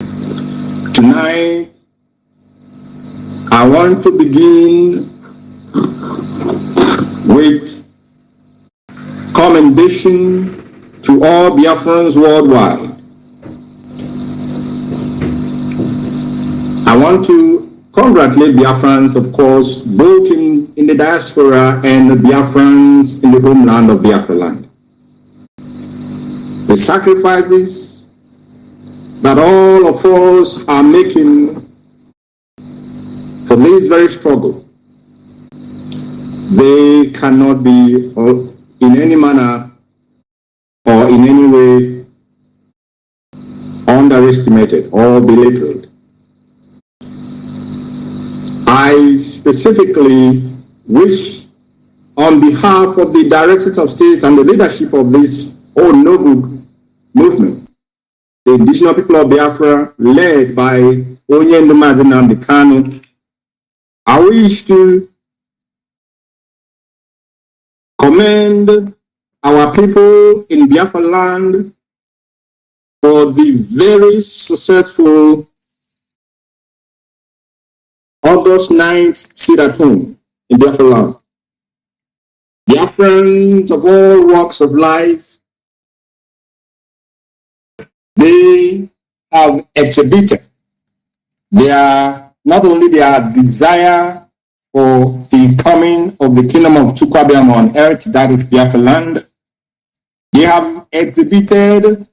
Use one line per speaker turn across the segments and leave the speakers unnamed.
Tonight, I want to begin with commendation to all Biafrans worldwide. I want to congratulate Biafrans, of course, both in the diaspora and the Biafrans in the homeland of Biafra land. The sacrifices that all of us are making for this very struggle, they cannot be in any manner or in any way underestimated or belittled. I specifically wish, on behalf of the Directorate of State and the leadership of this whole noble movement, the indigenous people of Biafra, led by Onye Ndumazi Nnamdi Kanu, I wish to commend our people in Biafra land for the very successful August 9th sit at home in Biafra land. Biafrans of all walks of life, they have exhibited not only their desire for the coming of the kingdom of Chukwuabiama on earth, that is Biafra land, they have exhibited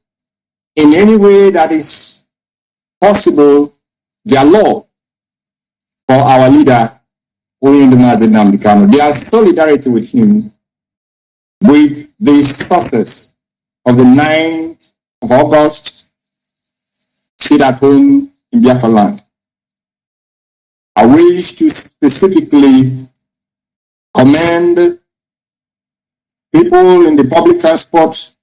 in any way that is possible their love for our leader, Onye Ndumazi Nnamdi Kanu, their solidarity with him with the success of the 9th of August sit at home in Biafra land. I wish to specifically commend people in the public transport,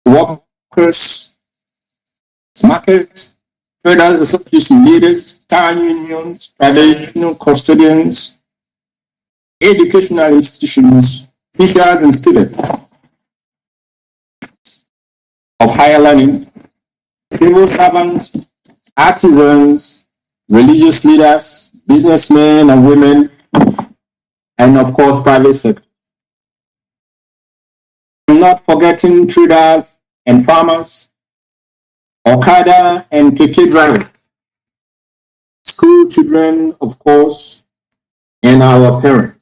workers, market, traders, association leaders, town unions, traditional custodians, educational institutions, teachers and students of higher learning, civil servants, artisans, religious leaders, businessmen and women, and of course private sector. I'm not forgetting traders and farmers, Okada and keke drivers, school children, of course, and our parents.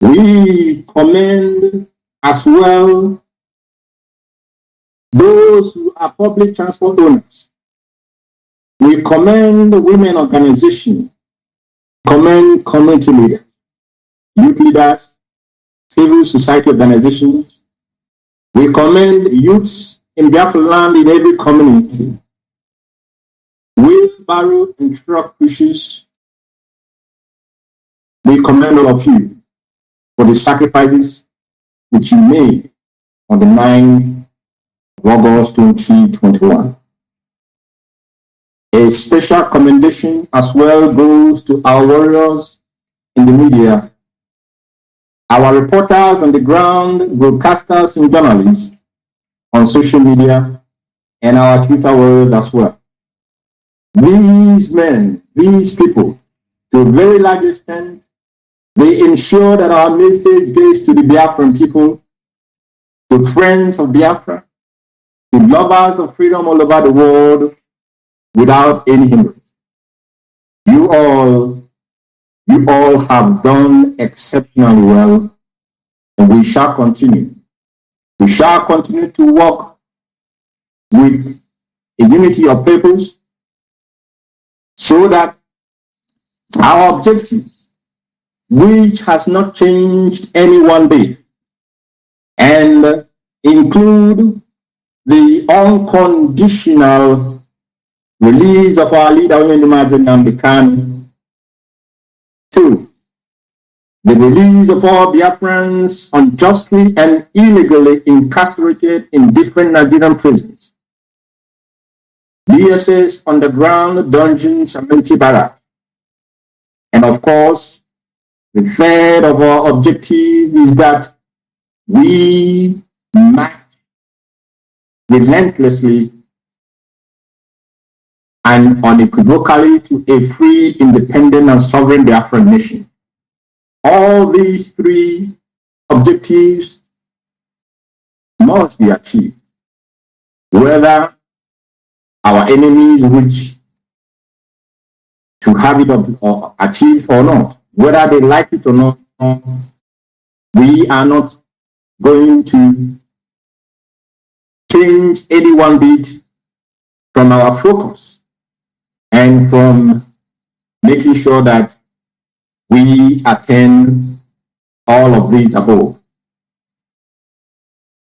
We commend as well those who are public transport owners. We commend the women organization, commend community leaders, youth leaders, civil society organizations. We commend youths in Biafra land in every community. Wheelbarrow and truck pushers. We commend all of you for the sacrifices which you made on the 9th of August 2021. A special commendation as well goes to our warriors in the media, our reporters on the ground, broadcasters and journalists on social media, and our Twitter warriors as well. These men, these people, to a very large extent, they ensure that our message gets to the Biafran people, to friends of Biafra, to lovers of freedom all over the world, without any hindrance. You all have done exceptionally well, and we shall continue. We shall continue to work with a unity of purpose so that our objectives, which has not changed any one day, and include the unconditional release of our leader, Onye Ndumazi Nnamdi Kanu. 2, the release of all Biafrans unjustly and illegally incarcerated in different Nigerian prisons, DSS, underground dungeons, and military barracks. And of course, the third of our objective is that we march relentlessly and unequivocally to a free, independent, and sovereign Biafran nation. All these three objectives must be achieved, whether our enemies wish to have it or achieved or not, whether they like it or not. We are not going to change any one bit from our focus and from making sure that we attain all of these above.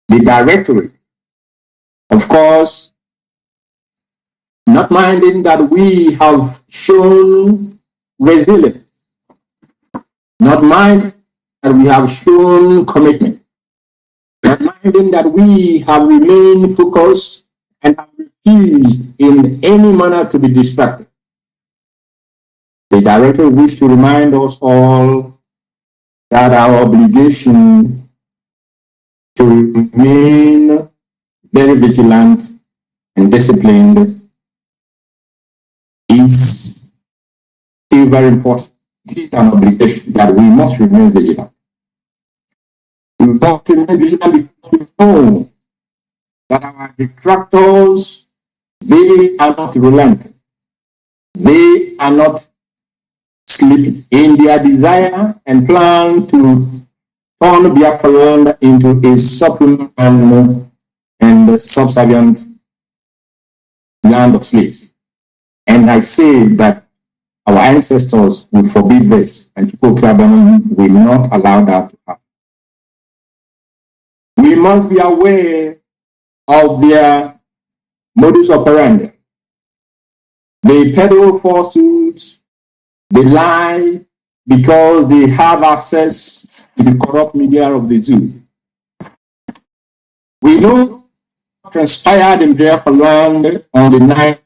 The directorate, of course, not minding that we have shown resilience, not minding that we have shown commitment, not minding that we have remained focused and have refused in any manner to be distracted. The director wishes to remind us all that our obligation to remain very vigilant and disciplined is still very important. It is an obligation that we must remain vigilant. We must remain vigilant because we know that our detractors, they are not relenting. They are not sleeping in their desire and plan to turn Biafra into a supplement and subservient land of slaves. And I say that our ancestors will forbid this, and people will not allow that to happen. We must be aware of their modus operandi. They peddle falsehoods, they lie because they have access to the corrupt media of the zoo. We know what transpired in Biafra land on the 9th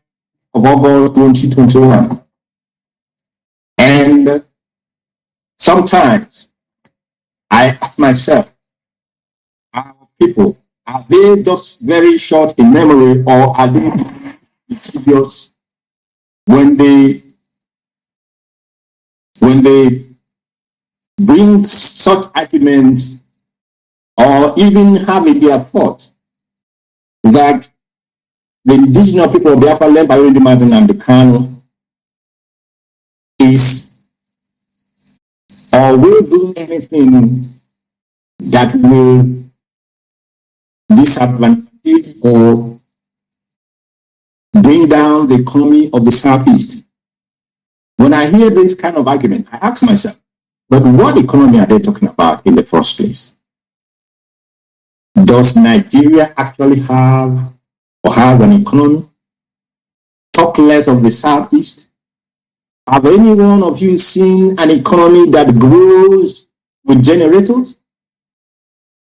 of August 2021. And sometimes I ask myself, our people, are they just very short in memory, or are they serious when they bring such arguments, or even have in their thought that the indigenous people of Biafra, led by Randy Martin and the Kano, is or will do anything that will disadvantage or bring down the economy of the Southeast. When I hear this kind of argument, I ask myself, but what economy are they talking about in the first place? Does Nigeria actually have or have an economy? Talk less of the Southeast. Have any one of you seen an economy that grows with generators?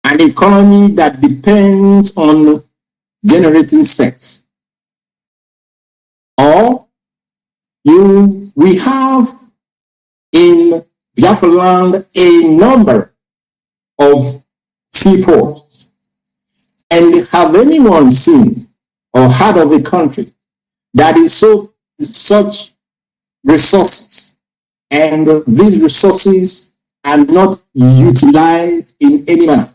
An economy that depends on generating sets? Or we have in Biafra land a number of seaports. And have anyone seen or heard of a country that is such resources, and these resources are not utilized in any manner,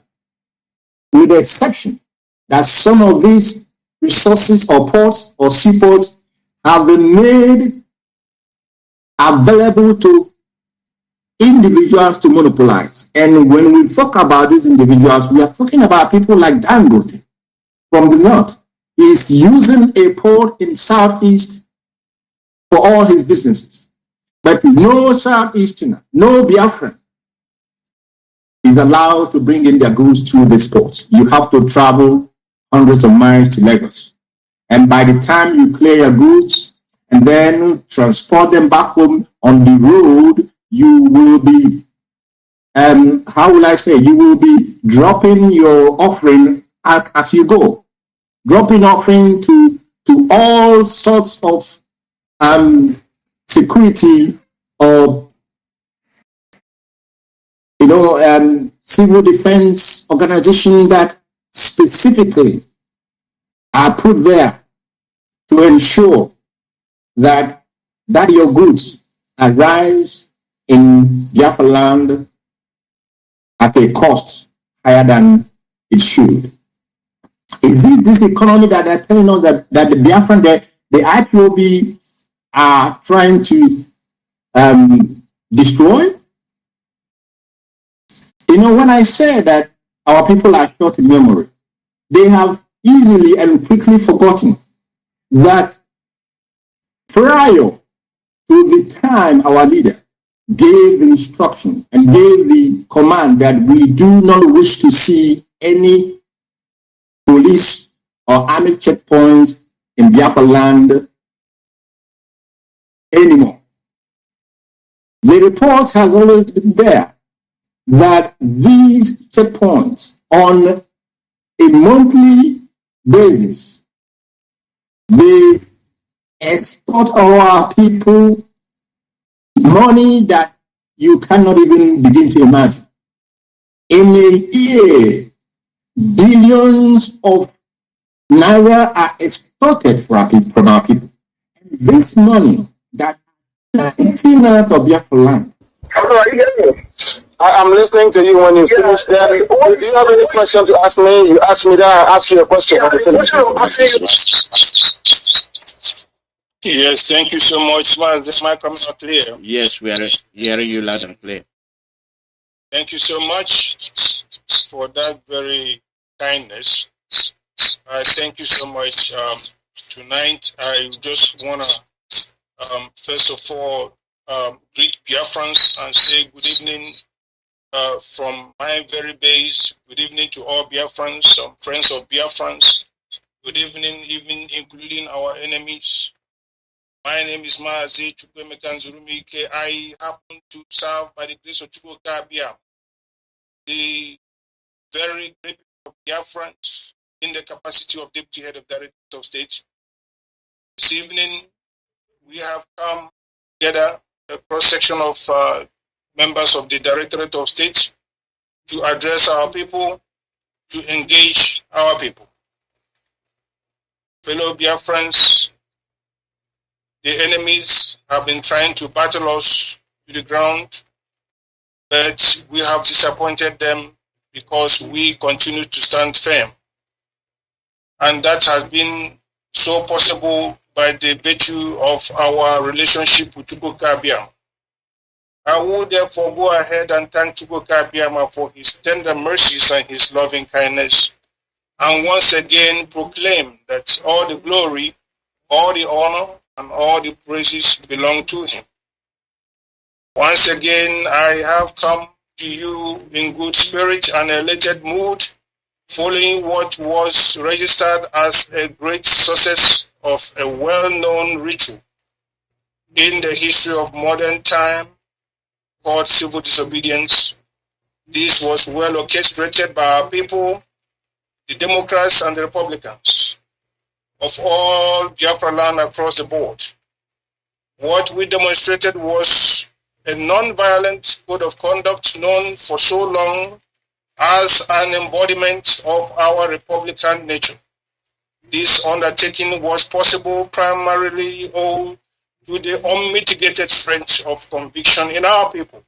with the exception that some of these resources or ports or seaports have been made available to individuals to monopolize. And when we talk about these individuals, we are talking about people like Dangote from the north. He is using a port in Southeast for all his businesses. But no Southeasterner, no Biafran is allowed to bring in their goods through these ports. You have to travel hundreds of miles to Lagos. And by the time you clear your goods and then transport them back home on the road, you will be, how will I say, you will be dropping your offering as you go. Dropping offering to all sorts of security or civil defense organizations that specifically are put there to ensure that your goods arrives in Biafra land at a cost higher than it should? Is this economy that they're telling us that the Biafran, the IPOB are trying to destroy? You know, when I say that our people are short in memory, they have easily and quickly forgotten that prior to the time our leader gave the instruction and gave the command that we do not wish to see any police or army checkpoints in Biafra land anymore. The report has always been there that these checkpoints on a monthly basis, they export our people money that you cannot even begin to imagine. In a year, billions of naira are extorted from our people. And this money that is taken out of Biafra land.
I'm listening to you when you finish that. If you have any questions to ask me, you ask me that, I'll ask you a question.
Yes, thank you so much. Is this mic coming out clear?
Yes, we are hearing you loud and clear.
Thank you so much for that very kindness. I thank you so much. Tonight, I just want to, first of all, greet Biafrans and say good evening from my very base. Good evening to all Biafrans, some friends of Biafrans. Good evening, even including our enemies. My name is Maazi Chukwemeka Nzurumike. I happen to serve by the grace of Chukwuka Biam, the very great people of Biafrans, in the capacity of Deputy Head of Directorate of State. This evening, we have come together, a cross-section of members of the Directorate of State, to address our people, to engage our people. Fellow Biafrans, the enemies have been trying to battle us to the ground, but we have disappointed them because we continue to stand firm. And that has been so possible by the virtue of our relationship with Chukwuka Biam. I will therefore go ahead and thank Chukwuka Biam for his tender mercies and his loving kindness, and once again proclaim that all the glory, all the honor, and all the praises belong to him. Once again, I have come to you in good spirit and elated mood, following what was registered as a great success of a well-known ritual in the history of modern time called civil disobedience. This was well orchestrated by our people, the Democrats and the Republicans of all Biafra land across the board. What we demonstrated was a non-violent code of conduct known for so long as an embodiment of our republican nature. This undertaking was possible primarily owed to the unmitigated strength of conviction in our people.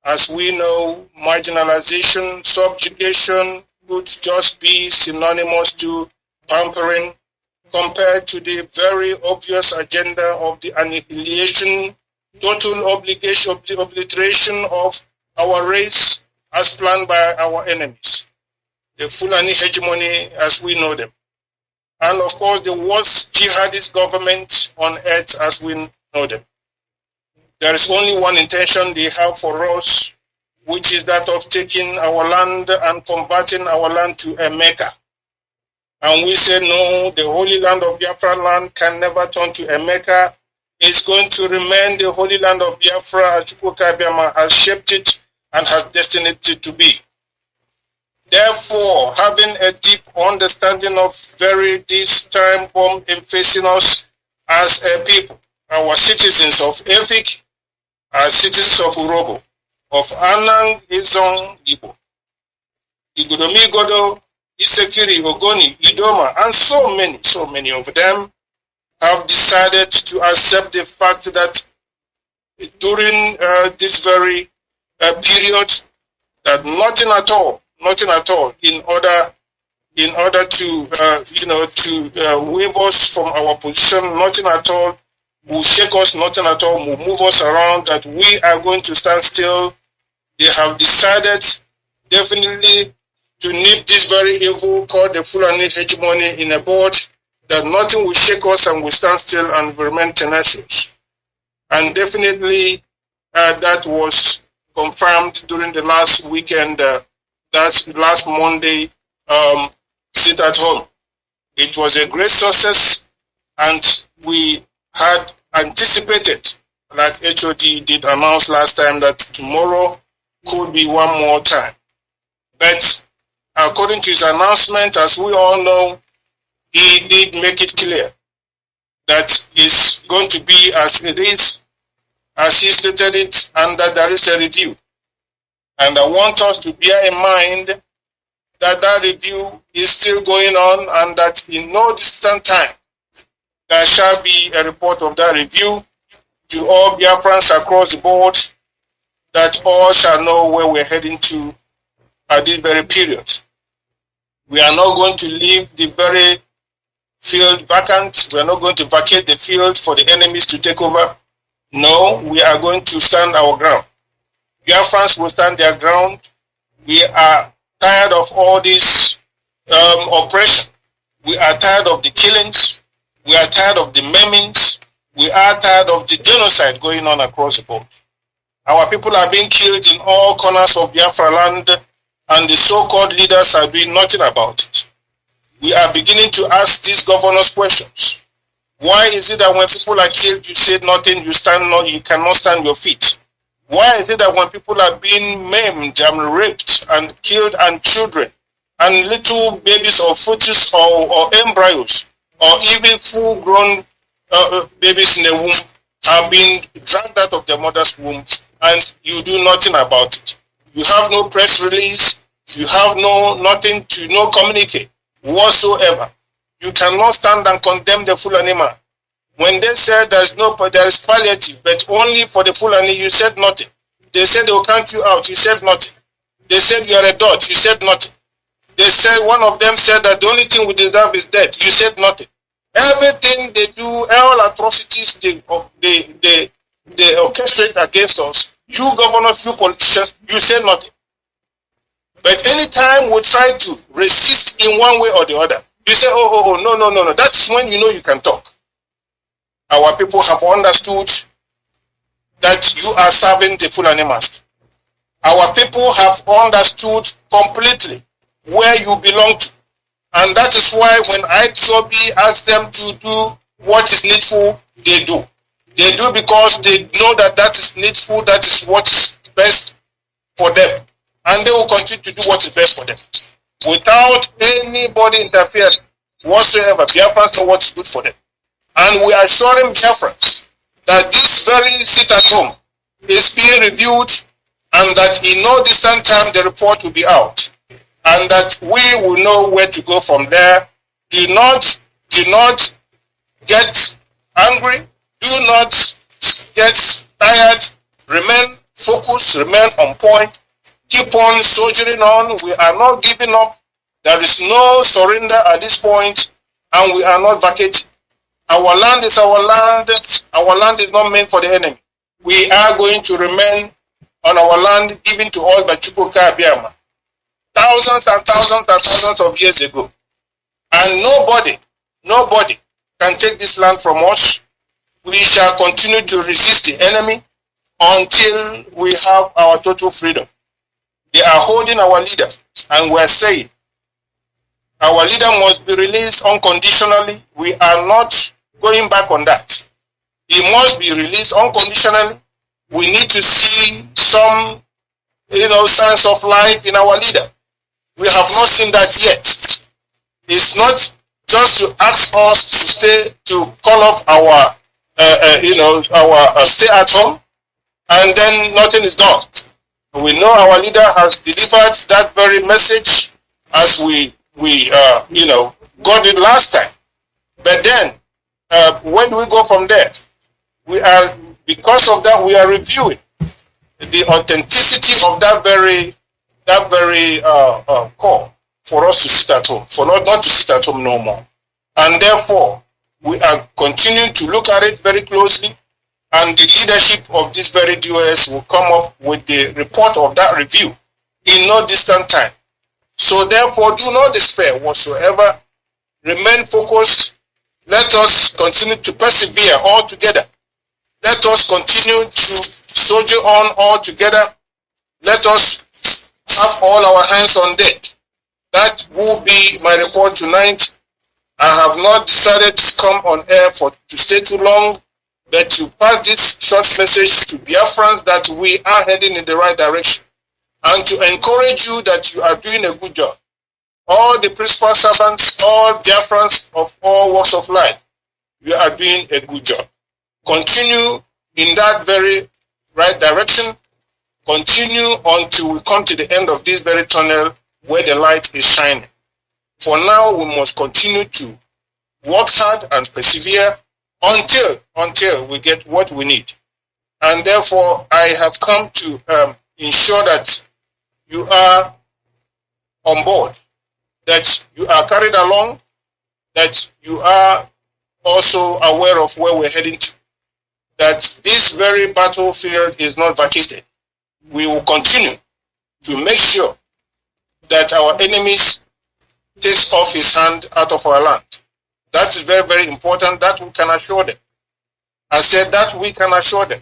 As we know, marginalization, subjugation would just be synonymous to pampering compared to the very obvious agenda of the annihilation, total obliteration of our race as planned by our enemies, the Fulani hegemony as we know them, and of course the worst jihadist government on earth as we know them. There is only one intention they have for us, which is that of taking our land and converting our land to a Mecca. And we say no, the holy land of Biafra land can never turn to a Mecca. It's going to remain the holy land of Biafra as Chukwuka Biam has shaped it and has destined it to be. Therefore, having a deep understanding of this time bomb in facing us as a people, our citizens of Efik, our citizens of Urobo, of Anang, Izong, Igbo, Igodomi Godo, Isekiri, Ogoni, Idoma, and so many of them, have decided to accept the fact that during this very period, that nothing at all, in order to waive us from our position, nothing at all will shake us, nothing at all will move us around, that we are going to stand still. They have decided definitely to nip this very evil called the Fulani hegemony in a bud, that nothing will shake us and we stand still and remain tenacious. And definitely that was confirmed during the last weekend, that's last Monday, sit at home. It was a great success, and we had anticipated, like HOD did announce last time, that tomorrow could be one more time. But according to his announcement, as we all know, he did make it clear that it's going to be as it is, as he stated it, and that there is a review. And I want us to bear in mind that that review is still going on, and that in no distant time there shall be a report of that review to all Biafrans across the board, that all shall know where we're heading to at this very period. We are not going to leave the very field vacant. We are not going to vacate the field for the enemies to take over. No, we are going to stand our ground. Biafrans will stand their ground. We are tired of all this oppression. We are tired of the killings. We are tired of the maimings. We are tired of the genocide going on across the board. Our people are being killed in all corners of Biafra land, and the so-called leaders are doing nothing about it. We are beginning to ask these governors questions. Why is it that when people are killed, you say nothing, you cannot stand your feet? Why is it that when people are being maimed and raped and killed, and children and little babies or fetus or embryos or even full-grown babies in the womb are being dragged out of their mother's womb, and you do nothing about it? You have no press release. You have nothing no communicate whatsoever. You cannot stand and condemn the Fulani man. When they said there is palliative, but only for the Fulani, you said nothing. They said they will count you out, you said nothing. They said you are a dot, you said nothing. They said, one of them said that the only thing we deserve is death, you said nothing. Everything they do, all atrocities they orchestrate against us, you governors, you politicians, you said nothing. But anytime we try to resist in one way or the other, you say, no. That's when you know you can talk. Our people have understood that you are serving the Fulani master. Our people have understood completely where you belong to. And that is why when IPOB asks them to do what is needful, they do. They do because they know that that is needful, that is what is best for them. And they will continue to do what is best for them. Without anybody interfering whatsoever, Biafrans know what is good for them. And we are assuring Biafrans that this very sit at home is being reviewed, and that in no distant time the report will be out, and that we will know where to go from there. Do not get angry. Do not get tired. Remain focused. Remain on point. Keep on soldiering on. We are not giving up. There is no surrender at this point, and we are not vacating. Our land is our land. Our land is not meant for the enemy. We are going to remain on our land given to all by Chukwuka Abiyama thousands and thousands and thousands of years ago. And nobody can take this land from us. We shall continue to resist the enemy until we have our total freedom. They are holding our leader, and we are saying our leader must be released unconditionally. We are not going back on that. He must be released unconditionally. We need to see some, signs of life in our leader. We have not seen that yet. It's not just to ask us to call off our, stay at home, and then nothing is done. We know our leader has delivered that very message as we got it last time. But then, where do we go from there? Because of that, we are reviewing the authenticity of that very call for us to sit at home, for not to sit at home no more. And therefore, we are continuing to look at it very closely, and the leadership of this very DOS will come up with the report of that review in no distant time. So therefore, do not despair whatsoever. Remain focused. Let us continue to persevere all together. Let us continue to soldier on all together. Let us have all our hands on deck. That will be my report tonight. I have not decided to come on air to stay too long, but to pass this short message to Biafrans that we are heading in the right direction, and to encourage you that you are doing a good job. All the principal servants, all Biafrans of all walks of life, you are doing a good job. Continue in that very right direction. Continue until we come to the end of this very tunnel where the light is shining. For now, we must continue to work hard and persevere until we get what we need. And therefore, I have come to ensure that you are on board, that you are carried along, that you are also aware of where we're heading to, that this very battlefield is not vacated. We will continue to make sure that our enemies takes off his hand out of our land. That is very, very important. That we can assure them. I said that we can assure them.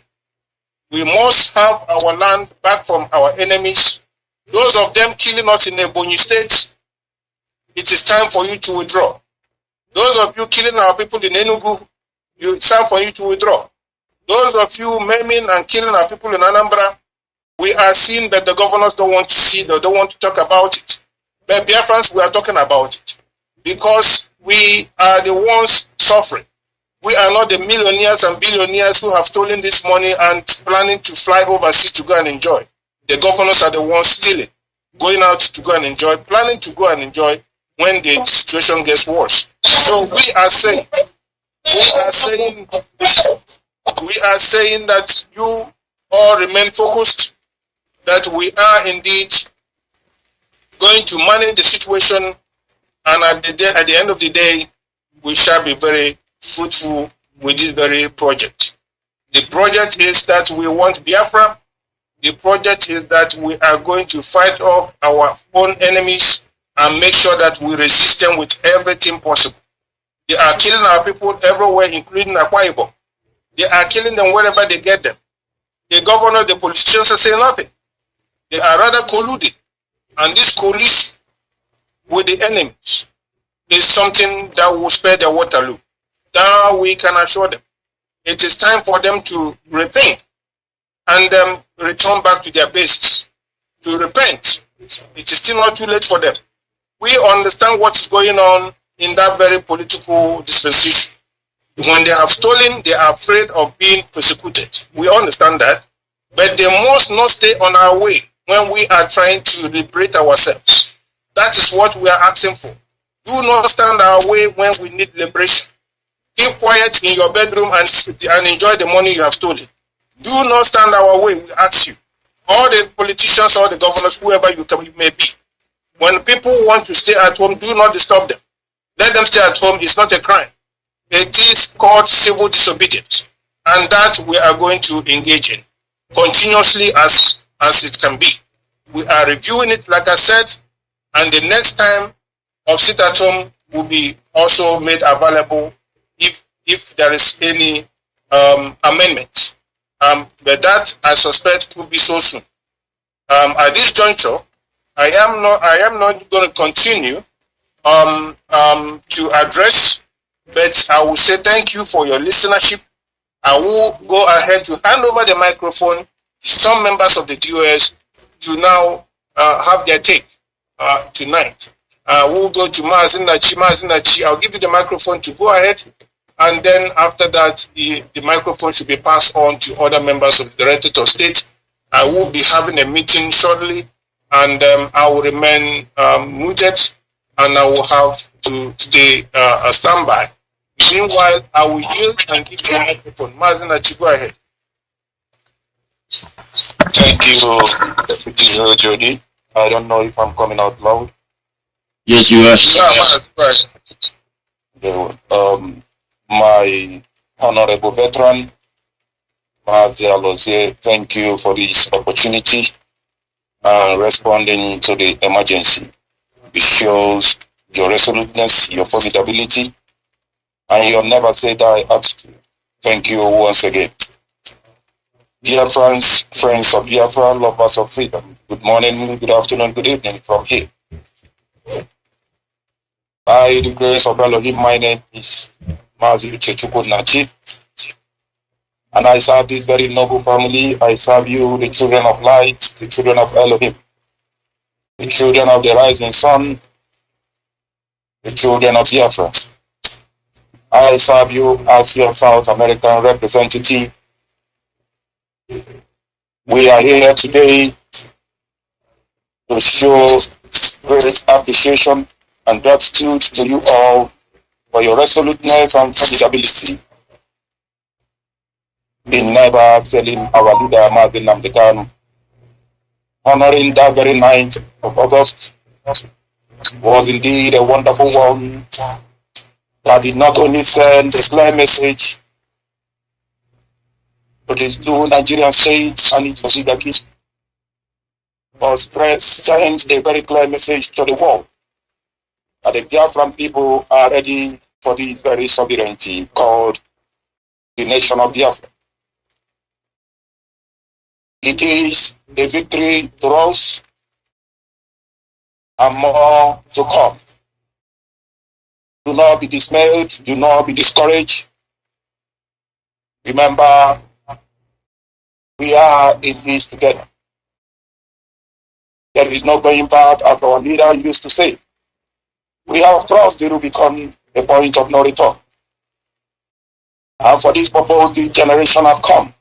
We must have our land back from our enemies. Those of them killing us in Ebonyi State, it is time for you to withdraw. Those of you killing our people in Enugu, it's time for you to withdraw. Those of you maiming and killing our people in Anambra, we are seeing that the governors don't want to see, they don't want to talk about it. But Biafrans, we are talking about it because we are the ones suffering. We are not the millionaires and billionaires who have stolen this money and planning to fly overseas to go and enjoy. The governors are the ones stealing, going out to go and enjoy, planning to go and enjoy when the situation gets worse. So we are saying that you all remain focused, that we are indeed going to manage the situation, and at the end of the day, we shall be very fruitful with this very project. The project is that we want Biafra. The project is that we are going to fight off our own enemies and make sure that we resist them with everything possible. They are killing our people everywhere, including Akwa Ibom. They are killing them wherever they get them. The governor, the politicians are saying nothing. They are rather colluding. And this coalition with the enemies is something that will spare their Waterloo. That we can assure them. It is time for them to rethink and return back to their bases, to repent. It is still not too late for them. We understand what is going on in that very political dispensation. When they have stolen, they are afraid of being persecuted. We understand that. But they must not stay on our way when we are trying to liberate ourselves. That is what we are asking for. Do not stand our way when we need liberation. Keep quiet in your bedroom and enjoy the money you have stolen. Do not stand our way, we ask you. All the politicians, all the governors, whoever you may be. When people want to stay at home, do not disturb them. Let them stay at home. It's not a crime. It is called civil disobedience. And that we are going to engage in continuously as it can be. We are reviewing it, like I said, and the next time of sit at home will be also made available if there is any amendment. But that I suspect could be so soon. At this juncture, I am not going to continue to address, but I will say thank you for your listenership. I will go ahead to hand over the microphone to some members of the DOS to now have their take tonight. We'll go to Mazinachi. I'll give you the microphone to go ahead, and then after that, the microphone should be passed on to other members of the Directorate of State. I will be having a meeting shortly, and I will remain muted, and I will have to stay a standby. Meanwhile, I will yield and give you the microphone. Mazinachi, go ahead.
Thank you, Deputy Jody. I don't know if I'm coming out loud.
Yes, you are.
My honorable veteran, Mazia Lozie, thank you for this opportunity and responding to the emergency. It shows your resoluteness, your formidability, and your never say die attitude. Thank you once again. Biafrans, friends of Biafra, lovers of freedom, good morning, good afternoon, good evening from here. By the grace of Elohim, my name is Mazu Chechukwunachi, and I serve this very noble family. I serve you, the children of light, the children of Elohim, the children of the rising sun, the children of Biafra. I serve you as your South American representative. We are here today to show great appreciation and gratitude to you all for your resoluteness and formidability in never failing our leader, Martin Namdekan. Honoring that very 9th of August was indeed a wonderful one that did not only send a clear message to these two Nigerian states and its oligarchy, but sent a very clear message to the world that the Biafran people are ready for this very sovereignty called the nation of Biafra. It is a victory to us and more to come. Do not be dismayed, do not be discouraged. Remember, we are in this together. There is no going back, as our leader used to say. We have crossed the Rubicon, a point of no return. And for this purpose, this generation have come.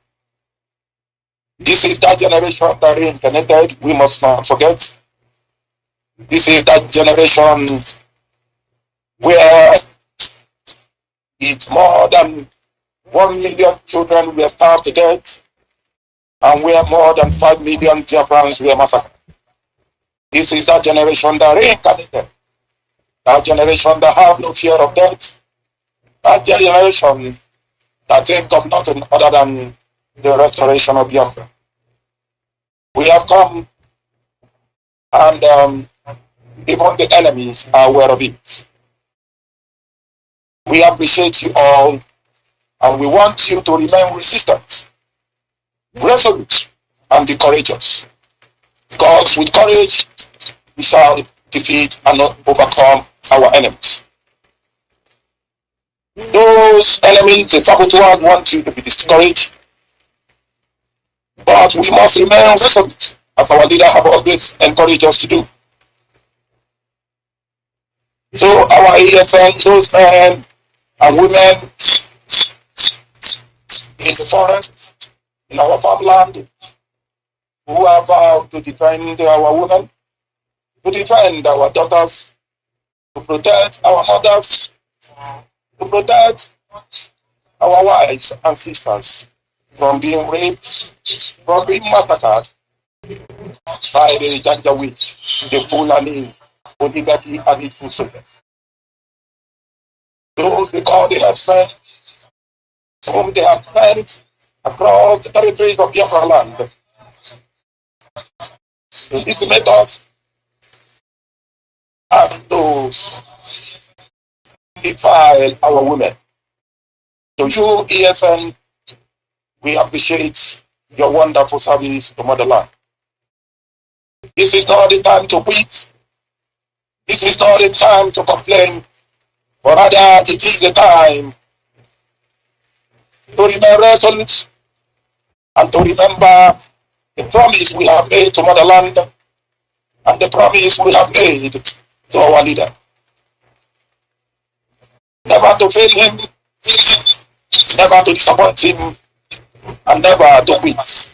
This is that generation that reincarnated, we must not forget. This is that generation where it's more than 1 million children were starved to death, and where more than 5 million Biafrans were massacred. This is that generation that reincarnated, that generation that have no fear of death, that generation that think of nothing other than the restoration of Biafra. We have come, and even the enemies are aware of it. We appreciate you all, and we want you to remain resistant, resolute, and be courageous. Because with courage, we shall defeat and overcome our enemies. Those enemies, the saboteurs, want you to be discouraged, but we must remain resolute, as our leader have always encouraged us to do. So our ESN, those men and women in the forest, in our farmland, who have vowed to defend our women, to defend our daughters, to protect our mothers, to protect our wives and sisters from being raped, from being massacred by the Janjaweed, the Fulani, Odigati, and its soldiers. Those they call the headsmen, whom they have sent across the territories of Biafra land to decimate us and to defile our women. To you, ESN, we appreciate your wonderful service to motherland. This is not the time to quit. This is not the time to complain, but rather it is the time to remain resolute and to remember the promise we have made to motherland and the promise we have made to our leader. Never to fail him, never to disappoint him, and never to quit.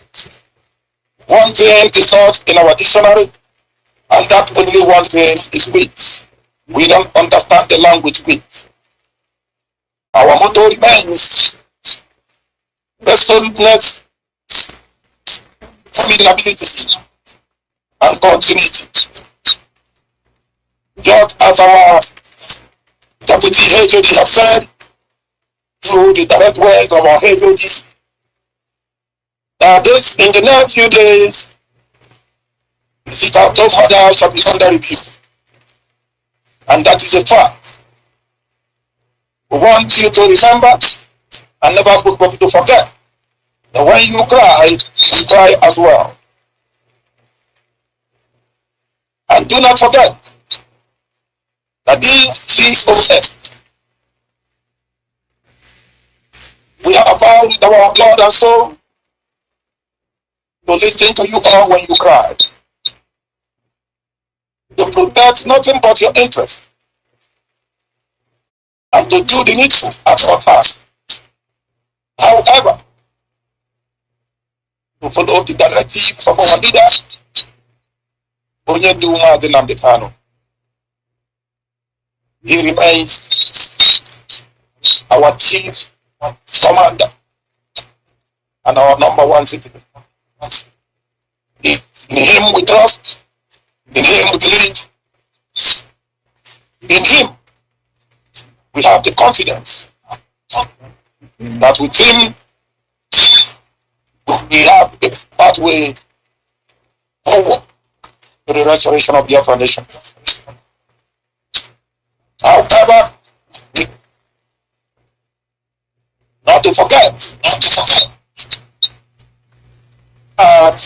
One thing is not in our dictionary, and that only one thing is quit. We don't understand the language quit. Our motto remains resolveness, formidability, and continuity. Just as our Deputy HOD have said, through the direct words of our HOD, that this in the next few days, the sit out of order shall be under review. And that is a fact. We want you to remember and never to forget that when you cry as well. And do not forget that this COS, we have vowed with our blood and soul to listen to you all when you cry, to protect nothing but your interest, and to do the needful at all times. However, to follow the directives of our leader, Onyeduma Nnamdi. He remains our chief commander and our number one citizen. In him we trust, in him we believe, in him we have the confidence that with him we have a pathway forward to the restoration of Biafran nation. However, not to forget that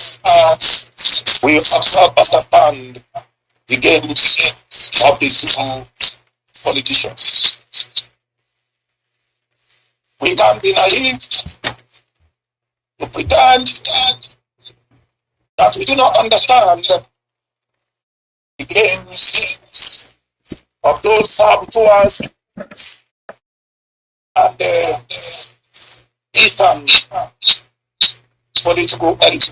we also understand the games of these two politicians. We can be naive to pretend that we do not understand the games of those saboteurs and the Eastern political elite.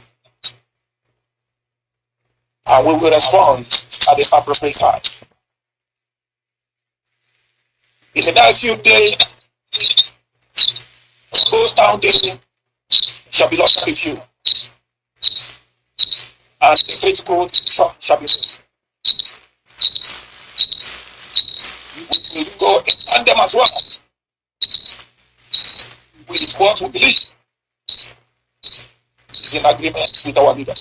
And we will respond at the appropriate time. In the next few days, those town daily shall be lost with you, and the critical shall be made. We will go and them as well with what we believe is in agreement with our leader.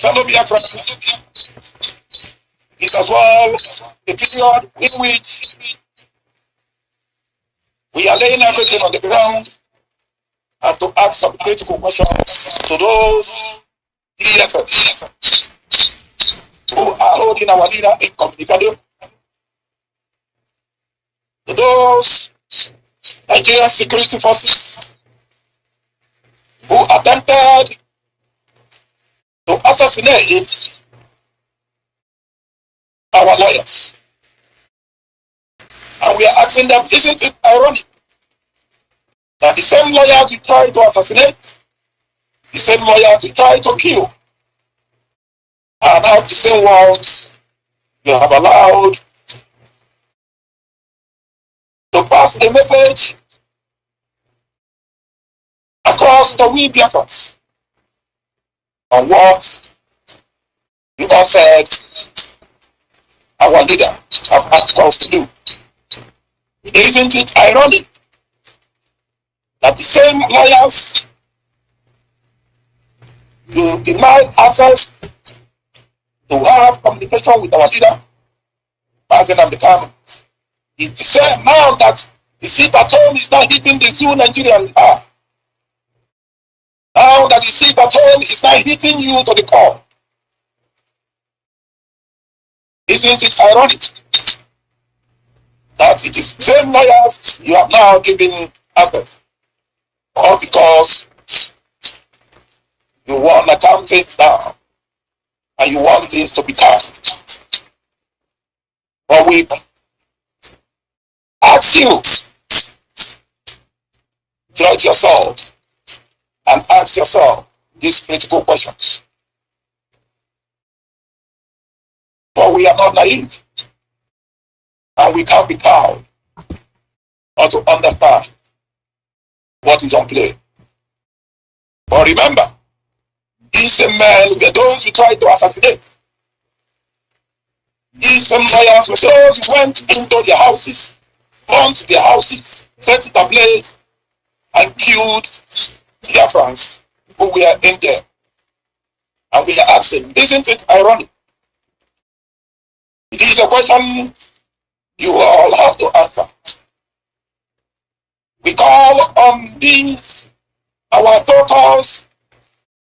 Fellow Biafrans, it as well a period in which we are laying everything on the ground and to ask some critical questions to those DSS who are holding our leader incommunicado, to those Nigerian security forces who attempted to assassinate our lawyers. And we are asking them, isn't it ironic that the same lawyers you try to assassinate, the same lawyers you try to kill, are now the same ones you have allowed to pass a message across the we Biafrans on what you all said our leader have asked us to do. Isn't it ironic that the same lawyers you deny access to have communication with our leader, is the same now that the seat at home is not hitting the two Nigerian are. Now that the seat at home is not hitting you to the core. Isn't it ironic that it is the same lawyers you have now given access? All because you want to calm things down and you want things to be calm. But we ask you, judge yourself and ask yourself these critical questions. For but we are not naive. And we can't be cowed or to understand what is on play. But remember, these men were those who tried to assassinate. These lawyers were those who went into their houses, burnt their houses, set it ablaze, and killed Biafrans who were in there. And we are asking, isn't it ironic? It is a question you all have to answer. We call on these, our so-called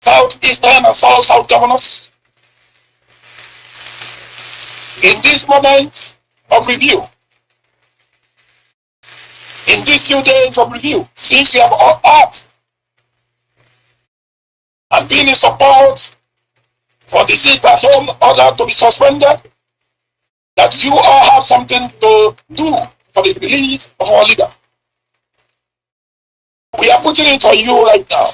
Southeastern and South governors, in this moment of review, in these few days of review, since we have all asked and been in support for the sit-at-home order to be suspended, that you all have something to do for the release of our leader. We are putting it on you right now.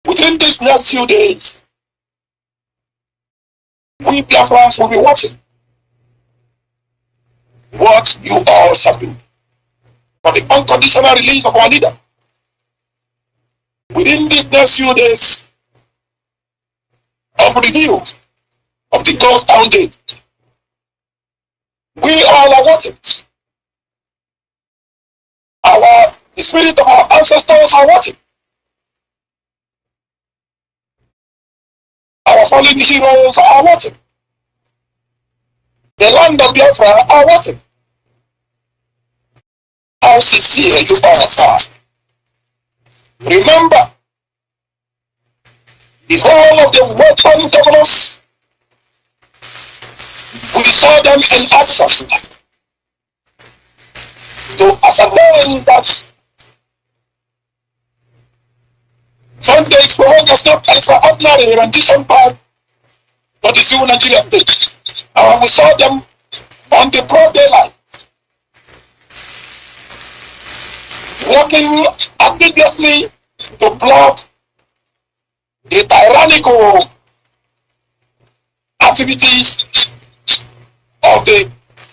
Within these next few days, we Biafrans will be watching what you all shall do for the unconditional release of our leader. Within these next few days of review of the ghost town day, we all are watching. The spirit of our ancestors are watching. Our fallen heroes are watching. The land of Biafra are watching. How sincere you all are. Remember, the whole of the Western governors, we saw them in action to ascertain that Sunday's program was not extraordinary rendition part for the civil Nigerian state. And we saw them on the broad daylight, working assiduously to block the tyrannical activities of the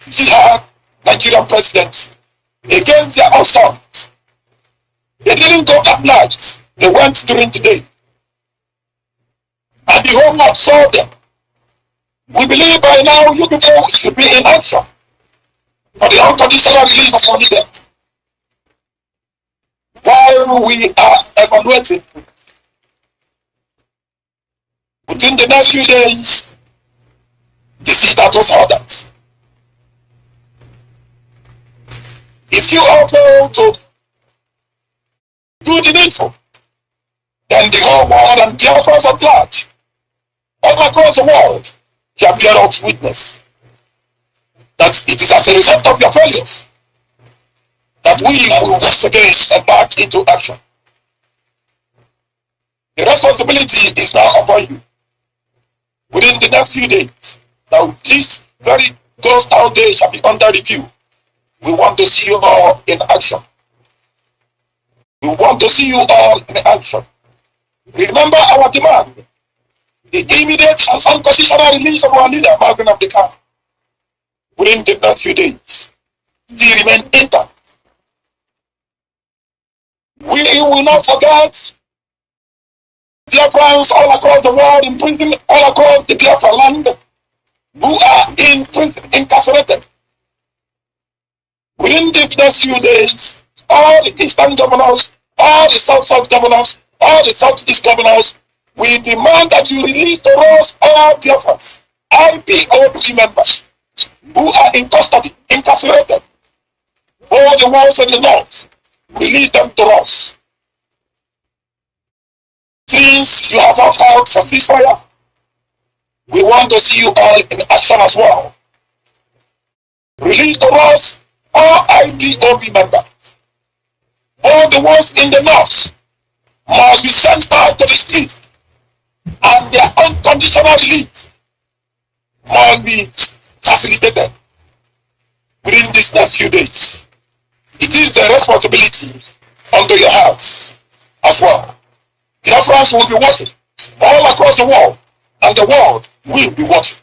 jihad Nigerian president against their own sons. They didn't go at night. They went during the day. And the whole world saw them. We believe by now you people should be in action for the unconditional release of our leader. While we are evaluating, within the next few days, the sit-at-home order. If you are told to do the needful, then the whole world and the across at large, all across the world, shall bear out witness that it is as a result of your failures that we will once again embark into action. The responsibility is now upon you. Within the next few days, now this very ghost town day shall be under review. We want to see you all in action. We want to see you all in action. Remember our demand, the immediate and unconditional release of our leader, Martin of the camp, within the next few days. Still remain intact. We will not forget Biafrans all across the world, in prison, all across the Biafra land, who are in prison, incarcerated. Within these next few days, all the Eastern governors, all the South governors, all the Southeast governors, we demand that you release to us all Biafrans, IPOB members, who are in custody, incarcerated. All the ones in the north, release them to us. Since you have not called for ceasefire, we want to see you all in action as well. Release to us all IPOB members. All the ones in the north must be sent out to the east, and their unconditional release must be facilitated within these next few days. It is a responsibility under your hands as well. Biafrans will be watching all across the world, and the world will be watching.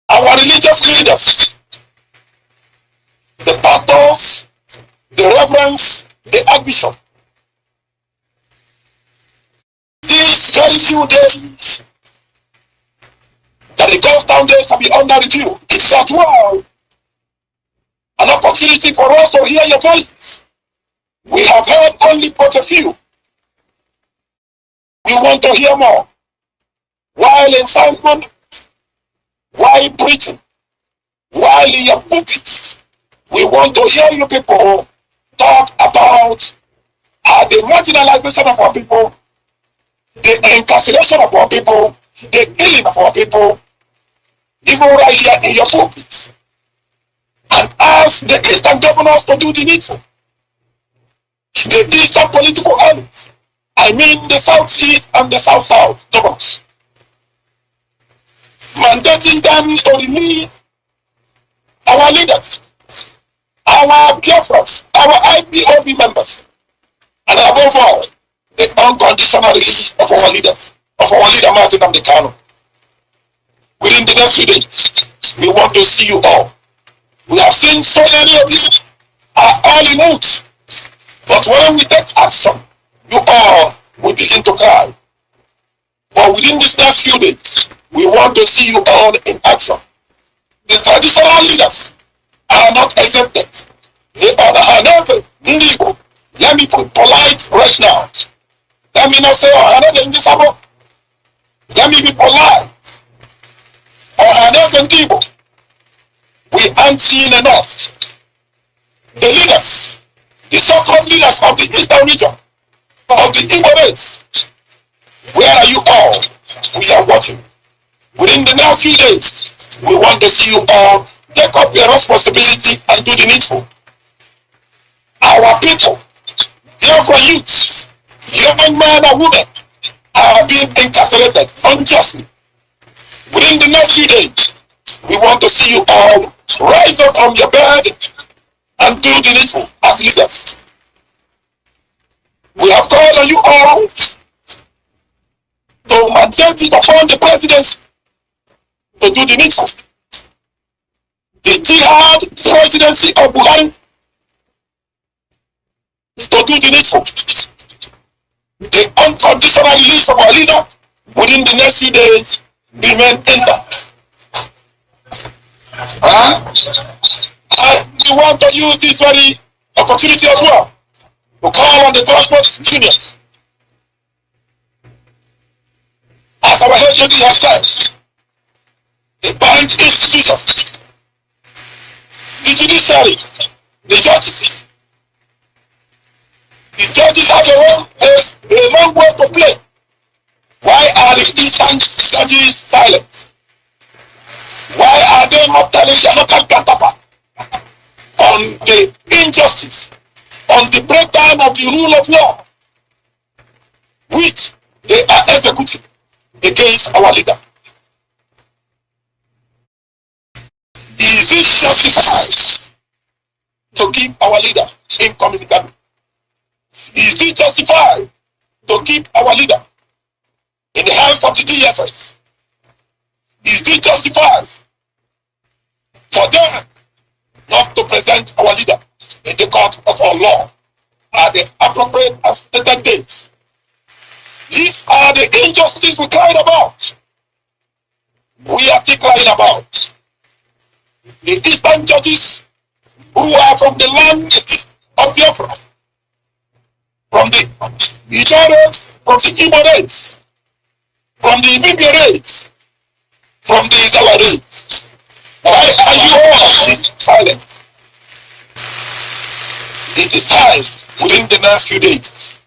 Our religious leaders, the pastors, the reverends, the archbishop, these very few days that the Godstown days shall be under review, it's as well an opportunity for us to hear your voices. We have heard only but a few. We want to hear more. While in Simon, while preaching, while in your pulpits, we want to hear you people talk about the marginalization of our people, the incarceration of our people, the killing of our people, even right here in your pulpits. And ask the Eastern governors to do the needful. The Eastern political elites, I mean the South-East and the South-South governors, mandating them to release our leaders, our Biafrans, our IPOB members, and above all, the unconditional release of our leaders, of our leader Martin Amdekano. Within the next few days, we want to see you all. We have seen so many of you are all in mood, but when we take action, you all will begin to cry. But within these next few days, we want to see you all in action. The traditional leaders are not exempted. They are never Ndigo. Let me be polite right now. Let me not say, oh, another in this about. Let me be polite. Oh, another Ndigo. We aren't seen enough. The leaders, the so-called leaders of the Eastern region, of the Igbo race, where are you all? We are watching. Within the next few days, we want to see you all take up your responsibility and do the needful. Our people, therefore youth, young men and women, are being incarcerated unjustly. Within the next few days, we want to see you all rise up from your bed and do the needful as leaders. We have called on you all to mandate it upon the presidency to do the needful. The jihad presidency of Buhari to do the needful. The unconditional release of our leader within the next few days remain intact. And we want to use this very opportunity as well to call on the transport unions. As our head lady has said, the bank institutions, the judiciary, the judges. The judges have a long way to play. Why are the Eastern judges silent? Why are they not telling their local counterpart on the injustice, on the breakdown of the rule of law, which they are executing against our leader? Is it justified to keep our leader incommunicado? Is it justified to keep our leader in the hands of the DSS? Is it justified for them not to present our leader in the court of our law at the appropriate and stated dates? These are the injustices we cried about. We are still crying about. The Eastern judges who are from the land of Biafra, from the Ijaras, from the Igbo race, from the Ibibia race, from the Igala race. Why are you all silent? It is time within the next few days.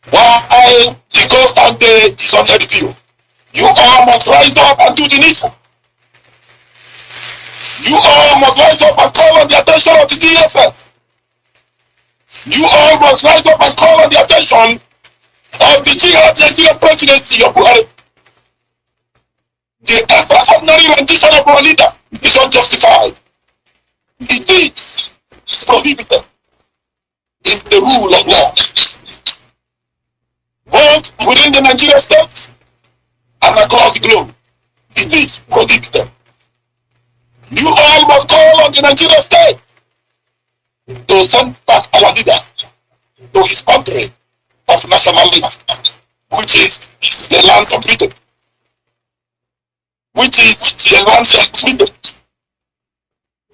While the Godstown day is under review, you all must rise up and do the needful. You all must rise up and call on the attention of the DSS. You all must rise up and call on the attention of the jihad Nigerian presidency of Buhari. The extraordinary rendition of our leader is unjustified. It is prohibited in the rule of law, both within the Nigerian states and across the globe. The deeds prodict them. You all must call on the Nigerian state to send back our leader to his country of nationality, which is the land of freedom. Which is the land of freedom.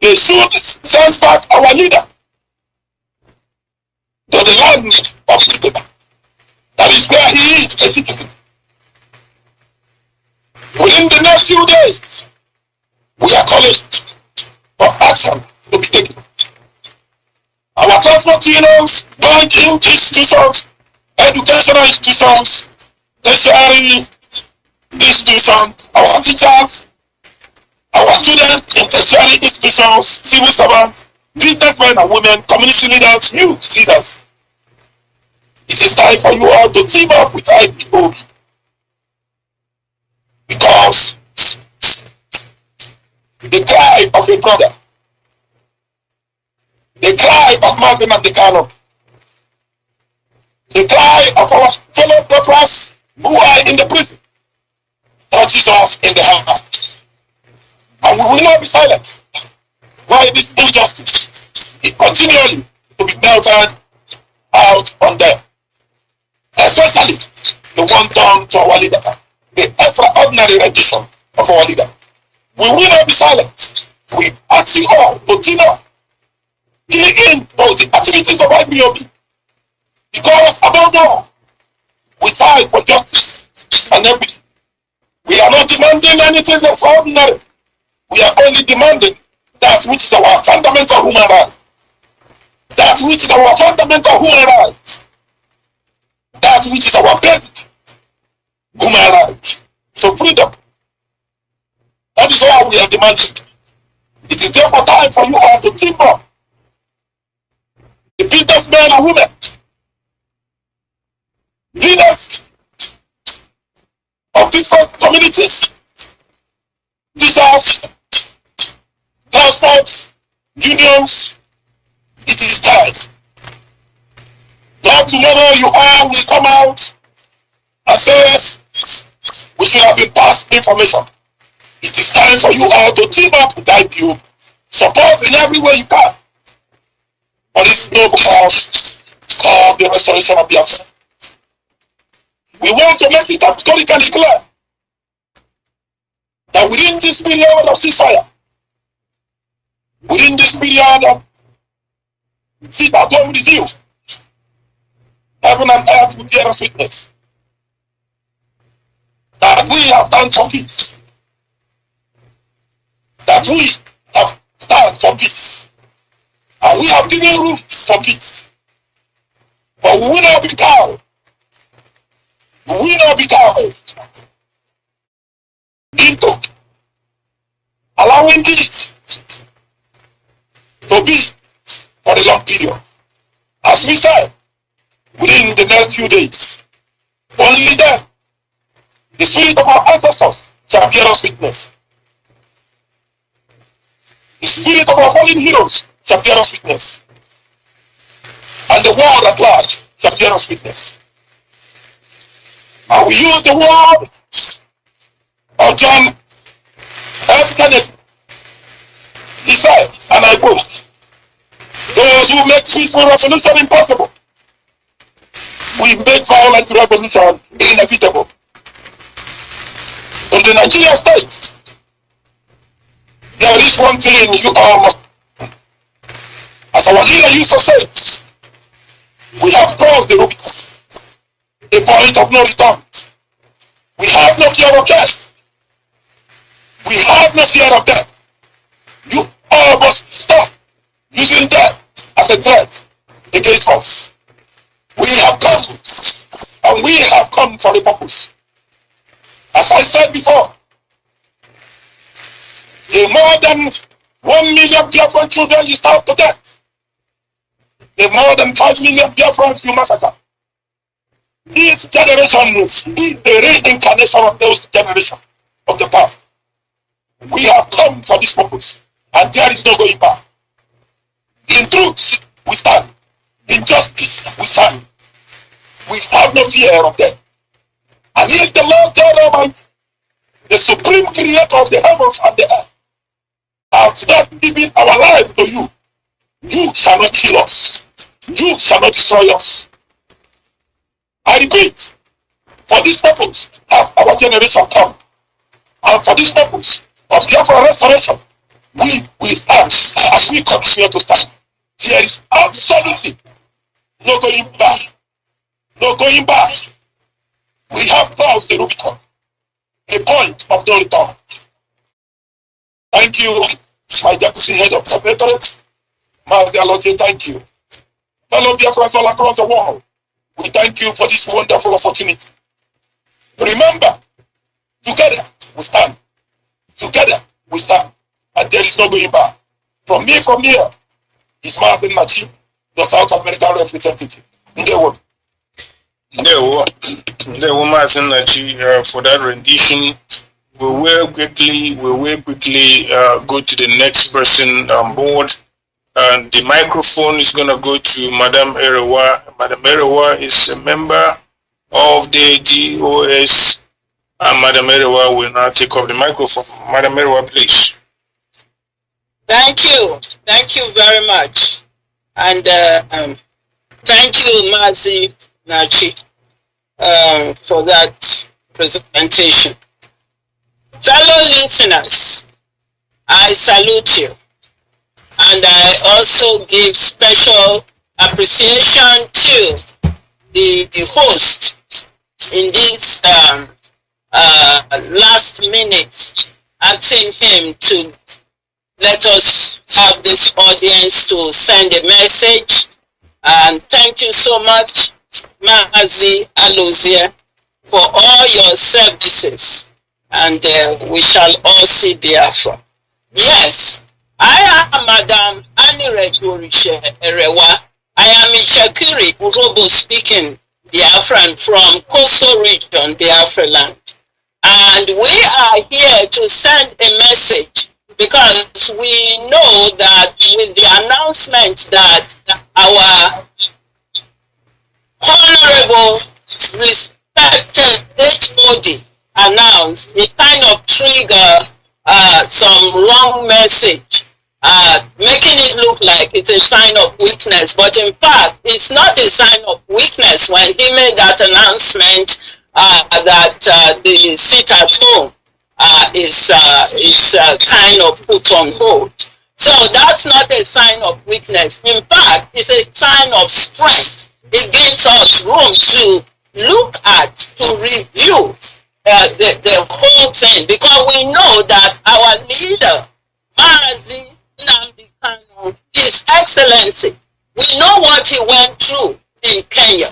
They should send back our leader to the land of freedom. That is where he is a citizen. Within the next few days, we are calling for action to be taken. Our transport unions, banking institutions, educational institutions, tertiary institutions, our teachers, our students in tertiary institutions, civil servants, businessmen and women, community leaders, youth leaders. It is time for you all to team up with IPOB. Because the cry of a brother, the cry of Martin and the Decano, the cry of our fellow brothers who are in the prison touches us in the heart. And we will not be silent while this injustice is continually to be melted out on them. Especially the one done to our leader, the extraordinary rendition of our leader. We will not be silent. We ask you all to team up, key in to the activities of IPOB. Because above all, we fight for justice and equity. We are not demanding anything extraordinary. We are only demanding that which is our fundamental human right. That which is our fundamental human right. That which is our basic human right. So freedom. That is all we are demanding. It is therefore time for you all to team up. The businessmen and women, leaders of different communities, teachers, transport, unions. It is time. Not tomorrow you all will come out and say we should have been passed information. It is time for you all to team up with IPO. Support in every way you can. For this noble cause called the restoration of Biafra. We want to make it categorically clear that within this period of ceasefire, within this period of sit at home with you, heaven and earth will bear us witness that we have done for peace, that we have stand for peace, and we have given room for peace. But we will not be cowed. We will not be cowed into allowing this to be for a long period. As we said, within the next few days, only then the spirit of our ancestors shall bear us witness. The spirit of our fallen heroes shall bear us witness. And the world at large shall bear us witness. And we use the word of John F. Kennedy. He said, and I quote, those who make peaceful revolution impossible will make violent revolution inevitable. In the Nigerian state, there is one thing you all must, as our leader used to say, we have crossed the Rubicon, a point of no return. We have no fear of death. We have no fear of death. You all must stop using death as a threat against us. We have come, and we have come for a purpose. As I said before, the more than 1 million Biafran children you starve to death, the more than 5 million Biafrans you massacre. This generation is the reincarnation of those generations of the past. We have come for this purpose, and there is no going back. In truth, we stand. In justice, we stand. We have no fear of death. And if the Lord God Almighty the supreme creator of the heavens and the earth, has not given our life to you. You shall not kill us. You shall not destroy us. I repeat, for this purpose have our generation come. And for this purpose of Biafra restoration, we stand as we continue to stand. There is absolutely no going back. No going back. We have crossed the Rubicon, a point of no return. Thank you, my deputy head of secretariat, Mazi Alozie, thank you. Fellow Biafrans all across the world, we thank you for this wonderful opportunity. Remember, together we stand. Together we stand. And there is no going back. From here, is Mazi Nachi, the South American representative. Ndewo.
Ndewo Mazi Nachi, for that rendition. We will quickly go to the next person on board. And the microphone is going to go to Madam Erewa. Madam Erewa is a member of the GOS. And Madam Erewa will now take up the microphone. Madam Erewa, please.
Thank you. Thank you very much. And thank you, Mazi Nachi, for that presentation. Fellow listeners, I salute you. And I also give special appreciation to the host in this last minute, asking him to let us have this audience to send a message. And thank you so much, Mazi Alozie, for all your services. And we shall all see Biafra. Yes. I am Madam Anirejurishe Erewa. I am Ishakiri Urobo speaking Biafran from coastal region, Biafra land. And we are here to send a message because we know that with the announcement that our honorable, respected HOD announced, it kind of triggered some wrong message, making it look like it's a sign of weakness. But in fact, it's not a sign of weakness when he made that announcement that the sit at home is kind of put on hold. So that's not a sign of weakness. In fact, it's a sign of strength. It gives us room to look at, to review the whole thing, because we know that our leader, Mazi Nnamdi Kanu, His Excellency, we know what he went through in Kenya.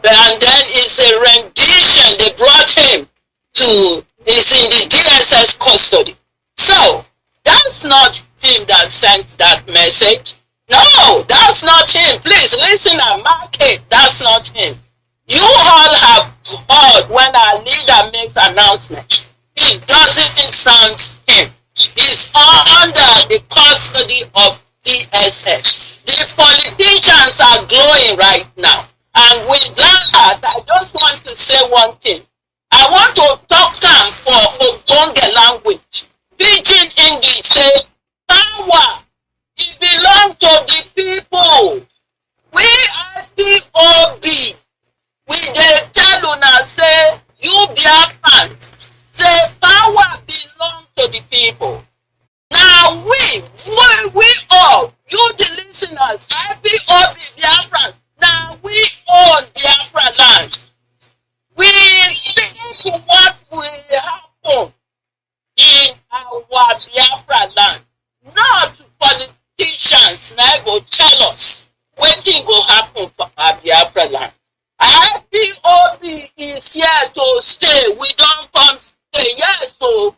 And then it's a rendition. They brought him to, he's in the DSS custody. So that's not him that sent that message. No, that's not him. Please listen and mark it. That's not him. You all have heard when our leader makes announcement. It doesn't sound him. He's under the custody of DSS. These politicians are glowing right now. And with that, I just want to say one thing. I want to talk them for Ogbonge language. Pidgin English say, power, it belongs to the people. We are POB. We dey tell una say, you Biafrans, say power belongs to the people. Now we all, you the listeners, IPOB Biafrans, now we own Biafra land. We think what will happen in our Biafra land. Not politicians now go tell us what will happen for our Biafra land. IPOB is here to stay. We don't come stay. Yes, so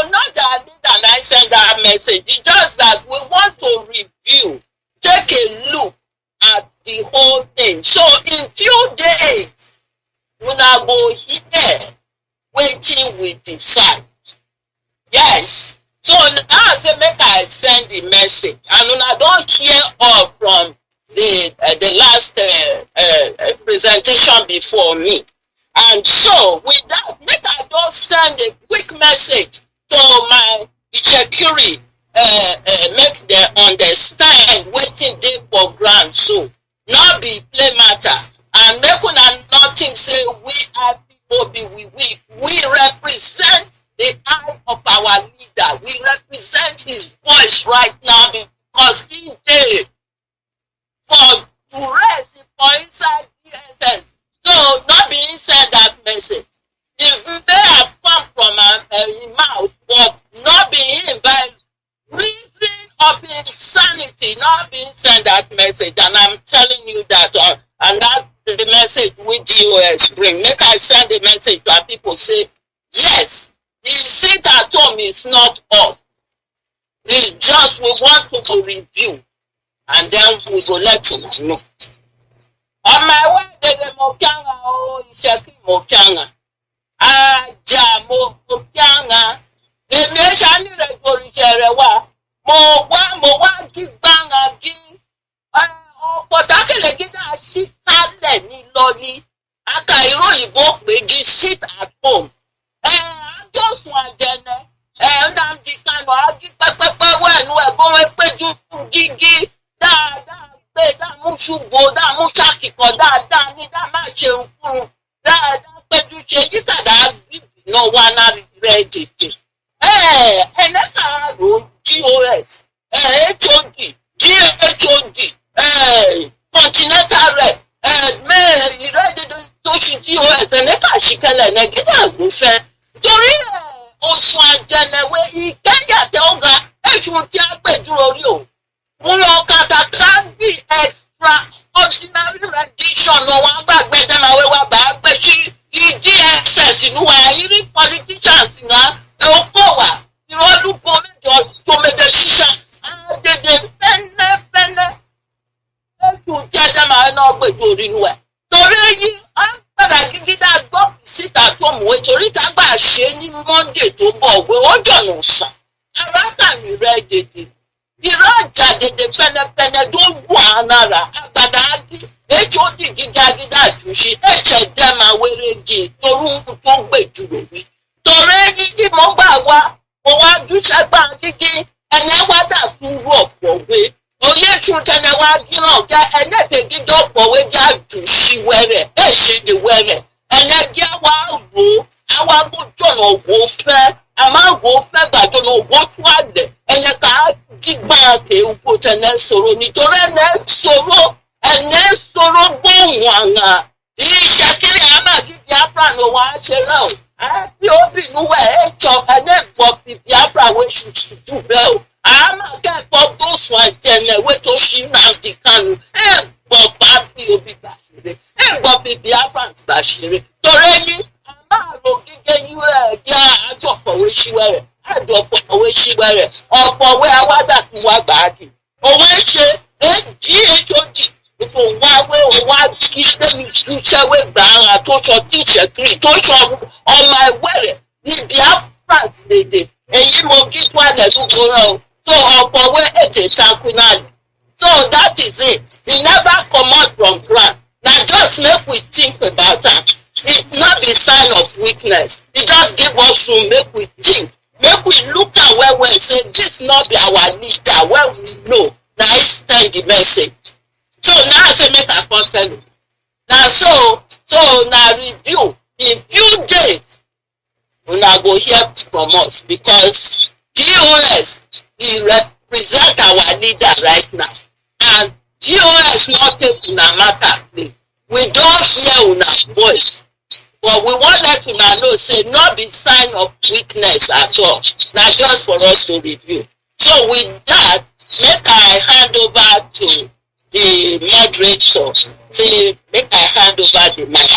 not that I send that message. It's just that we want to review, take a look at the whole thing. So in few days, when I go here, waiting we decide. Yes. So now I say make I send the message, and when I don't hear all from the last presentation before me, And so, with that, make I just send a quick message to my Ichekiri, make them understand wetin dey for ground so. Not be play matter. And make una nothing say we are we represent the eye of our leader. We represent his voice right now because he did for to rest for inside DSS. So not be inside that message. If they have come from his mouth, but not be him by reason of insanity, not being sent that message. And I'm telling you that, and that's the message with DOS bring. Make I send the message to people say, yes, the seat at home is not off. It's just we want to review, and then we go let you know. On my way, the Mokanga, oh, Ishaki Mokanga. Aja Mokanga. The nation is going to wa. Mo wa gibanga gi. Ọ̀pọ̀tákẹ́lẹ̀ gíga sí kálẹ̀ ní lọ́lí. Aka ìròyìnbó pé gí sit at home. Àjọsùn àjẹnẹ. Nnamdi Kanu agi pẹ́pẹ́pẹ́ wẹ̀nu ẹ̀gbọ́n wọn péjú gígí. Dáadáa gbé dáàmú ṣubú dáàmú ṣàkìkọ̀ dáadáa ní dáàmú àṣẹrùkúrú. Dáadáa péjú ṣe yíkàdá bíbí náà wà náà rẹ̀ dìde. Ẹnẹ́ka rò GOS, HOD, GHOD. Continental rep ìrẹ́dẹ̀dẹ̀ tó ṣì GOS ẹ̀nẹ́kà ṣìkẹlẹ̀ nẹ́gídà ló fẹ́ torí oṣù àjẹnẹwé ìkẹyà tẹ ó ga ẹ̀sùn tí a gbé dúró rí o wọn lọ kàtàkà bí extraordinary rendition wọn gbàgbé dẹ́màwé wa bá gbé sí DSS inú wa ìrí politicians náà ẹ̀kọ́ wa ìrọ́lùkọ́ méjọ tó méjọ ṣíṣà àdèdè pẹ́nẹ́pẹ́nẹ́. Ẹ̀sùn tí ẹja máa ń gbèjò orí inú ẹ̀. Torí yí, a ń padà gígídá gbọ́ síta tó mú ẹ torí tágbà ṣe ní Monday tó bọ̀ òwe wọ́n jọ̀nà sàn. Arákàmì rẹ̀ dèdè. Ìrọ̀ ọjà dèdè pẹ́nẹ́pẹ́nẹ́ tó wù ànára. Àgbàdá ágí. HOD gígágídá àjùṣe. Ẹ̀ṣẹ̀ dẹ́ máa wéré jì torú tó gbèjò lórí. Torí yí kí mo gbà wá, mo wá júṣẹ́ gbà gígí. Ẹni wá dà tún rọ̀ fọ̀wé. Oye chutene wa gina ga ene te gido powe ja jushi were e she de were ene gia wa ro awa go jono wo fe ama go fe gba jono wo tu ade ene ka gigba ke upo tene soro nítorí ene soro gbohun anga Ishakiri ama gi Biafran no wa se ra o bi obi nu we e cho ene gbo Biafra we shoot do be o ama kẹ́kọ̀ọ́ tó sùn àjẹnẹ̀ wé tó ṣí Nnamdi Kanu gbọ́ fábí obi bàṣẹ̀rẹ̀ gbọ́ bí Biafrans bàṣẹ̀rẹ̀ torí yín a máa lo gígé gí àjọpọ̀wé ṣíwẹ̀rẹ̀ ọ̀pọ̀wé awádà tí wà gbàdì òwe ṣe GHOD kò wáwé òwá kí lẹ́mi túṣẹ́wé gbàrà tó sọ tíṣẹ̀kiri tó sọ ọmọ ẹ̀wẹ̀rẹ̀ ní Biafrans dédé èyí mo kí tó àlẹ́ lóko rẹ̀ o. So ọ̀pọ̀wé ètè takunali. So that is it. He never come out from ground. Now just make we think about am. It not be sign of weakness. It just give us room make we think. Make we look at where we say this not be our leader where we know. Now I send the message. So now I say make I come tell you. Now so now review. In few days, una go hear from us because GOS he represent our leader right now and GOS not take una matter play. We don't hear una voice but we want let una know say not be sign of weakness at all. Now just for us to review. So with that, make I hand over to the moderator. See, make I hand over the mic.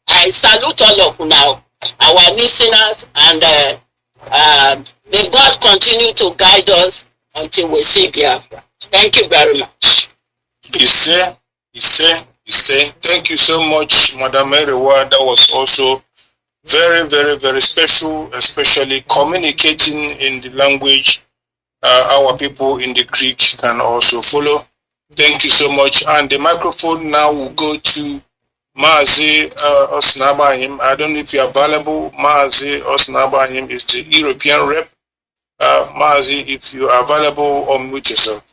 I salute all of una, our listeners, and may God continue to guide us until we see Biafra. Thank you very much.
Thank you so much, Madam Erewa. That was also very, very, very special, especially communicating in the language our people in the Creek can also follow. Thank you so much. And the microphone now will go to Mazi Osnabahim. I don't know if you're available. Mazi Osnabahim is the European rep. Mazi, if you are available, unmute yourself.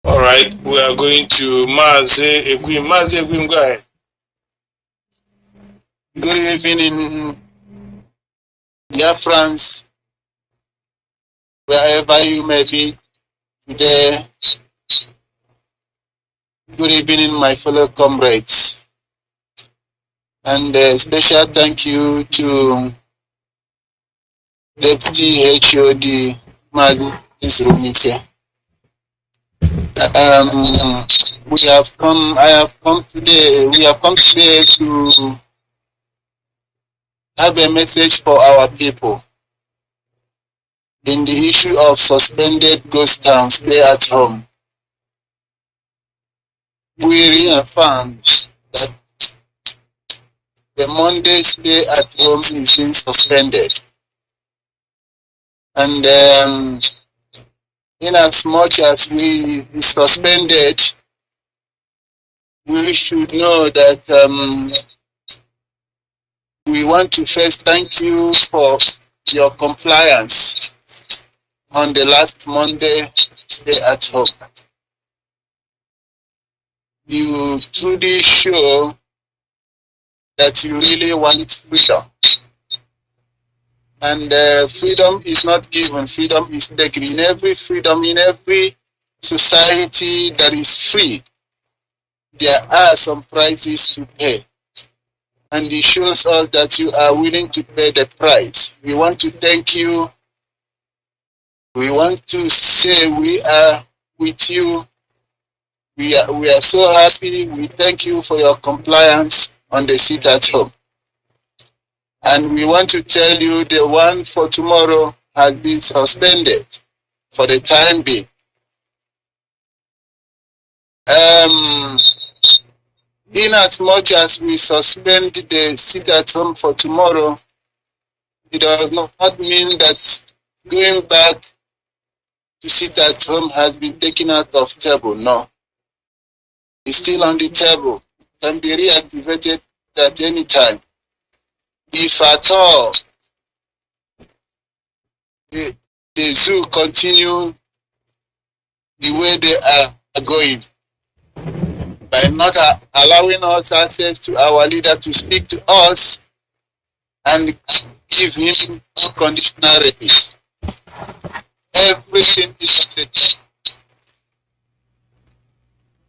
All right, we are going to Mazi Egwim. Mazi Egwim, go ahead.
Good evening, Biafrans, wherever you may be today. Good evening, my fellow comrades. And a special thank you to Deputy HOD Mazi Rumike. We have come today to have a message for our people in the issue of suspended ghost town stay at home. We reaffirm that the Monday stay at home is being suspended. And in as much as we suspended, we should know that we want to first thank you for your compliance on the last Monday stay at home. You truly show that you really want freedom. And freedom is not given, freedom is taken. In every society that is free, there are some prices to pay. And it shows us that you are willing to pay the price. We want to thank you. We want to say we are with you. We are so happy. We thank you for your compliance on the seat at home. And we want to tell you the one for tomorrow has been suspended for the time being. In as much as we suspend the sit at home for tomorrow, it does not mean that going back to sit at home has been taken out of table. No. It's still on the table. It can be reactivated at any time. If at all the zoo continue the way they are going, by not allowing us access to our leader to speak to us and give him unconditional release. Everything is on the table.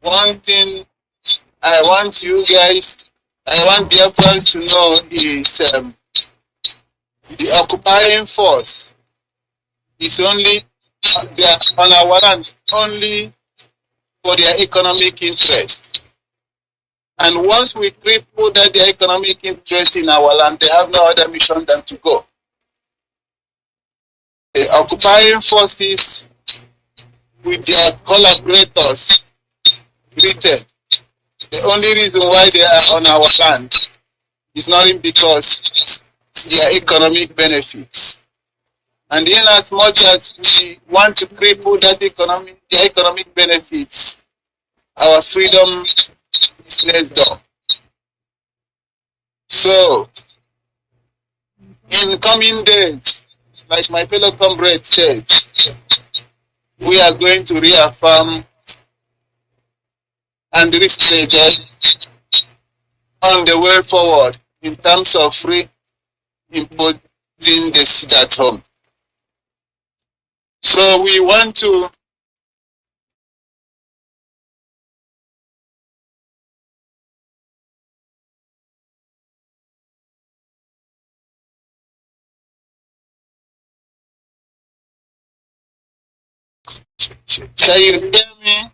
One thing I want Biafrans to know is the occupying force is only they are on our land only for their economic interest. And once we cripple that their economic interest in our land, they have no other mission than to go. The occupying forces with their collaborators, Britain, the only reason why they are on our land is not because it's their economic benefits. And in as much as we want to cripple that their economic benefits, our freedom is next door. So, in coming days, like my fellow comrade said, we are going to reaffirm and re-strategize on the way forward in terms of imposing the sit at home. So we want to can you hear me?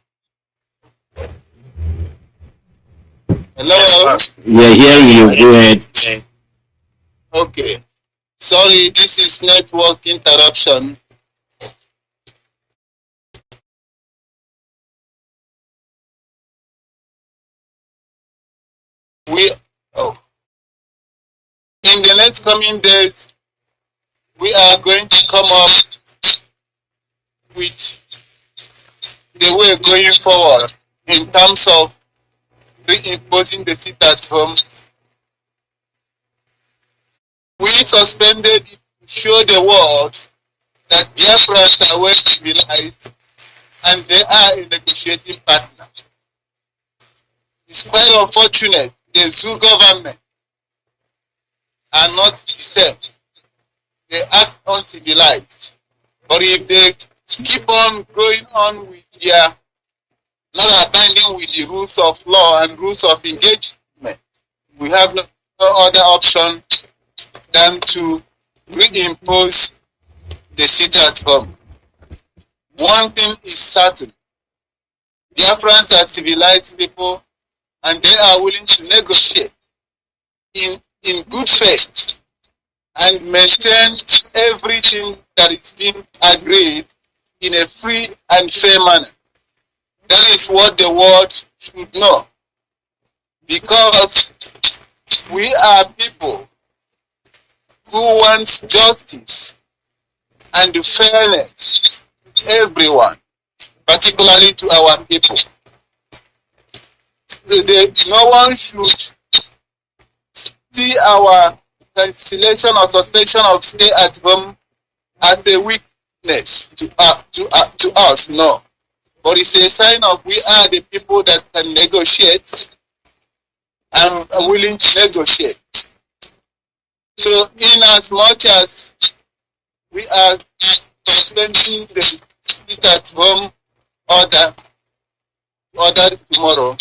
Hello?
We are hearing you. Go ahead.
Okay. Sorry, this is network interruption. In the next coming days, we are going to come up with the way going forward in terms of reimposing the sit at home. We suspended it to show the world that Biafrans are well civilized and they are a negotiating partner. It's quite unfortunate the Zoo government are not the same. They act uncivilized. But if they keep on going on with their not abiding with the rules of law and rules of engagement, we have no other option than to reimpose the sit at home. One thing is certain, Biafrans are civilized people and they are willing to negotiate in good faith and maintain everything that is being agreed in a free and fair manner. That is what the world should know. Because we are people who want justice and fairness to everyone, particularly to our people. No one should see our cancellation or suspension of stay at home as a weakness to us, no. But it's a sign of we are the people that can negotiate and are willing to negotiate. So in as much as we are suspending the sit at home order tomorrow,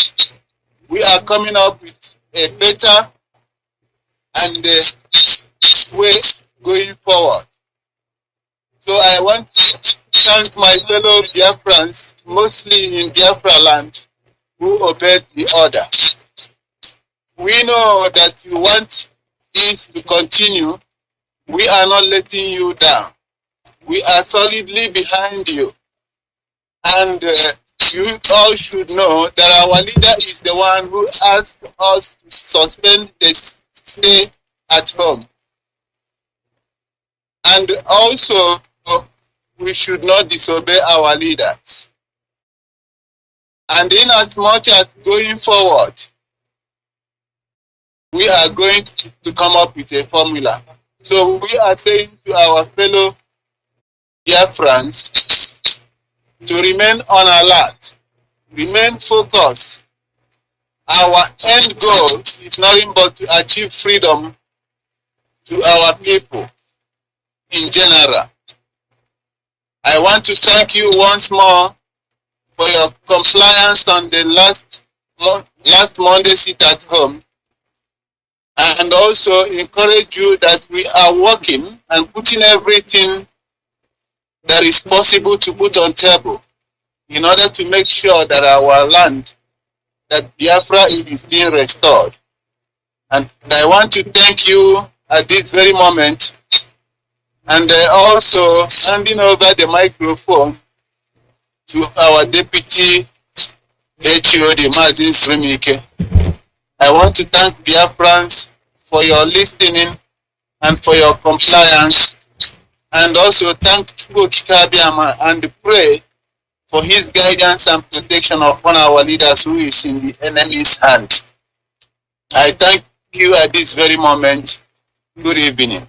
we are coming up with a better and way going forward. So I want to thank my fellow Biafrans, mostly in Biafra land, who obeyed the order. We know that you want this to continue. We are not letting you down. We are solidly behind you. And you all should know that our leader is the one who asked us to suspend the stay at home. And also, we should not disobey our leaders. And in as much as going forward, we are going to come up with a formula. So we are saying to our fellow Biafrans to remain on alert, remain focused. Our end goal is nothing but to achieve freedom to our people in general. I want to thank you once more for your compliance on the last Monday sit at home, and also encourage you that we are working and putting everything that is possible to put on table in order to make sure that our land, that Biafra is being restored. And I want to thank you at this very moment, and also handing over the microphone to our Deputy HOD, Mazin Srimike. I want to thank Biafrans for your listening and for your compliance, and also thank Chukwu and pray for his guidance and protection upon our leaders who is in the enemy's hand. I thank you at this very moment. Good evening.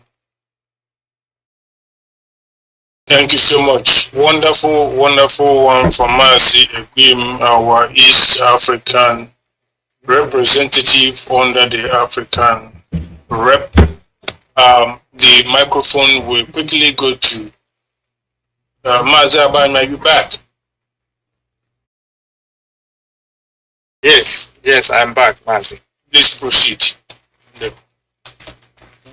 Thank you so much. Wonderful, wonderful one from Mazi Ekwim, our East African representative under the African rep. The microphone will quickly go to Mazi Aban. Are you back?
Yes, I'm back, Mazi.
Please proceed.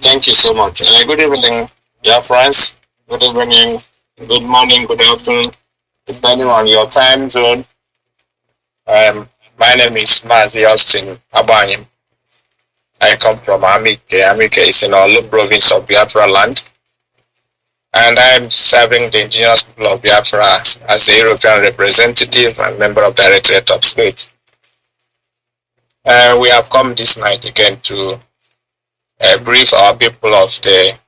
Thank you so much. Good evening, dear friends. Good evening, good morning, good afternoon, depending on your time zone. My name is Mazi Austin Abanyim. I come from Amike. Amike is in Olu province of Biafra land. And I'm serving the indigenous people of Biafra as a European representative and member of the Directorate of State. We have come this night again to brief our people of the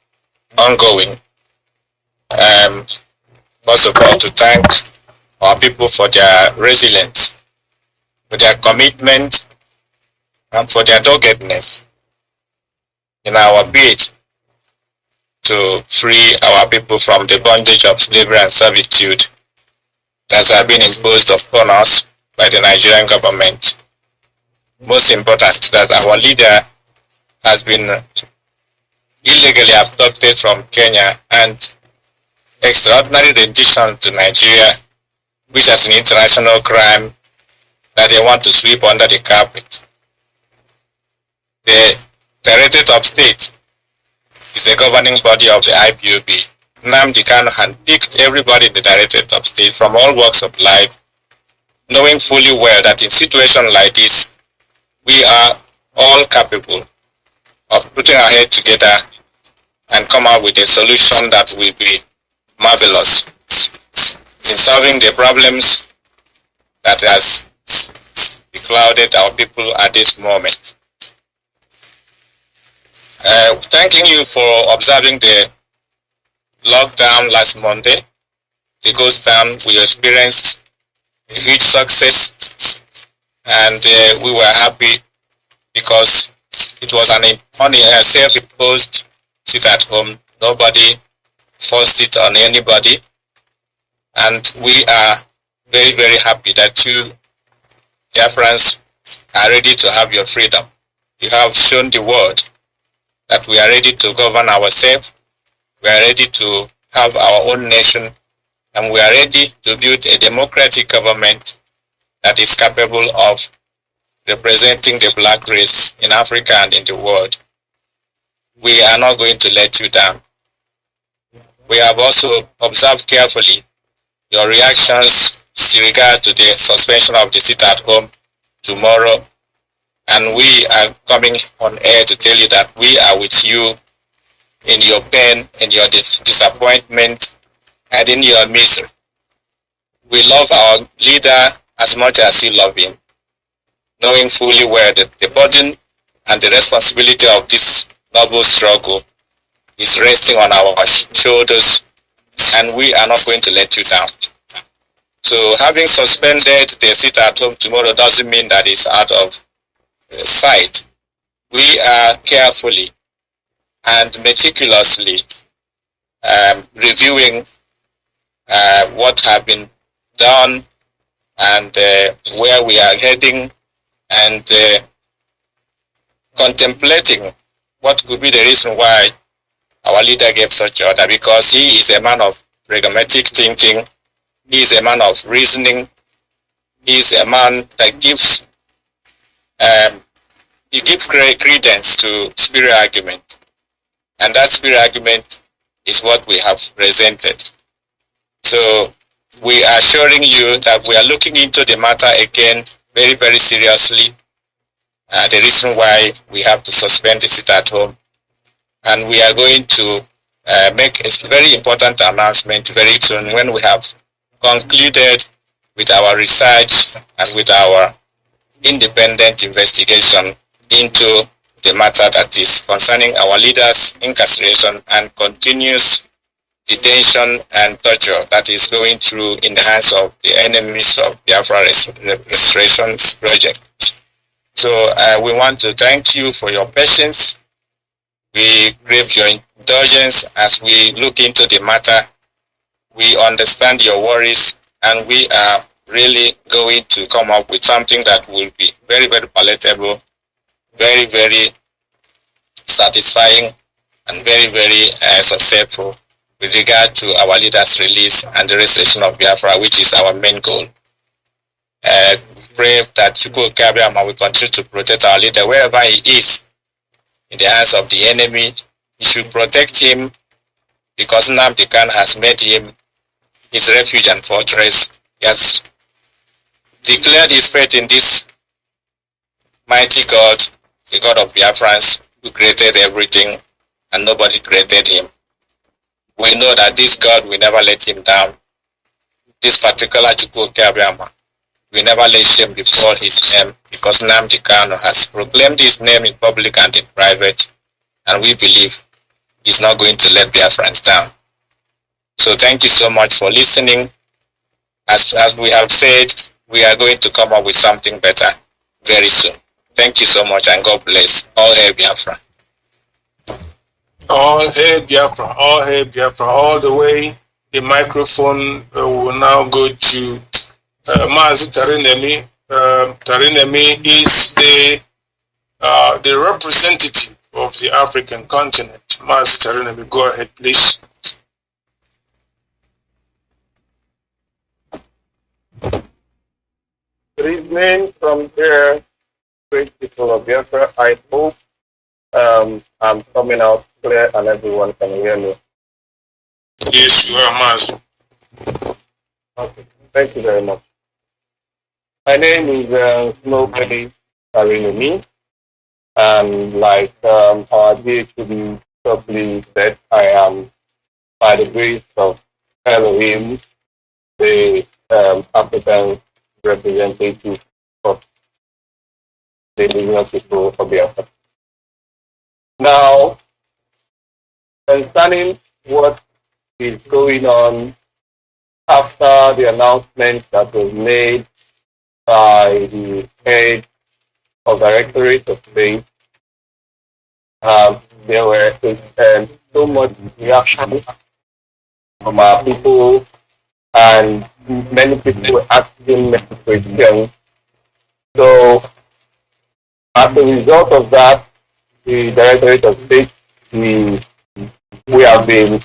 ongoing first of all, to thank our people for their resilience, for their commitment, and for their doggedness in our bid to free our people from the bondage of slavery and servitude that have been imposed upon us by the Nigerian government. Most important, that our leader has been illegally abducted from Kenya and extraordinary rendition to Nigeria, which is an international crime that they want to sweep under the carpet. The Directorate of State is a governing body of the IPOB. Nnamdi Kanu handpicked everybody in the Directorate of State from all walks of life, knowing fully well that in situations like this, we are all capable of putting our head together and come up with a solution that will be marvelous in solving the problems that has beclouded our people at this moment. Thanking you for observing the lockdown last Monday, the ghost town. We experienced a huge success, and we were happy because it was a self-imposed sit at home. Nobody forced it on anybody, and we are very, very happy that you, Biafrans, are ready to have your freedom. You have shown the world that we are ready to govern ourselves, we are ready to have our own nation, and we are ready to build a democratic government that is capable of representing the black race in Africa and in the world. We are not going to let you down. We have also observed carefully your reactions with regard to the suspension of the sit at home tomorrow, and we are coming on air to tell you that we are with you in your pain, in your disappointment, and in your misery. We love our leader as much as you love him, knowing fully well that the burden and the responsibility of this noble struggle is resting on our shoulders, and we are not going to let you down. So having suspended the sit at home tomorrow doesn't mean that it's out of sight. We are carefully and meticulously reviewing what have been done and where we are heading, and contemplating what could be the reason why our leader gave such order, because he is a man of pragmatic thinking, he is a man of reasoning, he is a man that gives credence to spirit argument, and that spirit argument is what we have presented. So we are assuring you that we are looking into the matter again very, very seriously. The reason why we have to suspend the sit at home, and we are going to make a very important announcement very soon when we have concluded with our research and with our independent investigation into the matter that is concerning our leaders' incarceration and continuous detention and torture that is going through in the hands of the enemies of Biafra Restoration Project. So we want to thank you for your patience. We crave your indulgence as we look into the matter. We understand your worries, and we are really going to come up with something that will be very, very palatable, very, very satisfying, and very, very successful with regard to our leaders' release and the restoration of Biafra, which is our main goal. We pray that Chukwu Kabiama will continue to protect our leader wherever he is in the hands of the enemy. He should protect him because Nnamdi Kanu has made him his refuge and fortress. He has declared his faith in this mighty God, the God of Biafrans, who created everything and nobody created him. We know that this God will never let him down. This particular Chukwu Kabiama will never let shame befall his name, because Nnamdi Kanu has proclaimed his name in public and in private, and we believe he's not going to let Biafrans down. So thank you so much for listening. As we have said, we are going to come up with something better very soon. Thank you so much, and God bless. All hail Biafra.
All hail Biafra, all hail Biafra, all the way. The microphone will now go to Mazi Tarinemi. Tarinemi is the representative of the African continent. Mazi Tarinemi, go ahead, please.
Good evening from here, great people of Biafra. I hope I'm coming out clear and everyone can hear me.
Yes, you are, Mazi.
Okay, thank you very much. My name is Snowbelly Tarinemi, and like our DHB probably said, I am, by the grace of Elohim, the African representative of the indigenous people of Biafra. Now, concerning what is going on after the announcement that was made by the head of Directorate of State, there were so much reaction from our people, and many people were asking many questions. So, as a result of that, the Directorate of State, we have been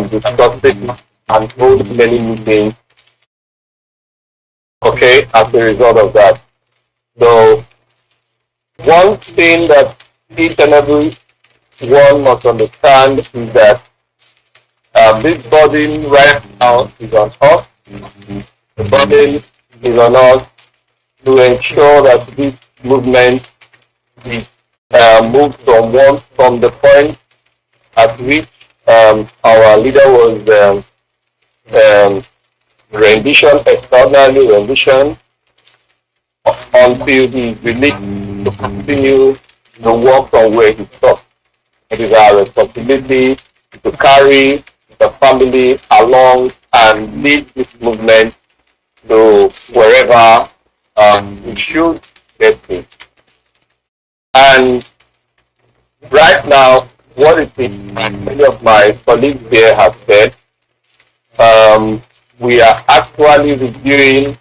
discussing and holding many meetings, okay, as a result of that. So, one thing that each and every one must understand is that this burden right now is on us. The burden is on us to ensure that this movement is moved from the point at which our leader was extraordinarily rendition, until he is released to continue the work from where he stopped. It is our responsibility to carry the family along and lead this movement to wherever we should get to. And right now, what it is, many of my colleagues here have said, we are actually reviewing,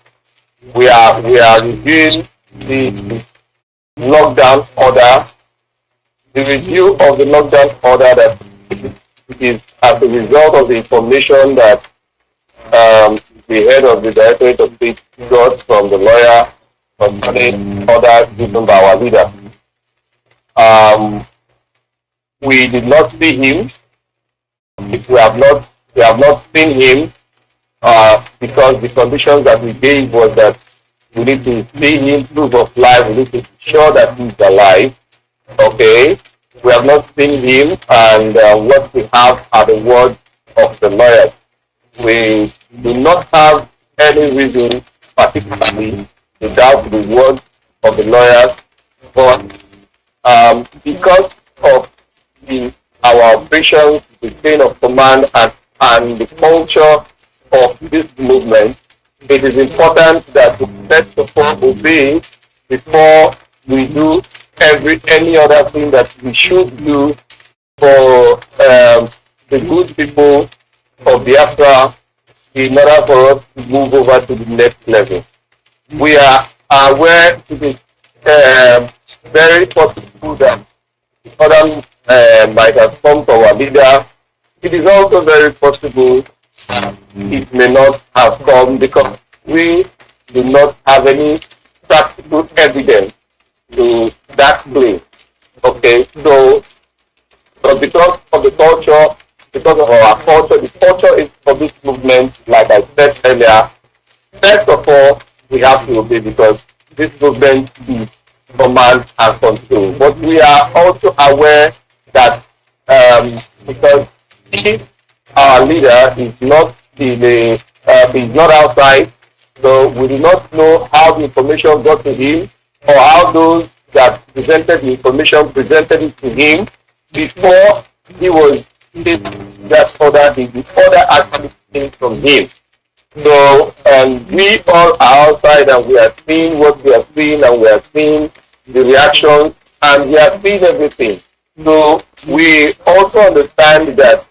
we are reviewing the lockdown order. The review of the lockdown order that is as a result of the information that the head of the Directorate of State got from the lawyer concerning orders given by our leader. We did not see him. We have not seen him because the conditions that we gave was that we need to see him, proof of life. We need to ensure that he's alive. Okay, we have not seen him, and what we have are the words of the lawyers. We do not have any reason, particularly, to doubt the words of the lawyers, but because of our operations, the chain of command, and the culture of this movement, it is important that we first of all obey before we do any other thing that we should do for the good people of Biafra in order for us to move over to the next level. We are aware it is very possible that other might have come to our leader. It is also very possible it may not have come because we do not have any practical evidence to that claim. Okay, so because of the culture, because of our culture, the culture is for this movement, like I said earlier, first of all, we have to obey because this movement is command and control. But we are also aware that because if our leader is not is not outside, so we do not know how the information got to him or how those that presented the information presented it to him before he was
that order if the order actually came from him. So we all are outside and we are seeing what we are seeing and we are seeing the reactions and we are seeing everything. So we also understand that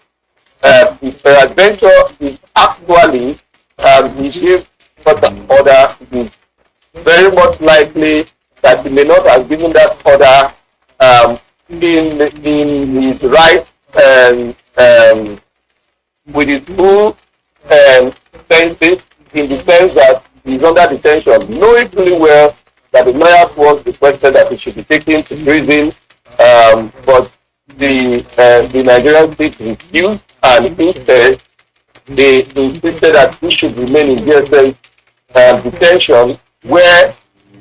if adventure is actually he gave such an order, it is very much likely that he may not have given that order in his right with his full senses, in the sense that he's under detention, knowing fully well that the lawyers want requested that he should be taken to prison, but the Nigerian state refused, and instead they insisted that he should remain in DSS detention, where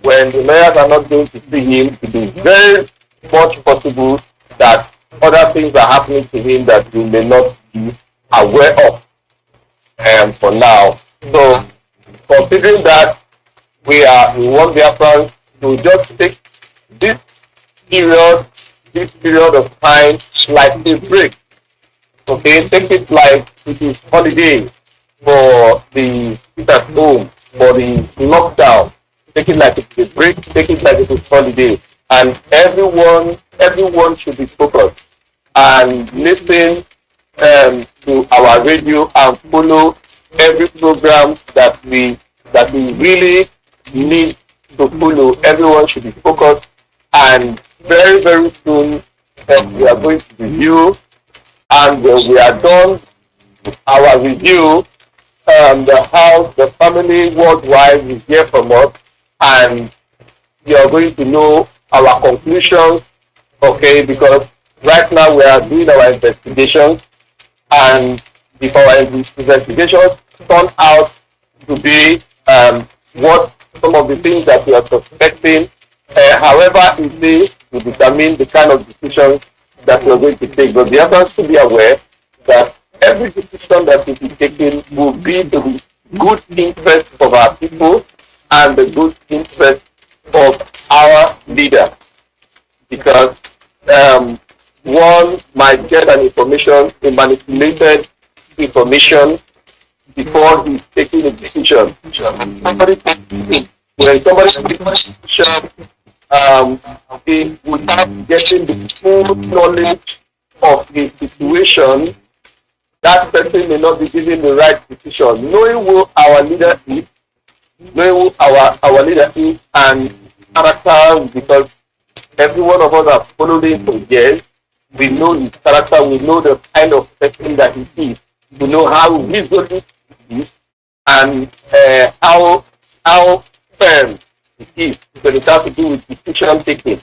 when the lawyers are not going to see him, it is very much possible that other things are happening to him that we may not be aware of for now. So, considering that we want Biafrans to just take this period of time like a break. Okay, take it like it is holiday for the sit at home, for the lockdown. Take it like it's a break, take it like it is holiday. And everyone should be focused and listen to our radio and follow every program that we really need to follow. Everyone should be focused, and very, very soon we are going to review, and we are done with our review. The house, the family worldwide will hear from us, and you are going to know our conclusions, okay? Because right now we are doing our investigations, and if our investigations turn out to be what some of the things that we are suspecting, however it is to determine the kind of decisions that we are going to take. But we have to be aware that every decision that will be taken will be the good interest of our people and the good interest of our leader. Because one might get an information, a manipulated information, before he's taking a decision. When somebody takes a decision, without getting the full knowledge of the situation, that person may not be giving the right decision. Knowing who our leader is, and character, because every one of us have followed him for years. We know his character, we know the kind of person that he is, we know how reasonable he is, and how firm he is when it has to do with decision taking.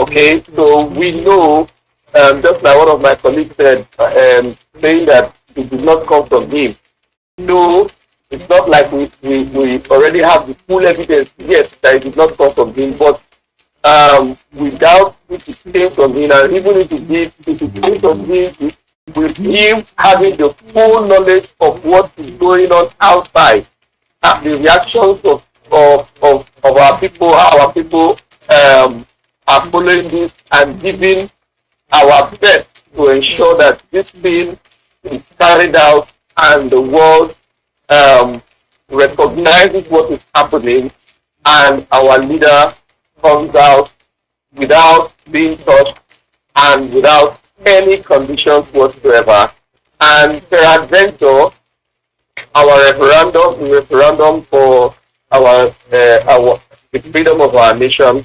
Okay, so we know, just like one of my colleagues said, saying that it did not come from him. No, it's not like we already have the full evidence yet that it did not come from him, but without it came from him, and even if it came from him, with him having the full knowledge of what is going on outside, and the reactions of our people, how our people are following this and giving our best to ensure that this thing is carried out and the world recognizes what is happening, and our leader comes out without being touched and without any conditions whatsoever. And peradventure, the referendum for the freedom of our nation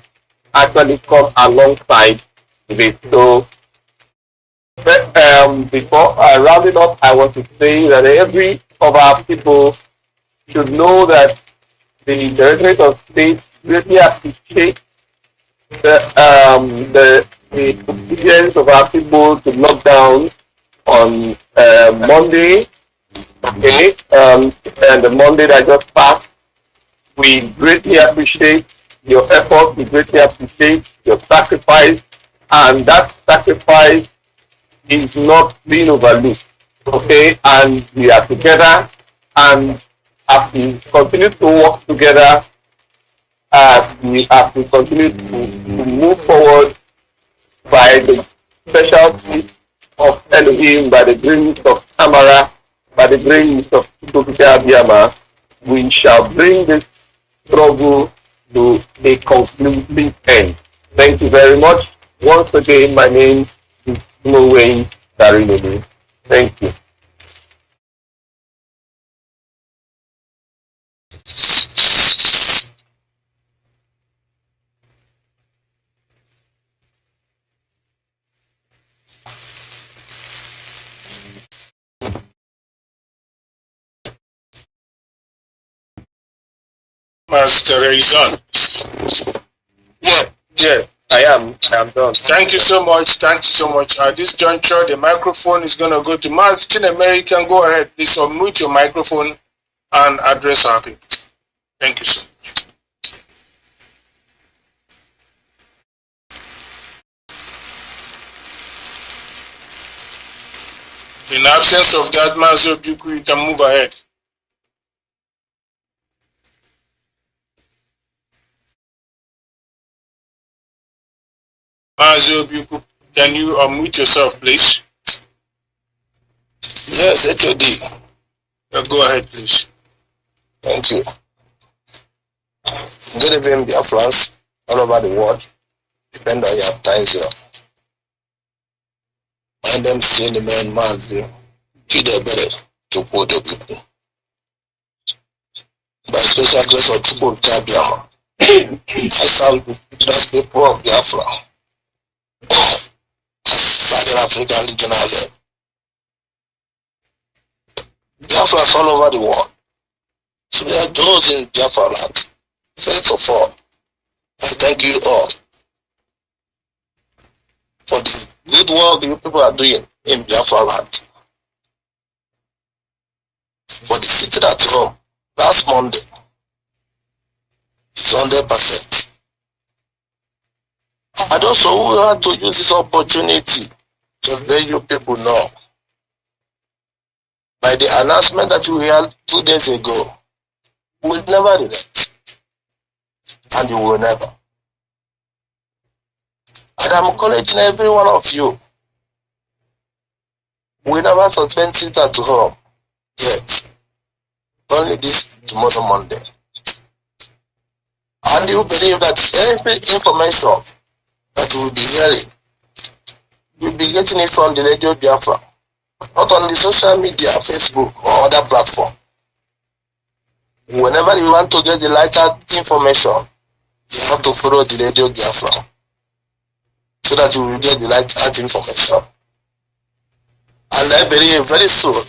actually come alongside with it. So before I round it up, I want to say that every of our people should know that the Directorate of State really appreciate the obedience of our people to lock down on Monday, okay, and the Monday that just passed. We greatly appreciate your effort, we greatly appreciate your sacrifice, and that sacrifice is not being overlooked, okay, and we are together, and as we continue to work together, we have to continue to move forward by the special of Elohim, by the grace of Amara, by the grace of Tukika Abiyama, we shall bring this struggle to a conclusive end. Thank you very much. Once again, my name is Wayne Darinini. Thank you.
Master is on.
Yes, I am done.
Thank you so much. Thank you so much. At this juncture, the microphone is going to go to Martin American. Go ahead. Please unmute your microphone and address our people. Thank you so much. In absence of that, Master Buku, you can move ahead. Master, can you unmute yourself, please?
Yes, HOD.
Go ahead, please.
Thank you. Good evening, Biafrans, all over the world. Depend on your time zone. My name is the man, Mazi. Kidebere, Chukwudo people. By special grace of Chukwudo Kabiama, I salute the people of Biafra. Southern African regional Biafrans all over the world. So there are those in Biafra land. First of all, I thank you all for the good work you people are doing in Biafra land. For the city at home, last Monday, it's 100%. And also, we have to use this opportunity to let you people know. By the announcement that you heard 2 days ago, we will never relent. And you will never. And I'm encouraging every one of you. We never suspend sit at home yet. Only this tomorrow Monday. And you believe that every information that you will be hearing, you'll be getting it from the Radio Biafra, not on the social media, Facebook or other platform. Whenever you want to get the lighter information, you have to follow the Radio Biafra so that you will get the lighter information. And I believe very soon,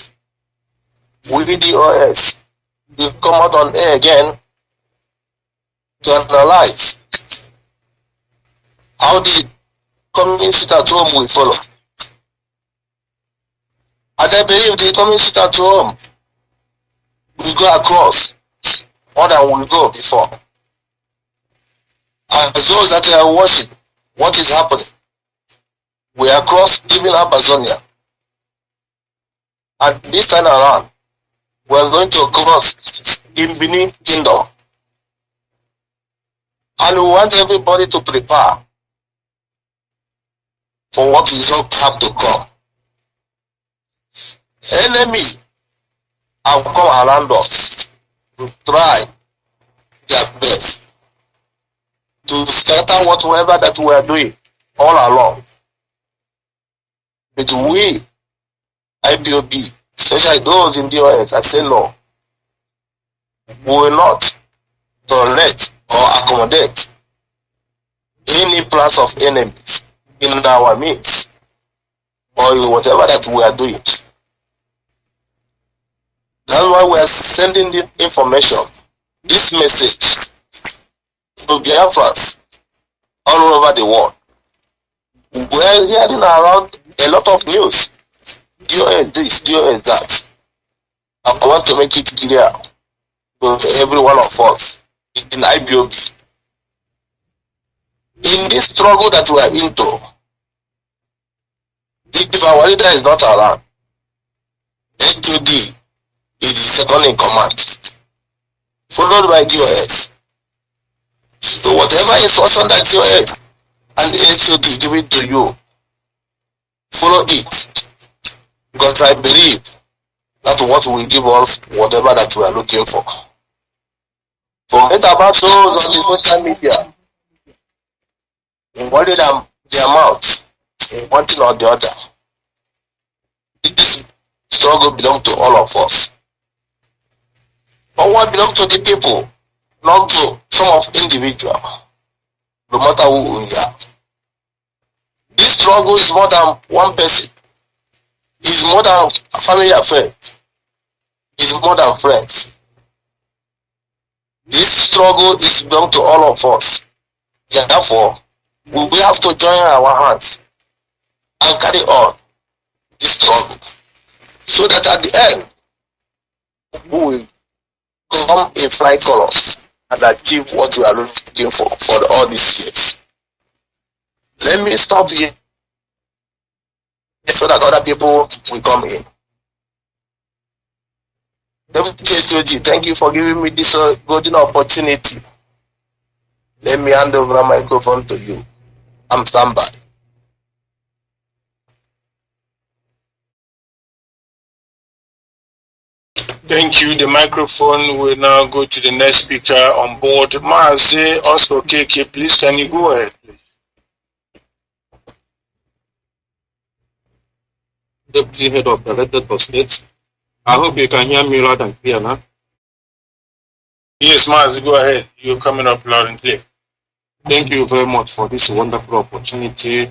with the OS, will come out on air again to analyze how the community at home will follow. And I believe the community at home will go across more than will go before. And those that are watching what is happening, we are across even Amazonia. And this time around, we are going to cross in Benin Kingdom. And we want everybody to prepare for what is have to come. Enemy have come around us to try their best to scatter whatever that we are doing all along. But we, IPOB, especially those in DOS, I say no. We will not tolerate or accommodate any plans of enemies in our midst or in whatever that we are doing. That's why we are sending the information, this message to Biafrans all over the world. We are hearing around a lot of news. DOS this, DOS that. I want to make it clear to every one of us in IBOB. In this struggle that we are into, if our leader is not around, HOD is the second in command, followed by DOS. So whatever instruction that DOS and HOD give it to you, follow it, because I believe that what will give us whatever that we are looking for. Forget about those on the social media, worried their mouth, one thing or the other. This struggle belongs to all of us. But what belongs to the people, not to some of individual, no matter who we are. This struggle is more than one person. It's more than family affairs. It's more than friends. This struggle is belong to all of us. Therefore, we have to join our hands and carry on this struggle, so that at the end, we will come in flying colors and achieve what we are looking for all these years. Let me stop here so that other people will come in. WHOG, thank you for giving me this golden opportunity. Let me hand over the microphone to you. I'm standby.
Thank you. The microphone will now go to the next speaker on board. Mazi Oscar KK, please, can you go ahead, please?
Deputy Head of the Directorate of States. I hope you can hear me loud and clear now.
Yes, Mazi, go ahead. You're coming up loud and clear.
Thank you very much for this wonderful opportunity.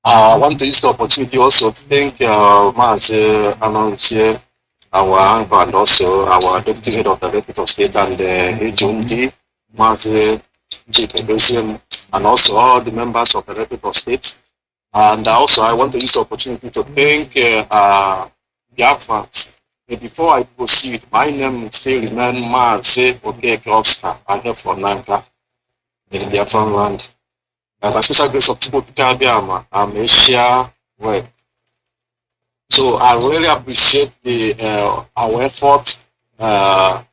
I want to use the opportunity also to thank Mazi Anonsie, our anchor, and also our Deputy Head of the Directorate of State and HOD, Mazi Jikebesium, and also all the members of the Directorate of State. And also I want to use the opportunity to thank Biafrans. Before I proceed, my name still remains Mazi Okeke Oscar. I'm here for Nanka in the Biafran land. By special grace of Chukwuka, I'm Asia Web. So I really appreciate our effort, what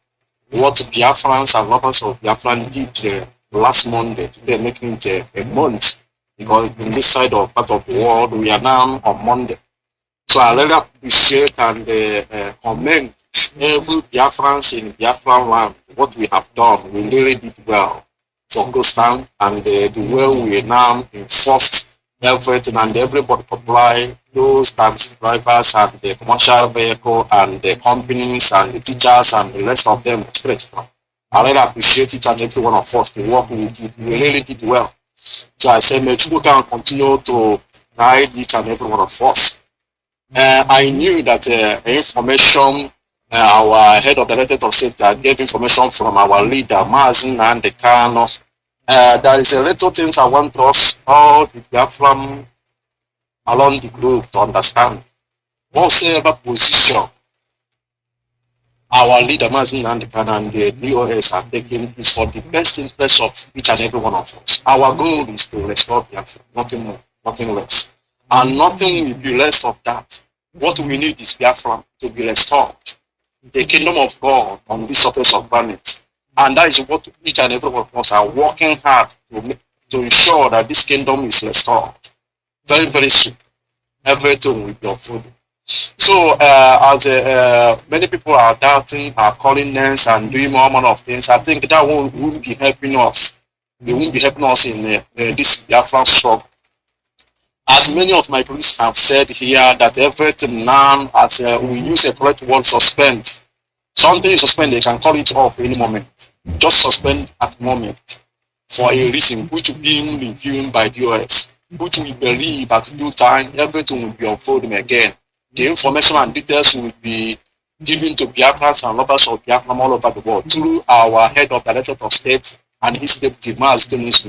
Biafrans and lovers of Biafran did last Monday, today making it a month, because in this side of part of the world, we are now on Monday. So I really appreciate and commend every Biafrans in Biafran land. What we have done, we really did well from those time, and the way we now enforced everything, and everybody comply, those taxi drivers and the commercial vehicle and the companies and the teachers and the rest of them straight. I really appreciate each and every one of us, the work we did. We really did well. So I say, may you can continue to guide each and every one of us. I knew that information, our head of the Directorate of State gave information from our leader, Mazin and the Kano. There is a little things I want us, all the Biafran along the group, to understand. Whatsoever position our leader, Mazin and the Kano, and the DOS are taking is for the best interest of each and every one of us. Our goal is to restore Biafra, nothing more, nothing less. And nothing will be less of that. What we need is Biafra to be restored. The kingdom of God on this surface of planet. And that is what each and every one of us are working hard to ensure that this kingdom is restored. Very, very soon. Everything will be unfolded. So, as many people are doubting, are calling names and doing all manner of things, I think that won't be helping us. It won't be helping us in this Biafran struggle. As many of my colleagues have said here, that everything now, as we use a correct word, suspend. Something you suspend, they can call it off any moment. Just suspend at the moment for a reason which will be reviewed by the US, which we believe at due time everything will be unfolding again. The information and details will be given to Biafrans and lovers of Biafra all over the world through our head of the Directorate of State and his deputy, Maz Denis.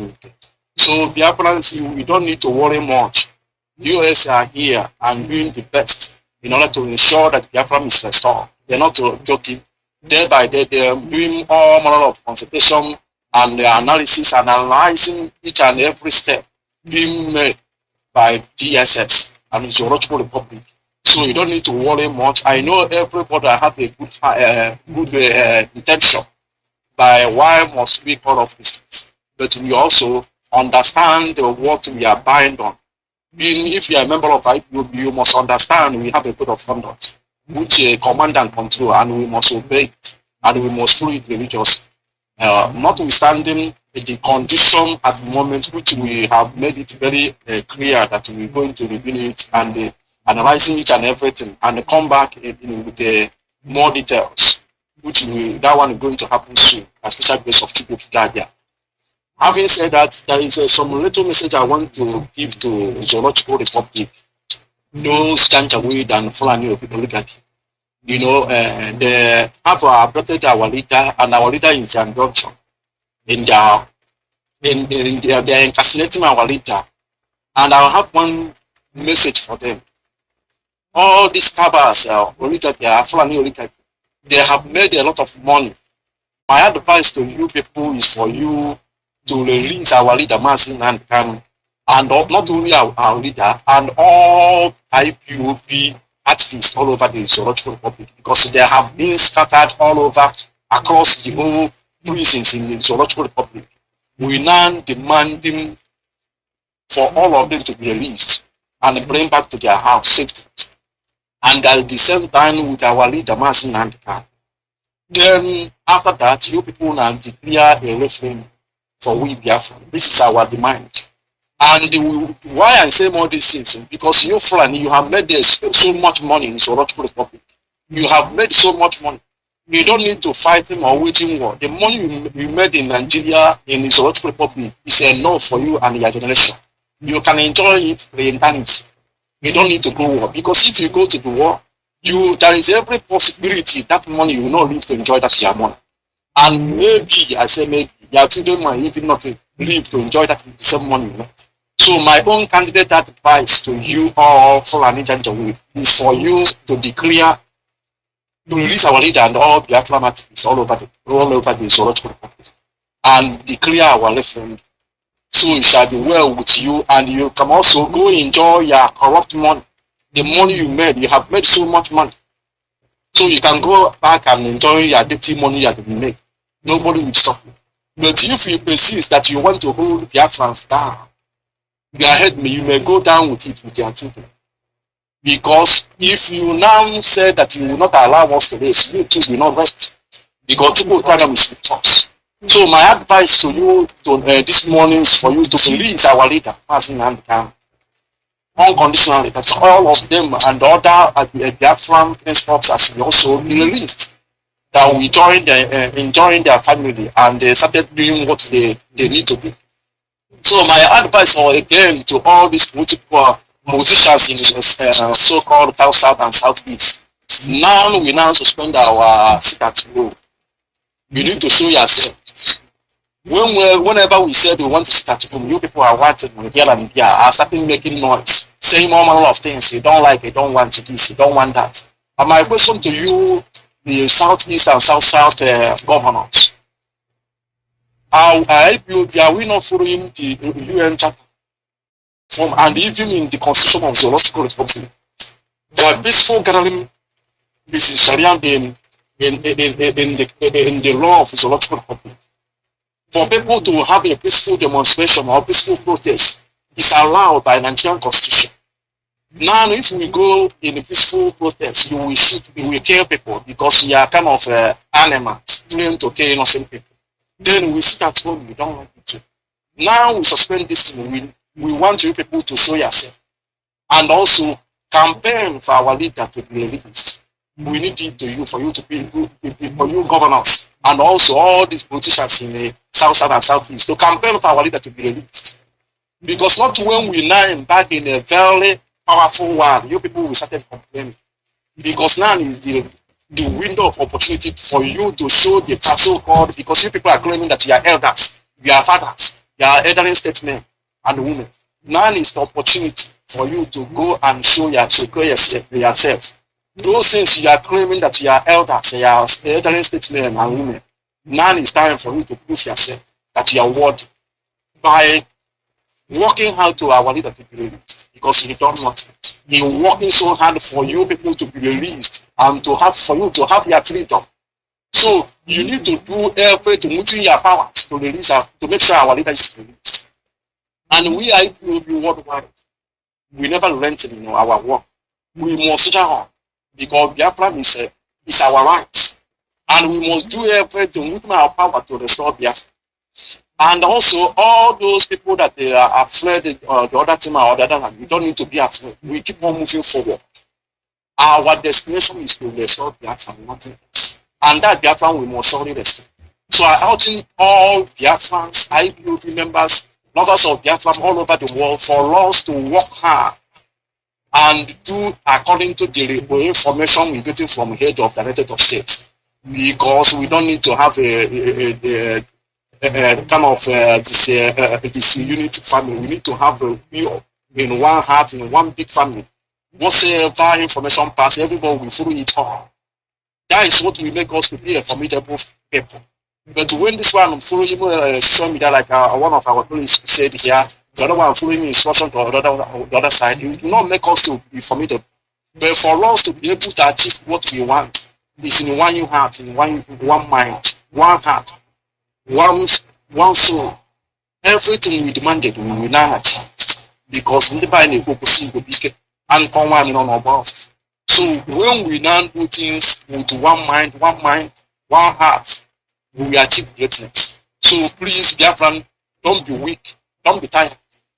So Biafrans, we don't need to worry much. US are here and doing the best in order to ensure that Biafra is restored. They're not joking. Day by day, they're doing all manner of consultation and analysis and analyzing each and every step being made by GSS and the Zoological Republic. So you don't need to worry much. I know everybody have a good intention by why must we call off these things. But we also understand what we are bound on. if you are a member of IPOB, you must understand we have a code of conduct, which command and control, and we must obey it, and we must follow it religiously. Notwithstanding the condition at the moment, which we have made it very clear that we're going to review it and analyzing each and everything, and come back with more details, which that one is going to happen soon, especially based of Chukwu Gadia. Having said that, there is some little message I want to give to the Zoological Republic, those Janjaweed and Fulani people oligarchy. You know, they have adopted our leader, and our leader is an adoption. They are incarcerating our leader. And I have one message for them. All these cabals, oligarchy, Fulani oligarchy, they have made a lot of money. My advice to you people is for you to release our leader, Mazin and Kanu, and not only our leader, and all IPOB activists all over the Zoological Republic, because they have been scattered all over across the whole prisons in the Zoological Republic. We now demanding for all of them to be released and bring back to their house safety. And at the same time with our leader, Mazin and Kanu. Then after that, you people now declare a referendum for we Biafrans. This is our demand. And why I say all these things, because you Fulani, you have made so much money in Zoological Republic. You have made so much money. You don't need to fight him or waging war. The money you made in Nigeria, in the Zoological Republic, is enough for you and your generation. You can enjoy it for eternity. You don't need to go war. Because if you go to the war, there is every possibility that money you will not live to enjoy that your money. And maybe, I say maybe, your children might even not live to enjoy that same money. So my own candidate advice to you all Fulani Janjaweed is for you to declare, to release our leader and all Biafran activists all over the Zoological Republic and declare our referendum. So it shall be well with you, and you can also go enjoy your corrupt money. The money you made, you have made so much money. So you can go back and enjoy your dirty money you have made. Nobody will stop you. But if you persist that you want to hold Biafrans down, you may go down with it with your children. Because if you now say that you will not allow us to race, you too will not rest. Because people will with us. So my advice to you this morning is for you to release our leader, Mazin and Kanu, unconditionally. That's all of them and the other Biafran principals as we also released. That we joined enjoying their family and they started doing what they need to do. So my advice again to all these political musicians in the so-called South and Southeast, now we suspend our sit-at-home. You need to show yourself. Whenever we said we want to start home, you people are wanting here and there, are starting making noise, saying all manner of things. You don't like, you don't want to this, you don't want that. And my question to you, the Southeast and South governors, are we not following the UN Charter and even in the Constitution of Zoological Republic? The peaceful gathering is Sharia in the law of Zoological Republic. For people to have a peaceful demonstration or peaceful protest is allowed by Nigerian Constitution. Now, if we go in a peaceful protest, you will shoot, you will kill people because you are kind of animals trained to kill innocent people. Then we sit at home, we don't like it too. Now we suspend this thing. We want you people to show yourself and also campaign for our leader to be released. We need it to you for you to be for you governors and also all these politicians in the South and Southeast to campaign for our leader to be released. Because not when we now embark in a very powerful one, you people will start complaining. Because now is the window of opportunity for you to show the so-called, because you people are claiming that you are elders, you are fathers, you are elderly statesmen and women. Now is the opportunity for you to go and show yourself. Those things you are claiming that you are elders, you are elderly statesmen and women. Now is time for you to prove yourself that you are worthy by working hard to our leader to be released, because he don't want it. He is working so hard for you people to be released and for you to have your freedom. So you need to do everything within your powers to release to make sure our leader is released. And we are IPOB worldwide. we never relent in our work. We must soldier on because Biafra is our right. And we must do everything within our power to restore Biafra. And also, all those people that they are afraid, the other team or the other, we don't need to be afraid. We keep on moving forward. Our destination is to restore Biafra, nothing else. And that Biafra we must surely restore. So I urge all Biafrans, IPOB members, lovers of Biafra all over the world for us to work hard and do according to the information we're getting from head of Directorate of State. Because we don't need to have a kind of this unity family. We need to have a view in one heart, in one big family. Whatever information passes, everybody will follow it all. That is what will make us to be a formidable people. But when this one following social media, like one of our colleagues said here, the other one following instruction to the other side, it will not make us to be formidable. But for us to be able to achieve what we want, is in one heart, in one mind, one heart, one soul. Everything we demanded, we will not achieve. Because in the Bible, and come on above. So when we now do things with one mind, one heart, we will achieve greatness. So please, Biafran, don't be weak, don't be tired.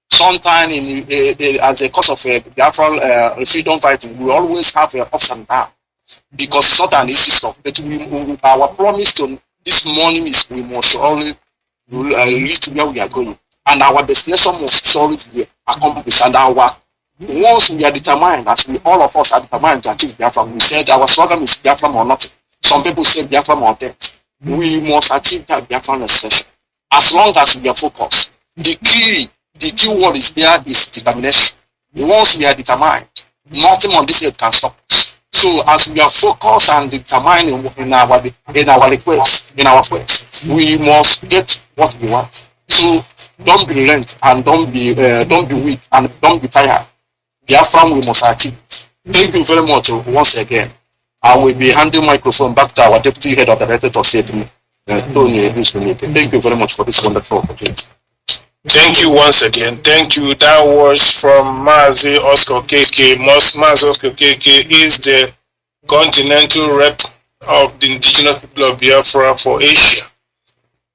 Sometimes, as a cause of Biafran freedom fighting, we always have ups and downs because it's not an easy stuff. But our promise to this morning is we must surely reach to where we are going, and our destination must surely be accomplished. And once we are determined, as all of us are determined to achieve Biafra, we said our slogan is Biafra or nothing. Some people say Biafra or death. We must achieve that Biafran expression. As long as we are focused, the key word is there is determination. Once we are determined, nothing on this earth can stop us. So as we are focused and determined in our request, in our quest, we must get what we want. So don't be relent and don't be weak and don't be tired. Biafra, we must achieve it. Thank you very much once again. I will be handing microphone back to our Deputy Head of the Directorate of State, Tony. Thank you very much for this wonderful opportunity.
Thank you once again. Thank you. That was from Mazi Oscar KK. Mazi Oscar KK is the continental rep of the indigenous people of Biafra for Asia.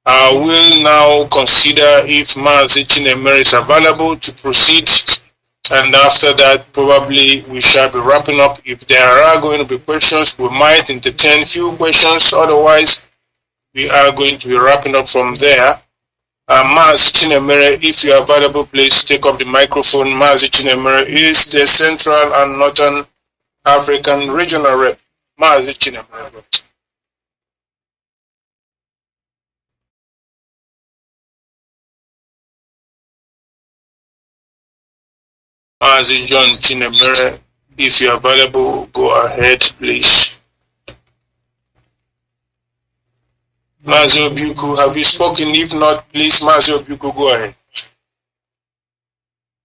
I will now consider if Mazi Chinemere is available to proceed. And after that, probably we shall be wrapping up. If there are going to be questions, we might entertain few questions. Otherwise, we are going to be wrapping up from there. Mazi Chinemere, if you are available, please take up the microphone. Mazi Chinemere is the Central and Northern African Regional Rep. Mazi Chinemere. Mazi John Chinemere, if you are available, go ahead, please. Mazi Obiuku, have you spoken? If not, please, Mazi Obiuku, go ahead.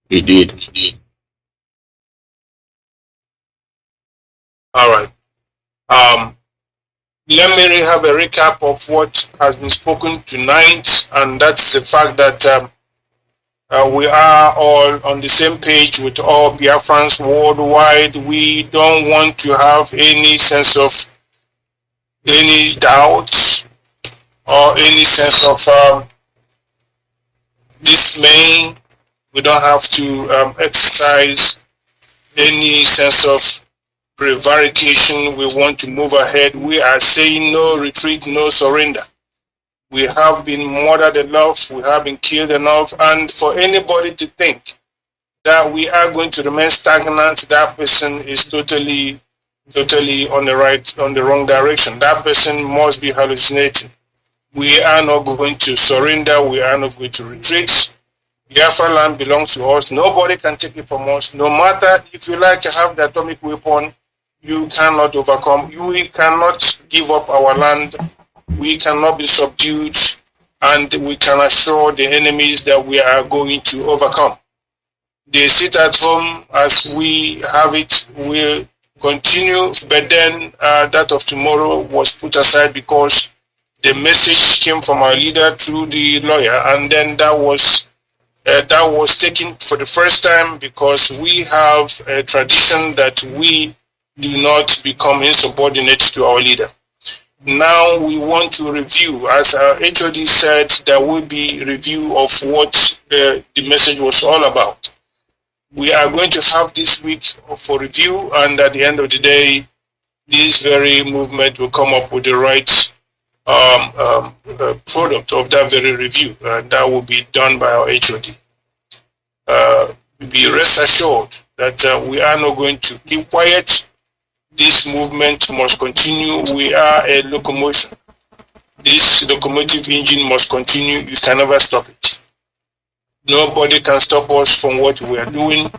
He did.
All right. Let me have a recap of what has been spoken tonight, and that's the fact that we are all on the same page with all Biafrans worldwide. We don't want to have any sense of any doubt or any sense of dismay. We don't have to exercise any sense of prevarication. We want to move ahead. We are saying no retreat, no surrender. We have been murdered enough, we have been killed enough, and for anybody to think that we are going to remain stagnant, that person is totally on the wrong direction. That person must be hallucinating. We are not going to surrender, we are not going to retreat. Biafra land belongs to us. Nobody can take it from us. No matter if you like to have the atomic weapon, you cannot overcome. We cannot give up our land. We cannot be subdued, and we can assure the enemies that we are going to overcome. They sit at home as we have it, will continue, but then that of tomorrow was put aside because the message came from our leader through the lawyer, and then that was that was taken for the first time because we have a tradition that we do not become insubordinate to our leader. Now we want to review, as our HOD said, there will be review of what the message was all about. We are going to have this week for review, and at the end of the day, this very movement will come up with the right product of that very review, and that will be done by our HOD. Be rest assured that we are not going to keep quiet. This movement must continue. We are a locomotion. This locomotive engine must continue. You can never stop it. Nobody can stop us from what we are doing.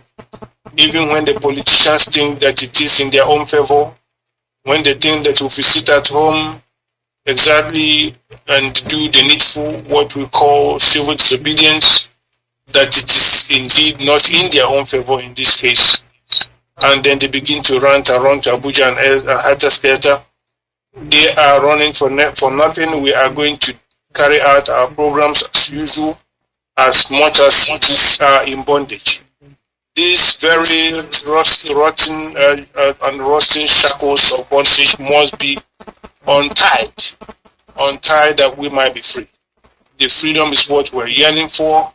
Even when the politicians think that it is in their own favor, when they think that if we sit at home exactly and do the needful, what we call civil disobedience, that it is indeed not in their own favor in this case. And then they begin to rant around to Abuja and Hatta. They are running for nothing. We are going to carry out our programs as usual, as much as these are in bondage. These very rotten and rusting shackles of bondage must be untied that we might be free. The freedom is what we're yearning for,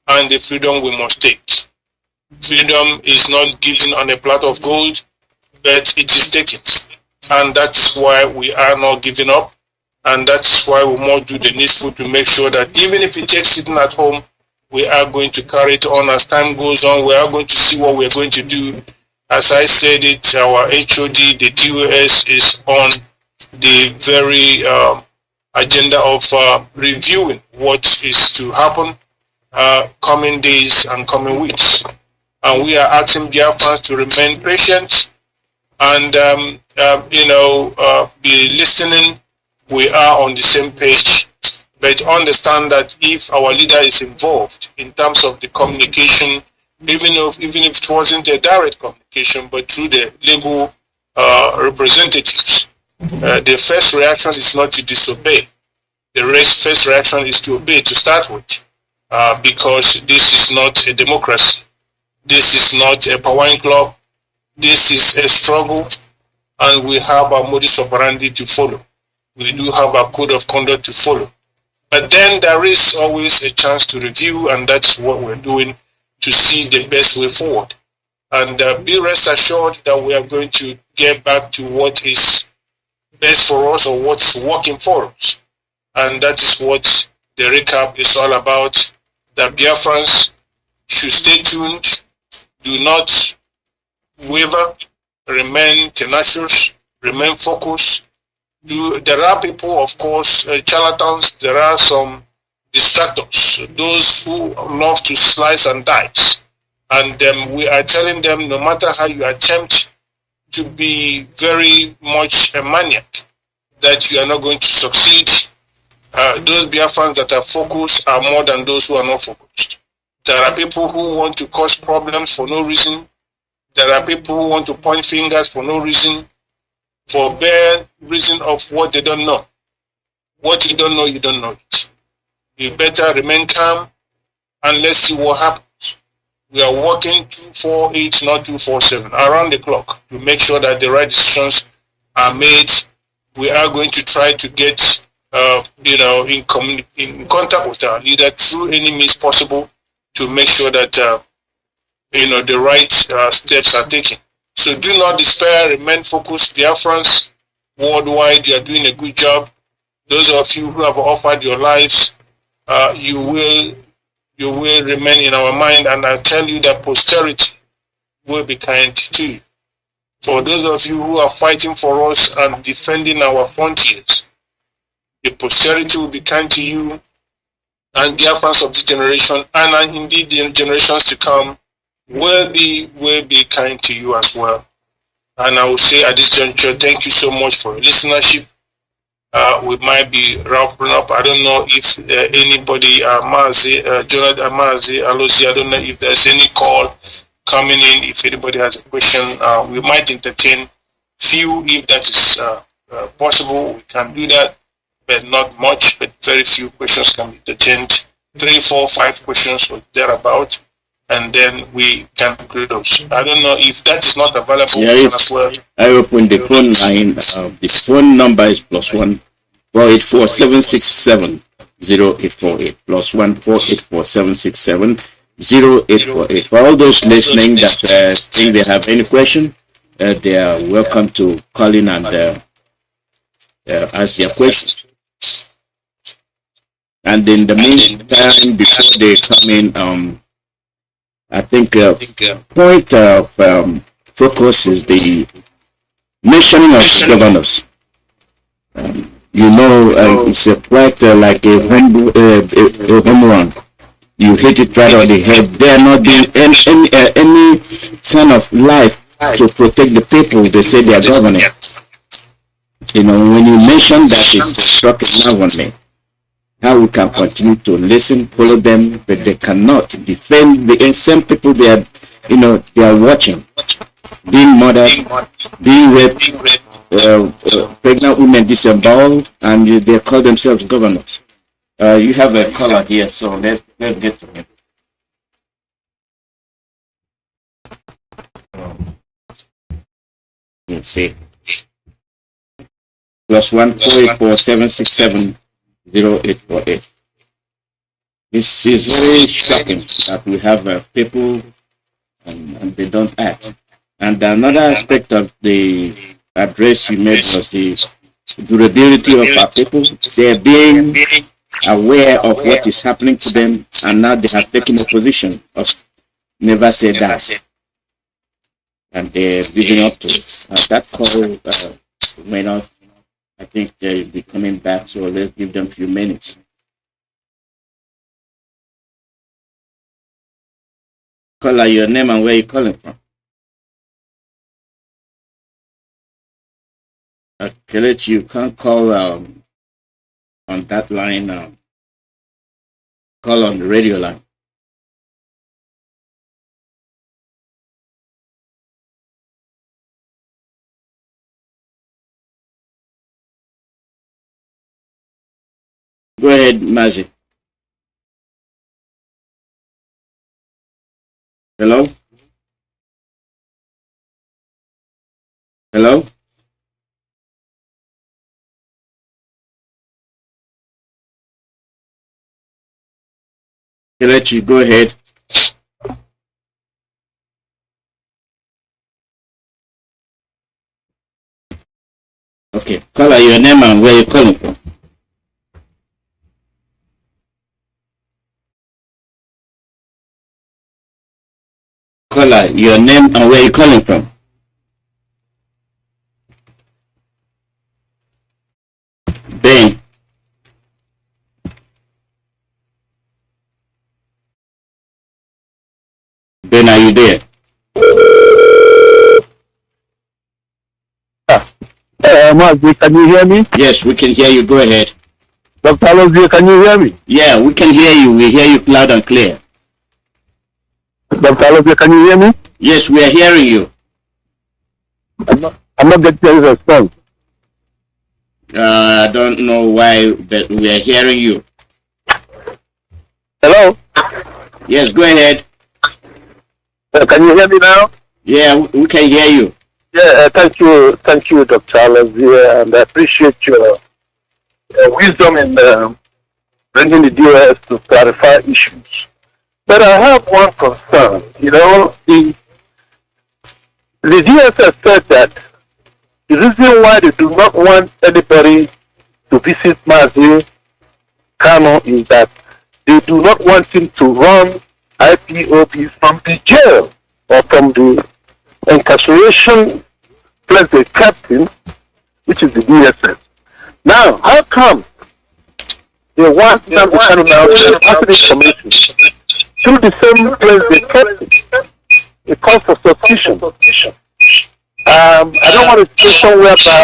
and the freedom we must take. Freedom is not given on a platter of gold, but it is taken. And that is why we are not giving up. And that is why we must do the needful to make sure that even if it takes sitting at home, we are going to carry it on as time goes on. We are going to see what we are going to do. As I said it, our HOD, the DOS, is on the very agenda of reviewing what is to happen coming days and coming weeks. And we are asking Biafrans to remain patient and, be listening. We are on the same page, but understand that if our leader is involved in terms of the communication, even if it wasn't a direct communication, but through the legal representatives, the first reaction is not to disobey. The first reaction is to obey to start with, because this is not a democracy. This is not a powering club. This is a struggle, and we have our modus operandi to follow. We do have a code of conduct to follow. But then there is always a chance to review, and that's what we're doing to see the best way forward. And be rest assured that we are going to get back to what is best for us or what's working for us. And that is what the recap is all about. The Biafrans should stay tuned. Do not waver. Remain tenacious. Remain focused. There are people, of course, charlatans. There are some distractors, those who love to slice and dice. And we are telling them, no matter how you attempt to be very much a maniac, that you are not going to succeed. Those Biafrans that are focused are more than those who are not focused. There are people who want to cause problems for no reason. There are people who want to point fingers for no reason, for bare reason of what they don't know. What you don't know, you don't know it. You better remain calm and let's see what happens. We are working 248, not 247, around the clock to make sure that the right decisions are made. We are going to try to get in contact with our leader through any means possible to make sure that the right steps are taken. So do not despair, remain focused. Biafrans worldwide, you are doing a good job. Those of you who have offered your lives, you will remain in our mind, and I tell you that posterity will be kind to you. For those of you who are fighting for us and defending our frontiers, the posterity will be kind to you, and Biafrans of this generation, and indeed the generations to come, will be kind to you as well. And I will say at this juncture, thank you so much for your listenership. We might be wrapping up. I don't know if anybody, Jonathan Amazi, Alosi, I don't know if there's any call coming in. If anybody has a question, we might entertain few if that is possible. We can do that, but not much, but very few questions can be entertained. 3, 4, 5 questions or thereabout, and then we can conclude those. I don't know if that is not available.
Yeah,
As well.
I opened the phone line. The phone number is +1 484 767 0848 +1 484 767 0848. For all those listening that think they have any question, they are welcome to call in and ask their question. And in the meantime, before they come in, I think point of focus is the mentioning of governors. It's quite like a home run. You hit it right on the head. They are not doing any sign of life to protect the people they say they are governing. When you mention that it's destructive government, how we can continue to listen, follow them, but they cannot defend the same people they are, they are watching, being murdered, being raped, pregnant women disemboweled, and they call themselves governors. You have a caller here, so let's get to him. Let's see. +1 484 767 0848. This is very shocking that we have people and they don't act. And another aspect of the address you made was the durability of our people. They're being aware of what is happening to them, and now they have taken a position of never say that. And they're living up to it. That call may not. I think they'll be coming back, so let's give them a few minutes. Caller, your name and where you calling from. Kelechi, you can't call on that line. Call on the radio line. Go ahead, Mazi. Hello? Hello? Kelechi, go ahead. Okay, caller, your name and where you calling from. Caller, your name and where you calling from. Ben. Ben, are you there?
Mazi, can you hear me?
Yes, we can hear you. Go ahead.
Dr. Alozia, can you hear me?
Yeah, we can hear you. We hear you loud and clear.
Dr. Alozia, can you hear me?
Yes, we are hearing you.
I'm not getting any response.
I don't know why, but we are hearing you.
Hello?
Yes, go ahead.
Can you hear me now?
Yeah, we can hear you.
Yeah, thank you, Dr. Alozia, and I appreciate your wisdom in bringing the DOS to clarify issues. But I have one concern. The DSS said that the reason why they do not want anybody to visit Mazi Kano is that they do not want him to run IPOB from the jail or from the incarceration place they kept him, which is the DSS. Now, how come they want them to come now to pass information through the same place they kept him? It calls for suspicion. I don't want to say somewhere by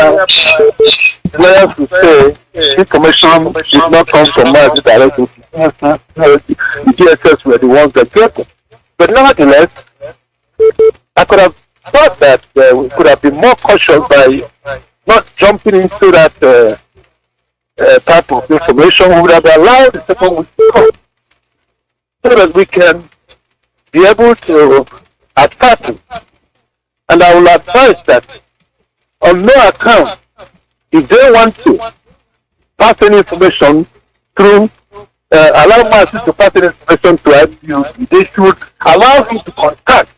lawyers to say information did not come from Mazi directly. The DSS were the ones that kept him. But nevertheless, I could have thought that we could have been more cautious by not jumping into that type of information. We would have allowed the second week to come. so that we can be able to attack him. And I will advise that on no account, if they want to pass any information through, allow masses to pass any information to IPU, they should allow him to contact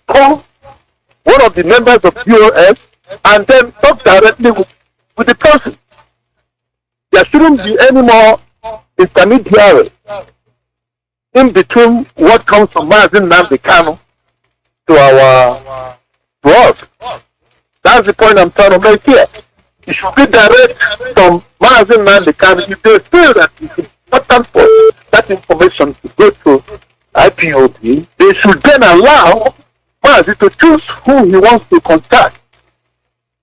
one of the members of POS and then talk directly with the person. There shouldn't be any more intermediary in between what comes from Mazin Nnamdi Kanu to us. That's the point I'm trying to make here. It should be direct from Mazin Nnamdi Kanu. If they feel that it's important for that information to go to IPOB, they should then allow Mazin to choose who he wants to contact.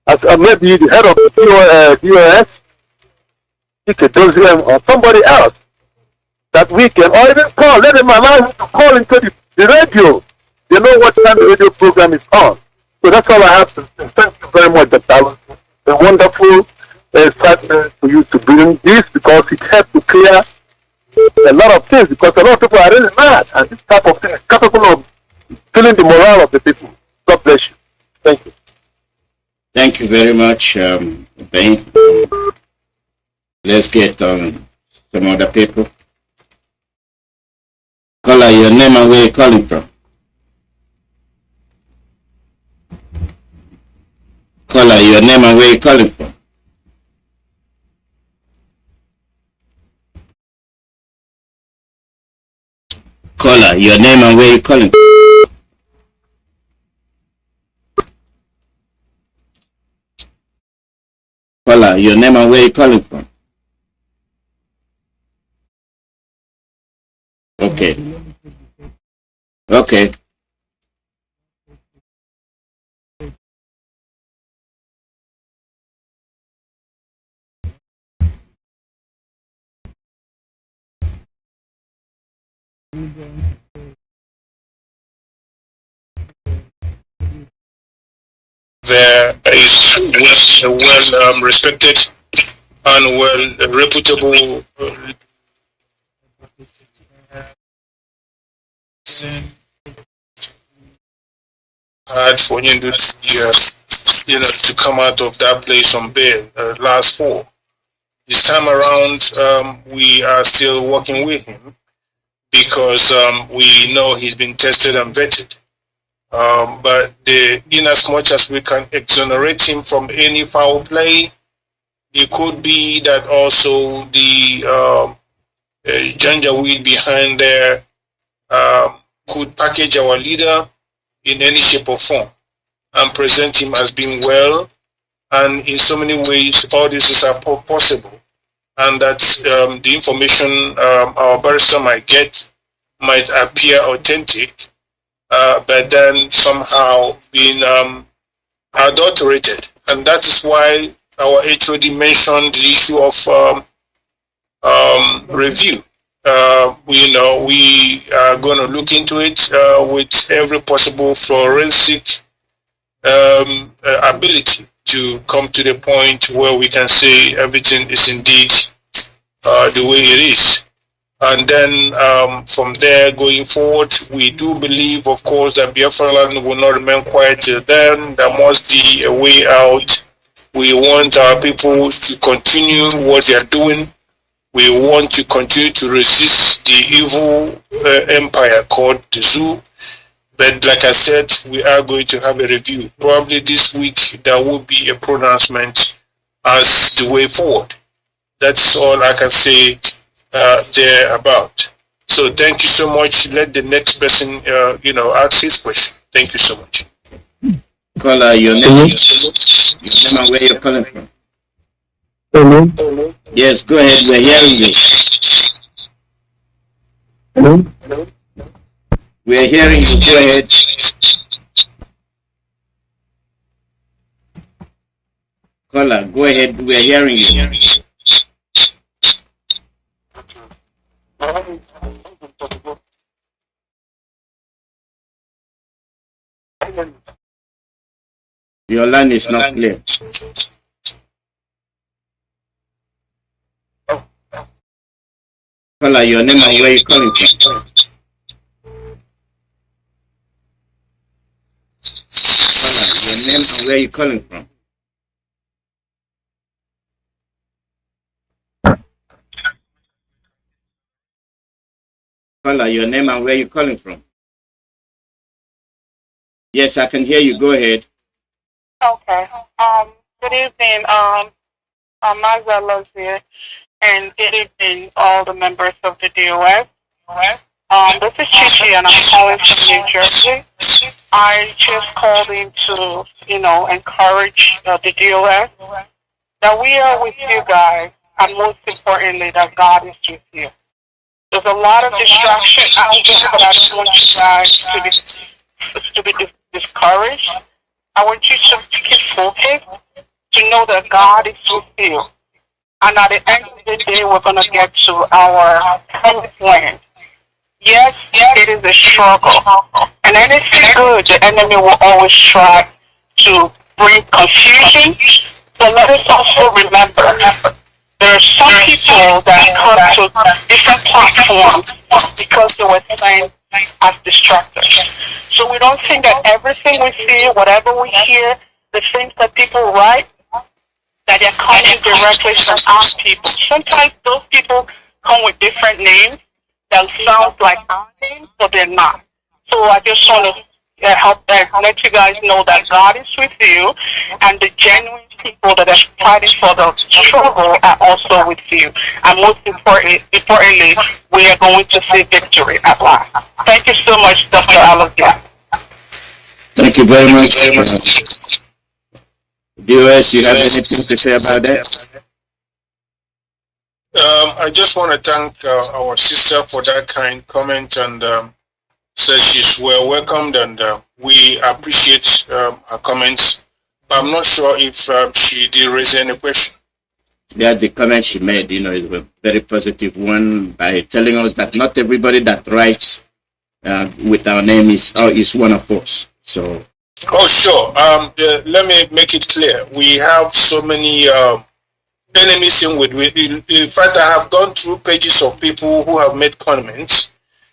As maybe the head of the DOS, or somebody else that we can, or even call, let them allow him to call into the radio. They know what time the radio program is on. So that's all I have to say. Thank you very much, Dr. Alonso. A wonderful excitement for you to bring this, because it helps to clear a lot of things, because a lot of people are really mad, and this type of thing is capable of killing the morale of the people. God bless you. Thank you.
Thank you very much, Ben. Let's get some other people. Caller, your name and where you calling from? Caller, your name and where you calling from? Caller, your name and where you calling from? Caller, your name and where you calling from? Okay. Okay.
There is a well respected and well reputable hard for him to to come out of that place on bail last fall. This time around, we are still working with him because we know he's been tested and vetted. But in as much as we can exonerate him from any foul play, it could be that also the janjaweed behind there could package our leader in any shape or form and present him as being well. And in so many ways, all this is possible. And that the information our barrister might get might appear authentic, but then somehow being adulterated. And that is why our HOD mentioned the issue of review. We are going to look into it with every possible forensic ability to come to the point where we can say everything is indeed the way it is. And then from there going forward, we do believe, of course, that Biafra land will not remain quiet till then. There must be a way out. We want our people to continue what they are doing. We want to continue to resist the evil empire called the zoo. But like I said, we are going to have a review. Probably this week there will be a pronouncement as the way forward. That's all I can say there about. So thank you so much. Let the next person, ask his question. Thank you so much.
Caller, your name and where you're calling from.
Hello.
Yes, go ahead. We're hearing you.
Hello.
We're hearing you. Go ahead. Caller, go ahead. We're hearing you. Your line is not clear. Caller, your name and where you calling from. name and where you calling from. Caller, your name and where you calling from. Yes, I can hear you. Go ahead.
Okay. Good evening, Mazalos here, and good evening, all the members of the DOS. This is Chichi, and I'm calling from New Jersey. I just called in to, encourage the DOS that we are with you guys, and most importantly, that God is with you. There's a lot of distraction out there, but I don't want you guys to be discouraged. I want you to keep focused, to know that God is with you. And at the end of the day, we're going to get to our promised land. Yes, it is a struggle. And anything good, the enemy will always try to bring confusion. But let us also remember, there are some people that come to different platforms because they were sent as distractors. So we don't think that everything we see, whatever we hear, the things that people write, that they're coming directly from our people. Sometimes those people come with different names that sound like our names, but they're not. So I just want to help let you guys know that God is with you, and the genuine people that are fighting for the struggle are also with you. And most importantly, we are going to see victory at last. Thank you so much, Dr. Alagia.
Thank you very much. DOS, you have anything to say about that?
I just want to thank our sister for that kind comment, and says she's well welcomed, and we appreciate her comments. But I'm not sure if she did raise any question.
Yeah, the comment she made, is a very positive one by telling us that not everybody that writes with our name is one of us. So.
Oh, sure. Let me make it clear. We have so many enemies in with. In fact, I have gone through pages of people who have made comments,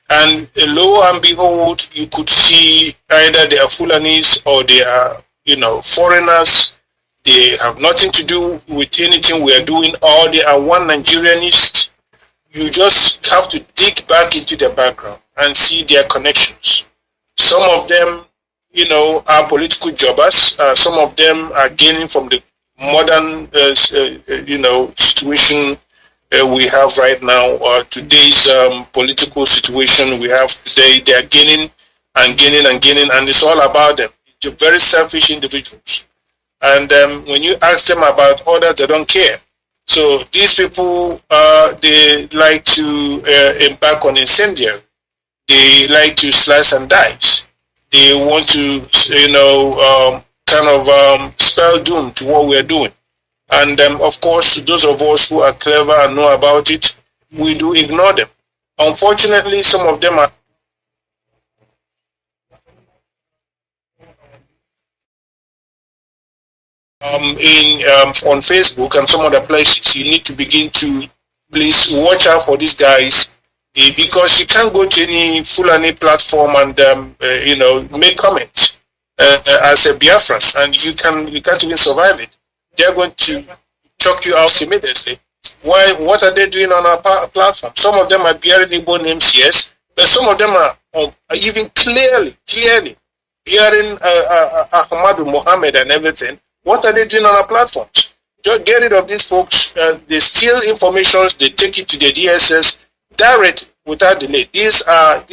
and lo and behold, you could see either they are Fulanis or they are, foreigners. They have nothing to do with anything we are doing, or they are one Nigerianist. You just have to dig back into their background and see their connections. Some of them, are political jobbers. Some of them are gaining from the modern, situation we have right now. Today's political situation we have today, they are gaining and gaining and gaining, and it's all about them. They're very selfish individuals. And when you ask them about others, they don't care. So these people, they like to embark on incendiary. They like to slice and dice. They want to, spell doom to what we're doing. And of course, those of us who are clever and know about it, we do ignore them. Unfortunately, some of them are on Facebook and some other places. You need to begin to please watch out for these guys, because you can't go to any Fulani platform and make comments as a Biafrans, and you can't even survive it. They're going to chuck you out immediately. Why? What are they doing on our platform? Some of them are bearing Igbo names, yes, but some of them are even clearly bearing Ahmadu Mohammed and everything. What are they doing on our platforms? Just get rid of these folks. They steal information. They take it to the DSS direct without delay. These are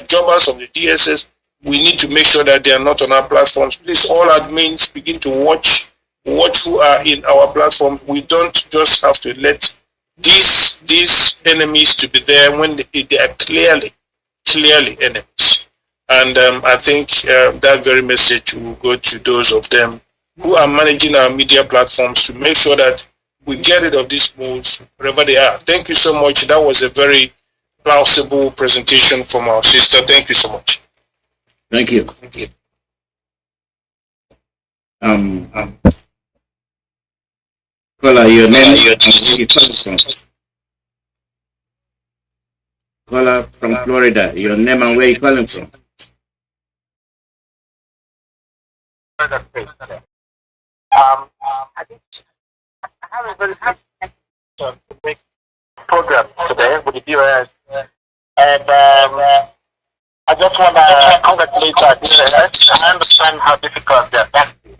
jobbers of the DSS. We need to make sure that they are not on our platforms. Please, all admins, begin to watch who are in our platforms. We don't just have to let these enemies to be there when they are clearly enemies. And I think that very message will go to those of them who are managing our media platforms to make sure that we get rid of these modes wherever they are. Thank you so much. That was a very plausible presentation from our sister. Thank you so much.
Thank you. Thank you. Caller, your name and where you calling from? Caller from Florida. Your name and where you calling from?
further space. I think I have a very big program today with the DOS, and I just want to congratulate our DOS. I understand how difficult their task is.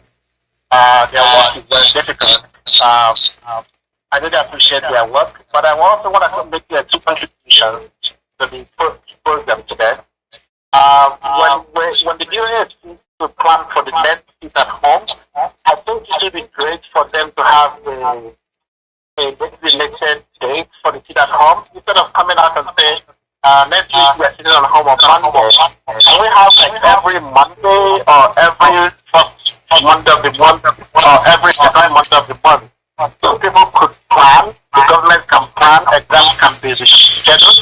Their work is very difficult. I really appreciate their work, but I also want to make two contributions to the program today. When the DOS needs to plan for the next seat at home, I think it would be great for them to have a designated date for the seat at home instead of coming out and saying, next week we are sitting on home on Monday. Can we have like every Monday or every first Monday of the month or every second Monday of the month? So people could plan, the government can plan, exams can be scheduled.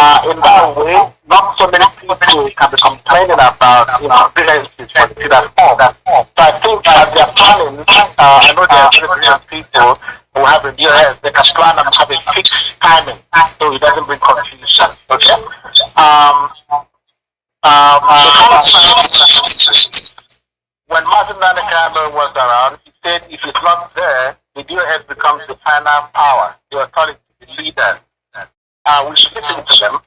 In that way, not so many people can be complaining about inconveniences for the seat at home. So I think as they are planning, I know there are different people who have a DOS, they can plan and have a fixed timing so it doesn't bring confusion. Okay? When Martin Nanekano was around, he said if it's not there, the DOS becomes the final power, the authority, the leader. We should listen to them.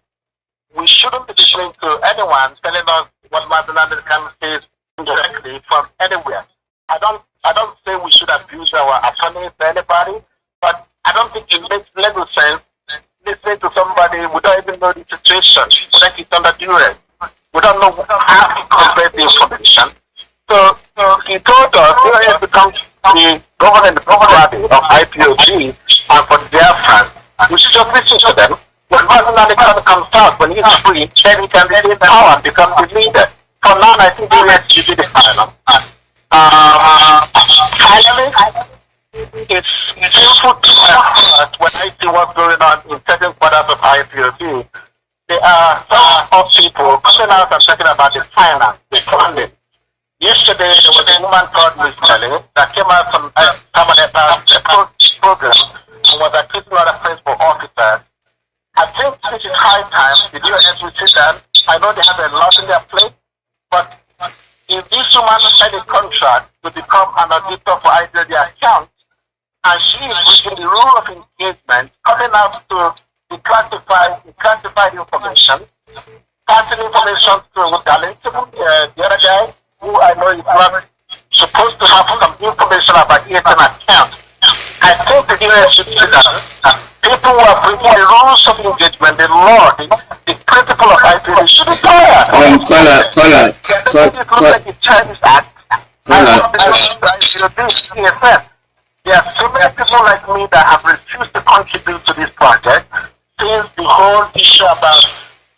We shouldn't be listening to anyone telling us what Martin Nanekano says indirectly from anywhere. I don't say we should abuse our attorneys to anybody, but I don't think it makes legal sense listening to somebody we don't even know the situation, whether it's under duress. We don't know how he conveyed the information. So he told us DOS becomes the governing body of IPOG and for the Biafrans. We should just listen to them. When Martin Nanekano comes out, when he's free, then he can be in power and become the leader. For now, I think DOS should be the final. Finally, it's painful to my heart when I see what's going on in certain quarters of IPOB. There are some people coming out and talking about the finance, the funding. Yesterday, there was a woman called Miss Kelly that came out from a permanent program and was accusing other principal officers. I think this is high time the DOS will sit down. I know they have a lot in their plate, but if this woman signed a contract to become an auditor for IPOB account, and she is breaking the rule of engagement, coming out to declassified information, passing information to Darlington, the other guy, who I know is not supposed to have some information about ESN accounts. I think the US should do that. People who are breaking the rules of engagement, the law, the principle of IPOB should be fired. The Chinese Act. There are so many people like me that have refused to contribute to this project since the whole issue about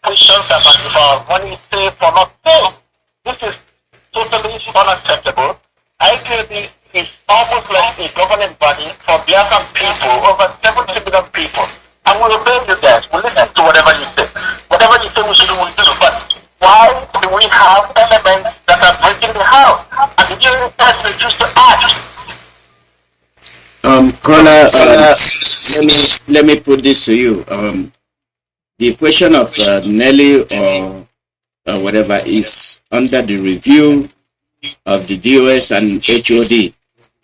questions about money saved or not saved. This is totally unacceptable. IPOB is almost like a governing body for Biafran people, over 70 million people. And we obey you guys. We listen to whatever you say. Whatever you say we should do, we do. But why do we have elements that are breaking the house? And the US refuse to act.
Caller, let me put this to you. The question of Nelly or whatever is under the review of the DOS and HOD.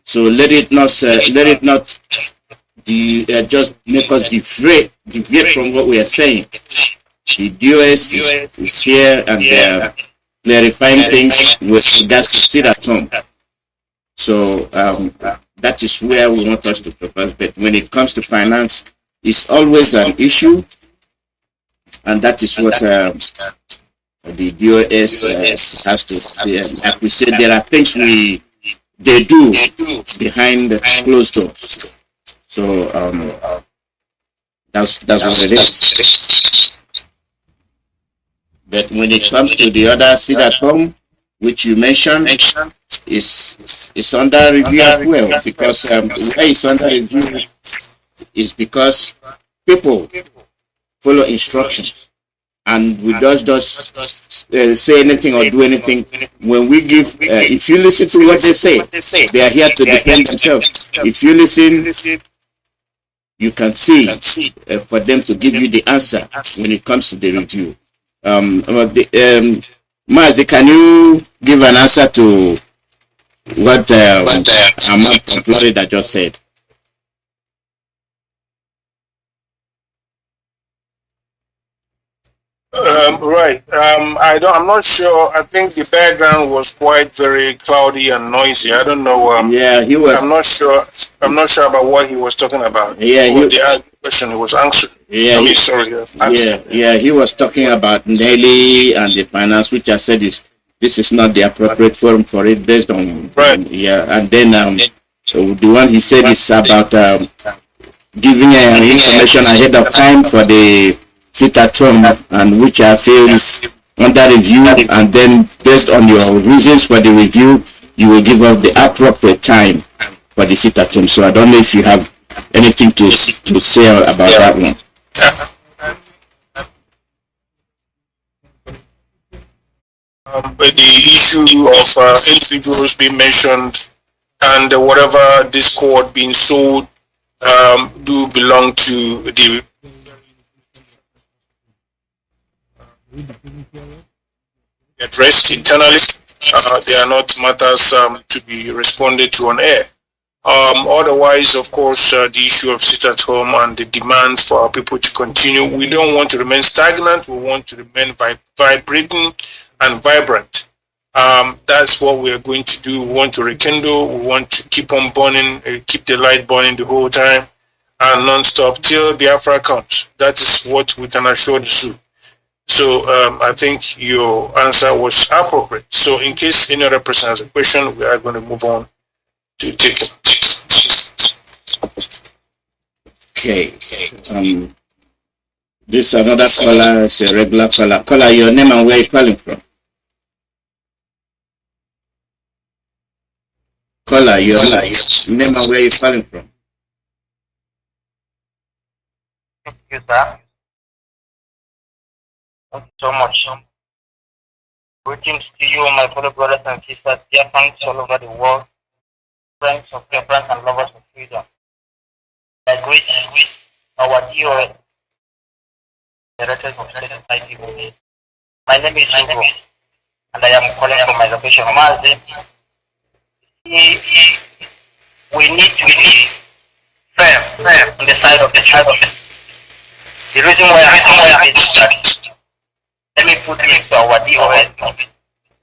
So let it not just make us deviate from what we are saying. The DOS is here and they are clarifying things with regards to sit at home. So that is where we want us to focus. But when it comes to finance, it's always an issue, and that is what the DOS has to. Like we said, there are things they do behind closed doors. So that's what it is. But when it comes to the other sit at home, which you mentioned, is under review as well, because why it's under review is because people follow instructions, and we just say anything or do anything. When we give, if you listen to what they say, they are here to defend themselves. If you listen, you can see for them to give you the answer when it comes to the review. Mazi, can you give an answer to what Ahmad from Florida just said.
Right. I'm not sure. I think the background was quite very cloudy and noisy. I don't know.
Yeah, he was.
I'm not sure. I'm not sure about what he was talking about.
Yeah,
or the question he was answering.
Yeah, he was talking about Nelly and the finance, which I said is this is not the appropriate forum for it based on yeah, and then so the one he said is about giving information ahead of time for the sit at home, and which I feel is under review, and then based on your reasons for the review, you will give us the appropriate time for the sit at home. So I don't know if you have anything to say about that one.
But the issue of individuals being mentioned and whatever Discord being sold do belong to the addressed internally. They are not matters to be responded to on air. Otherwise, of course, the issue of sit at home and the demand for our people to continue. We don't want to remain stagnant. We want to remain vibrating and vibrant. That's what we are going to do. We want to rekindle. We want to keep on burning, keep the light burning the whole time and non-stop till Biafra comes. That is what we can assure the zoo. So I think your answer was appropriate. So in case any other person has a question, we are going to move on to take it.
Okay. This another caller is a regular caller. Caller, your name and where you calling from? Caller, your name and where you calling from?
Thank you, sir. Thank you so much. Greetings to you, my fellow brothers and sisters, dear friends all over the world, friends of Biafrans and lovers of freedom. I greet our DOS, Directors of Society. My name is Hugo, and I am calling from my location. We need to be firm on the side of the truth. The reason why I say that, let me put it to our DOS.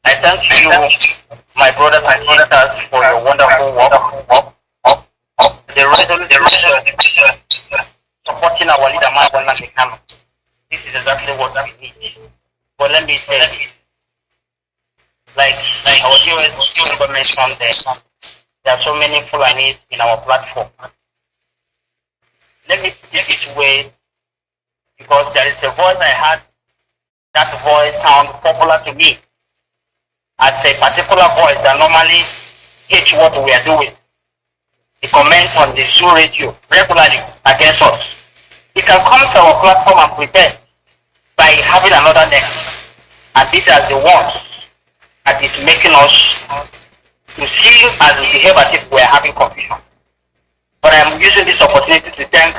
I thank you, my brothers and sisters, for your wonderful work. The reason supporting our leader, Marwan Nakano. This is exactly what we need. But let me say, like our DOS member mentioned, there are so many Fulanis in our platform. Let me put it this way, because there is a voice I had. That voice sounds popular to me as a particular voice that normally hates what we are doing. He comments on the Zoo radio regularly against us. He can come to our platform and prepare by having another name. And these are the ones that is making us to see as we behave as if we are having confusion. But I am using this opportunity to thank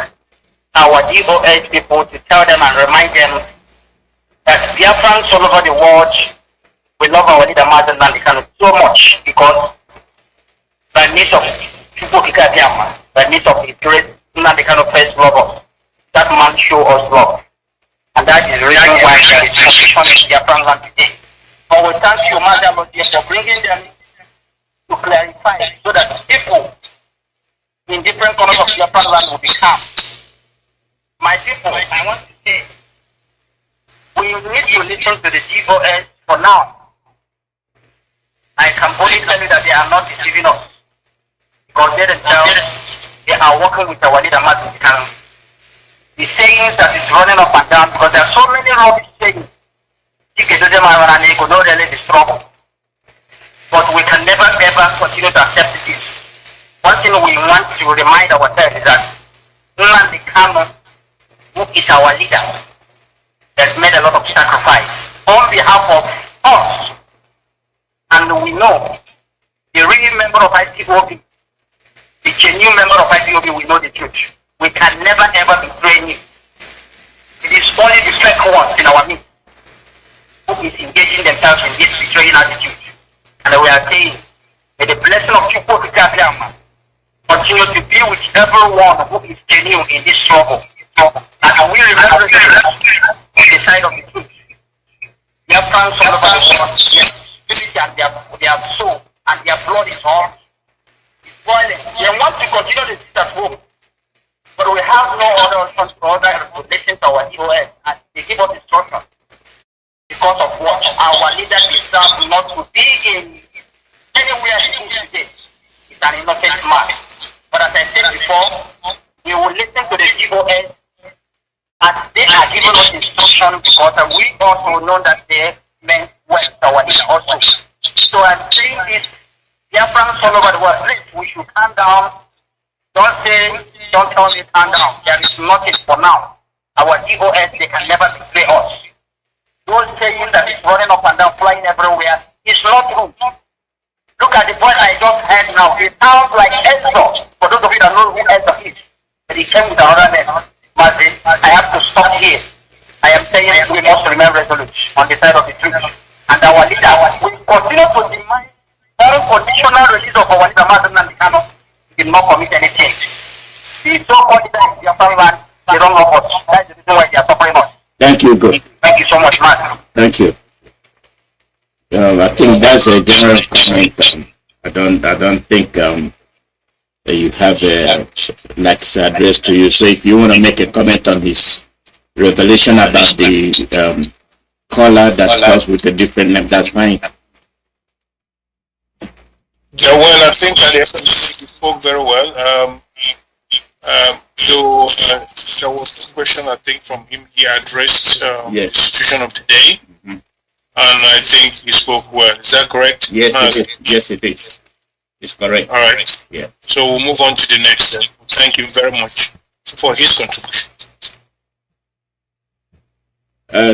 our DOH people, to tell them and remind them that Biafrans all over the world, we love our leader Martin Nandikano so much, because by means of by means of the great Nandikano first love us, that man show us love. And that is the reason why there is confusion in Biafran land today. But we thank you, Madam, for bringing them to clarify so that people in different corners of Biafran land will be calm. My people, I want to say, we need to listen to the DOS for now. I can boldly tell you that they are not deceiving us, because they themselves, they are working with our leader Martin Kano. The sayings that is running up and down, because there are so many rubbish sayings. Don't really the struggle. But we can never ever continue to accept this. One thing we want to remind ourselves is that Nnamdi Kanu, who is our leader, has made a lot of sacrifice on behalf of us. And we know the real member of IPOB, the genuine member of IPOB, we know the truth. We can never ever betray him. It is only the fake ones in our midst who is engaging themselves in this betraying attitude. And we are saying, May the blessing of Chukwu continue to be with everyone who is genuine in this struggle. And we remember the side of the truth. Biafrans all over the world, their spirit and their soul and their blood is on. It's boiling. They want to continue the status quo. But we have no other option for other to listen to our EOS and they give us instructions. Because of what our leaders deserve not to be in anywhere he is today. It's an innocent man. But as I said before, we will listen to the EOS as they are giving us instruction because we also know that they meant well to our leader also. So I'm saying this, Biafrans all over the world, please, we should calm down. Don't tell me calm down. There is nothing for now. Our DOS, they can never betray us. Those saying that it's running up and down, flying everywhere, it's not true. Look at the voice I just heard now. It sounds like Ezra. For those of you that know who Ezra is, but he came with another name. I have to stop here. I am saying we must remain resolute on the side of the truth. And our leader, we continue to demand unconditional release of our leader, Martin and Kano. He did not commit anything. The so-called leader in Biafran land, they don't know us. That's the reason why they are suffering us.
Thank you, good.
Thank you so much, Mark.
Thank you. I think that's a general comment. I don't think you have like address to you. So if you want to make a comment on this revelation about the caller that calls with a different name, that's fine.
Yeah, well, I think at the end of the day, you spoke very well. There was a question, I think, from him. He addressed the situation of the day, and I think he spoke well. Is that correct?
Yes, it is. Yes, it is. It's correct.
All right.
Yeah.
So we'll move on to the next. Thank you very much for his contribution.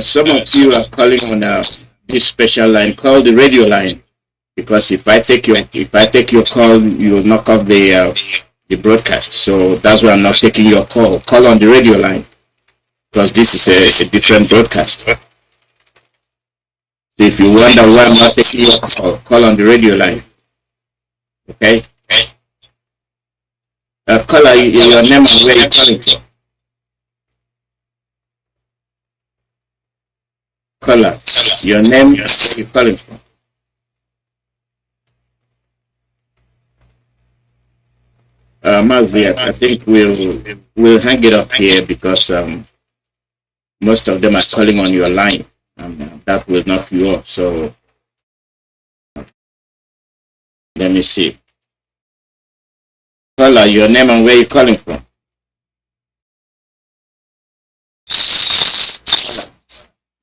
Some of you are calling on this special line called the radio line, because if I take your call, you will knock off the broadcast. So that's why I'm not taking your call. Call on the radio line, because this is a different broadcast. So if you wonder why I'm not taking your call on the radio line. Okay. Caller, your name and where you're calling from. Caller, your name and where you're calling from. Mazi, I think we'll hang it up here because most of them are calling on your line, and that will knock you off. So let me see. Caller, your name and where you calling from.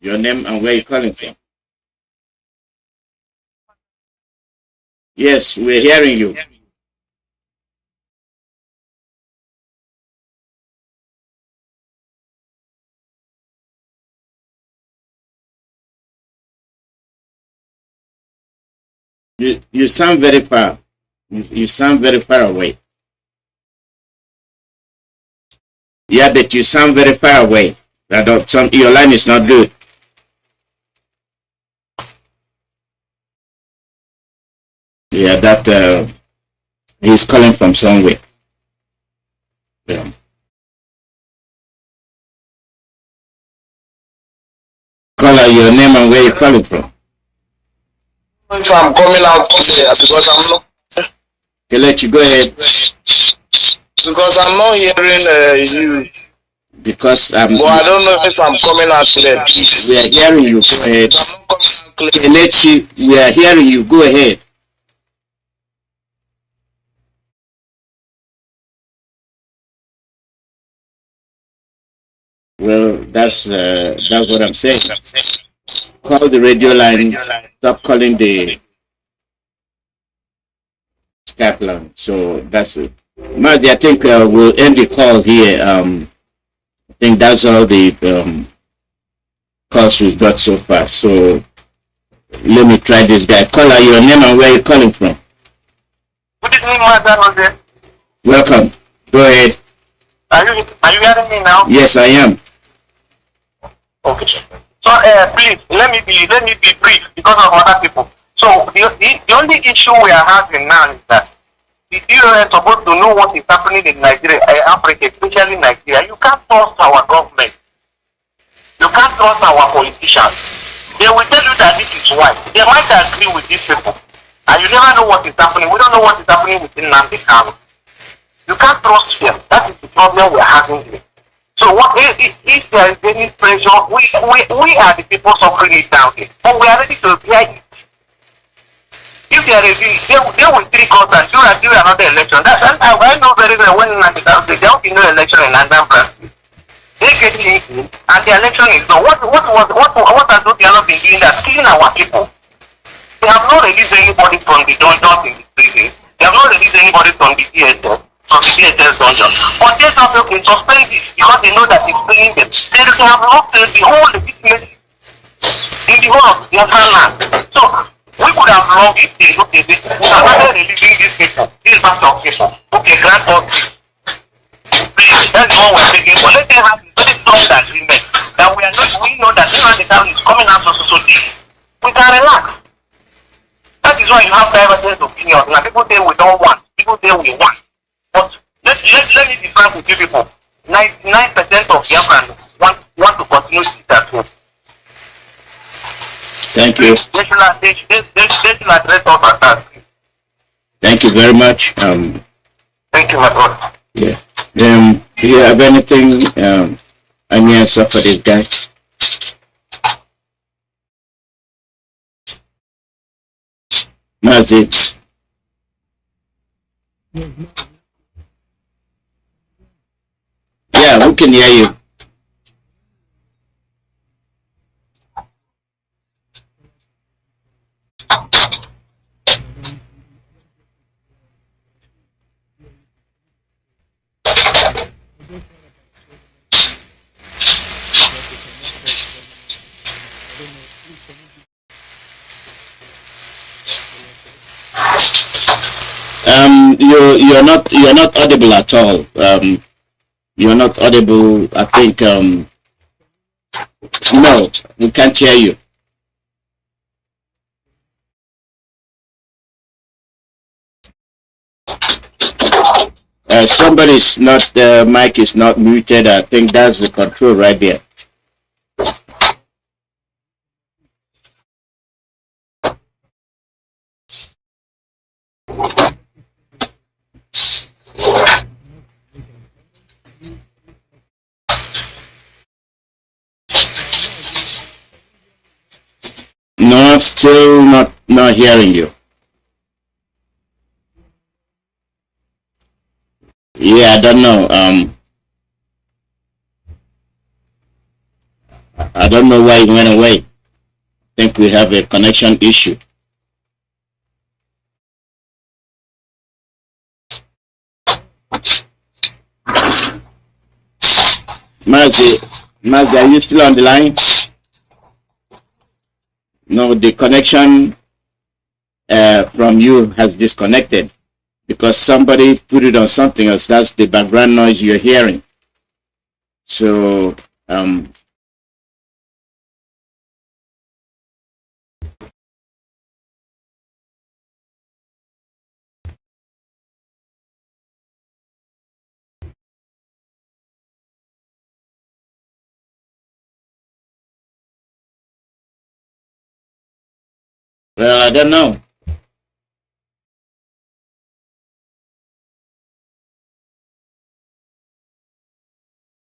Your name and where you calling from. Yes, we're hearing you. You sound very far. You sound very far away. Yeah, but you sound very far away. Your line is not good. Yeah, that he's calling from somewhere. Yeah. Caller, your name and where you calling from.
If I'm coming out today, because I'm not.
Okay, let you go ahead.
Because I'm not hearing you.
Because
well, I don't know if I'm coming out today.
We are hearing you. Go ahead. Okay, we are hearing you. Go ahead. Well, that's what I'm saying. Call the radio line. Stop calling the Skype line. So that's it. Mazi, I think we'll end the call here. I think that's all the calls we've got so far. So let me try this guy. Caller, your name and where you calling from.
Good evening, Mazi.
Welcome. Go ahead.
Are you hearing me now?
Yes, I am.
Okay. So please let me be brief because of other people. So the only issue we are having now is that the DOS supposed to know what is happening in Nigeria, Africa, especially Nigeria. You can't trust our government. You can't trust our politicians. They will tell you that this is why. They might agree with these people. And you never know what is happening. We don't know what is happening within Nnamdi Kanu. You can't trust them. That is the problem we are having here. So what, if there is any pressure, we are the people suffering it down here. But we are ready to bear it. If there is, they will trick us and do another election. I know very well when there will be no election in Anambra. They get in and the election is done. What has those not been doing that? Killing our people. They have not released anybody from the dungeons in the prison. They have not released anybody from the DSS dungeon. But they have been suspended because they know that it's paying them. They have lost the whole legitimacy in the whole of the land. So we could have loved it. We have not releasing these people. These batch of people. Okay, grant us this. Please, that's what we're taking. But let them have a very strong agreement that we know that the town is coming out of society. We can relax. That is why you have divergent opinions. Now people say we don't want, people say we want. But let me be frank with you people. 99% of Biafrans want to continue to sit at home.
Thank you.
They should address us at that.
Thank you very much.
Thank you, my brother.
Yeah. Do you have anything, any answer for this guy? That's it. Yeah, we can hear you. You're not audible at all. You're not audible. I think no, we can't hear you. Somebody's not, the mic is not muted. I think that's the control right there. No, I'm still not hearing you. Yeah, I don't know. I don't know why it went away. I think we have a connection issue. Mazzy, are you still on the line? No, the connection from you has disconnected because somebody put it on something else. That's the background noise you're hearing. So, well, I don't know.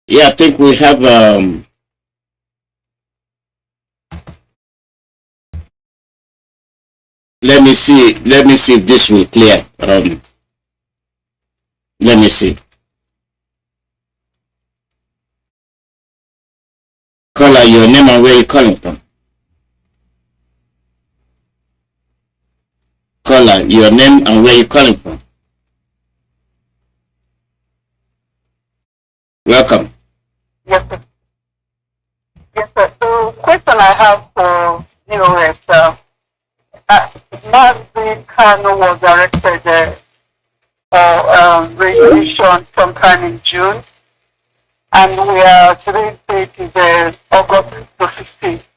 Yeah, I think we have let me see if this will clear. Let me see. Caller, your name and where you calling from? Caller, your name and where you calling from? Welcome.
Yes, sir. Yes, sir. So, question I have for you is, Nnamdi Kanu was arrested for regulation sometime in June, and we are today's date is August 15th.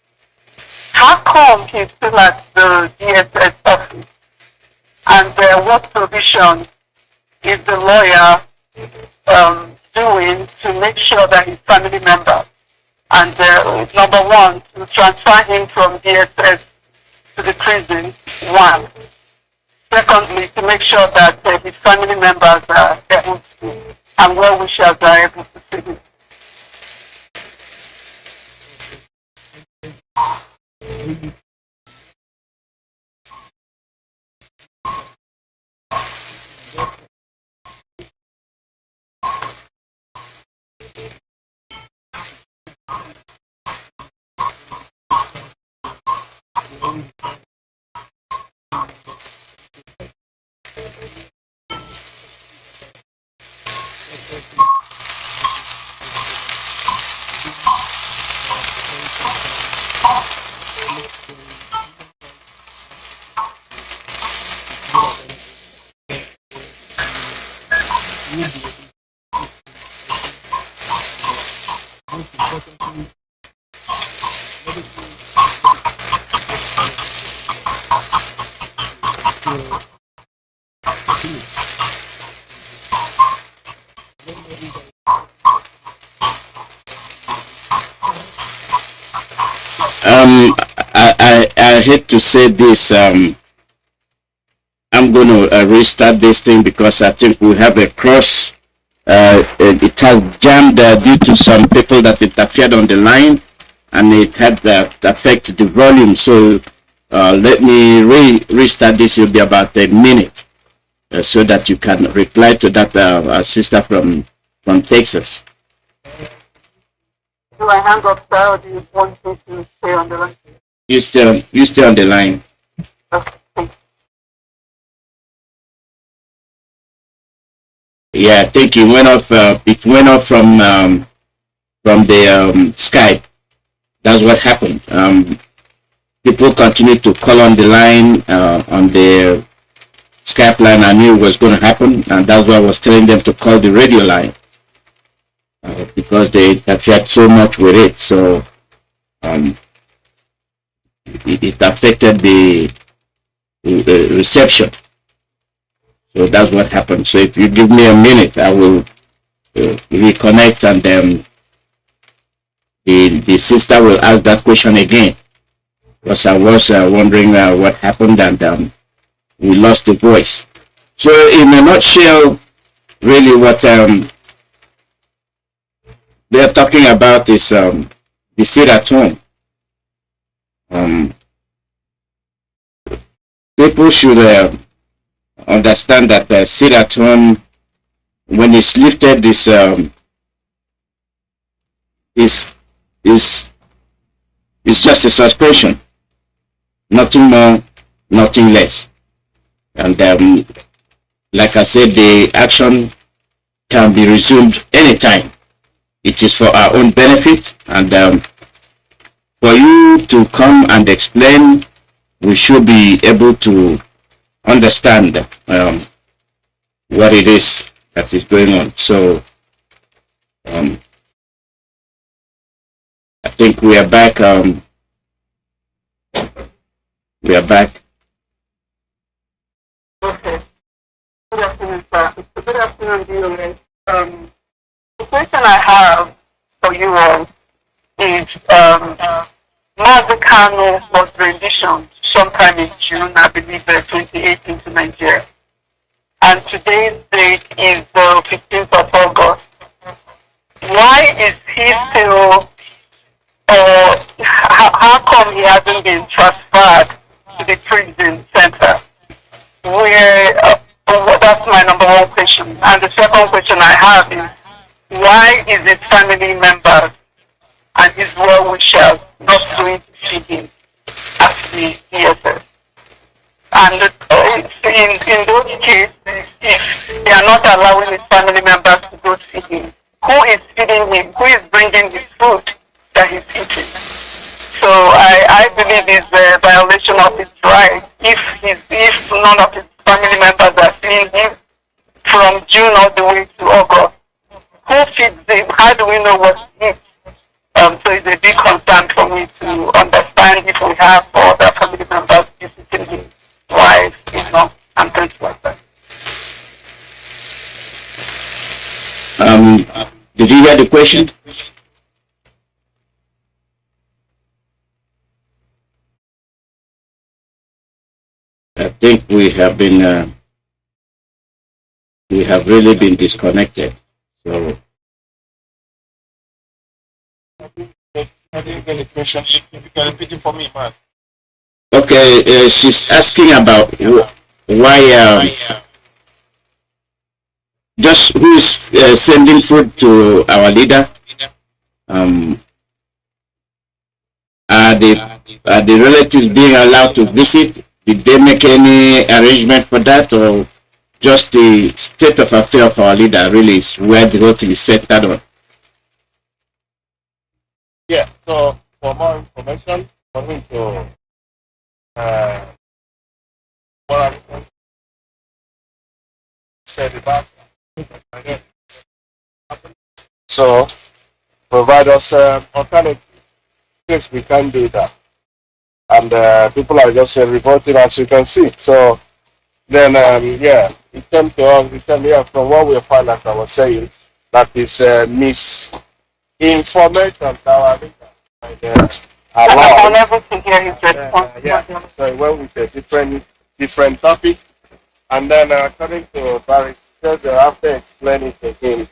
How come he's still at the DSS office? And what provision is the lawyer doing to make sure that his family members, and number one, to transfer him from DSS to the prison, one. Secondly, to make sure that his family members are able to, and well-wishers are able to see him.
I hate to say this. I'm going to restart this thing because I think we have a cross. It has jammed due to some people that interfered on the line, and it had affect the volume. So let me restart this. It'll be about a minute, so that you can reply to that sister from Texas.
Do I hang up, sir, or do you want me to stay on the line?
You stay on the line.
Okay.
Yeah, I think it went off. It went off from the Skype. That's what happened. People continued to call on the line, on the Skype line. I knew it was going to happen, and that's why I was telling them to call the radio line, because they interfered so much with it. So it affected the reception. So that's what happened. So if you give me a minute, I will reconnect, and then the sister will ask that question again, because I was wondering what happened, and we lost the voice. So in a nutshell, really what they're talking about is the sit at home. People should understand that sit at home, when it's lifted, is just a suspension, nothing more, nothing less. And like I said, the action can be resumed anytime. It is for our own benefit, and for you to come and explain, we should be able to understand what it is that is going on. So I think we are back. We are back.
Okay. Good afternoon, sir. Good afternoon, dear. The question I have for you all is Mazikano was renditioned sometime in June, I believe, 2018 to Nigeria. And today's date is the 15th of August. Why is he still, how come he hasn't been transferred to the prison center? Where, that's my number one question. And the second question I have is, why is his family members and his well-wishers not going to see him at the DSS? And in those cases, if they are not allowing his family members to go see him, who is feeding him? Who is bringing his food that he's eating? So I believe it's a violation of his rights if none of his family members are seeing him from June all the way to August. Who feeds him? How do we know what he eats? So it's a big concern for me to understand if we have
Um, did you hear the question? I think we have really been disconnected. So
I didn't get the question. If you can repeat it for me, man.
okay, she's asking about why just who is sending food to our leader. Um, are the relatives being allowed to visit? Did they make any arrangement for that, or just the state of affairs of our leader really is where the whole thing is centered on?
Yeah. So for more information, for him to what I said about. So provide us alternative things we can do that, and people are just revolting as you can see. So then yeah, it came to us. It came here from what we find, as I was saying, that is misinformation that our leader and
I'm
allowed.
unable to hear his response.
Yeah. So it went with a different topic, and then according to Barry, he said after explaining to him,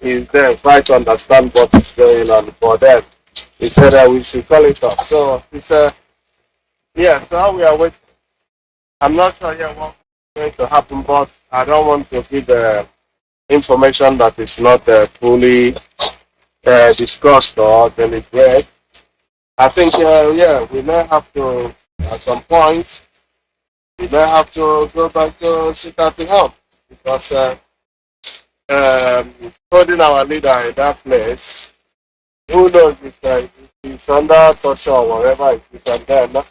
he's there trying to understand what is going on. But then he said we should call it off. So he said, yeah. So how we are waiting. I'm not sure yet what's going to happen, but I don't want to give information that is not fully discussed or deliberate. I think, yeah, we may have to, at some point, we may have to go back to sit at the help because holding our leader in that place, who knows if he's under torture or whatever it is, and then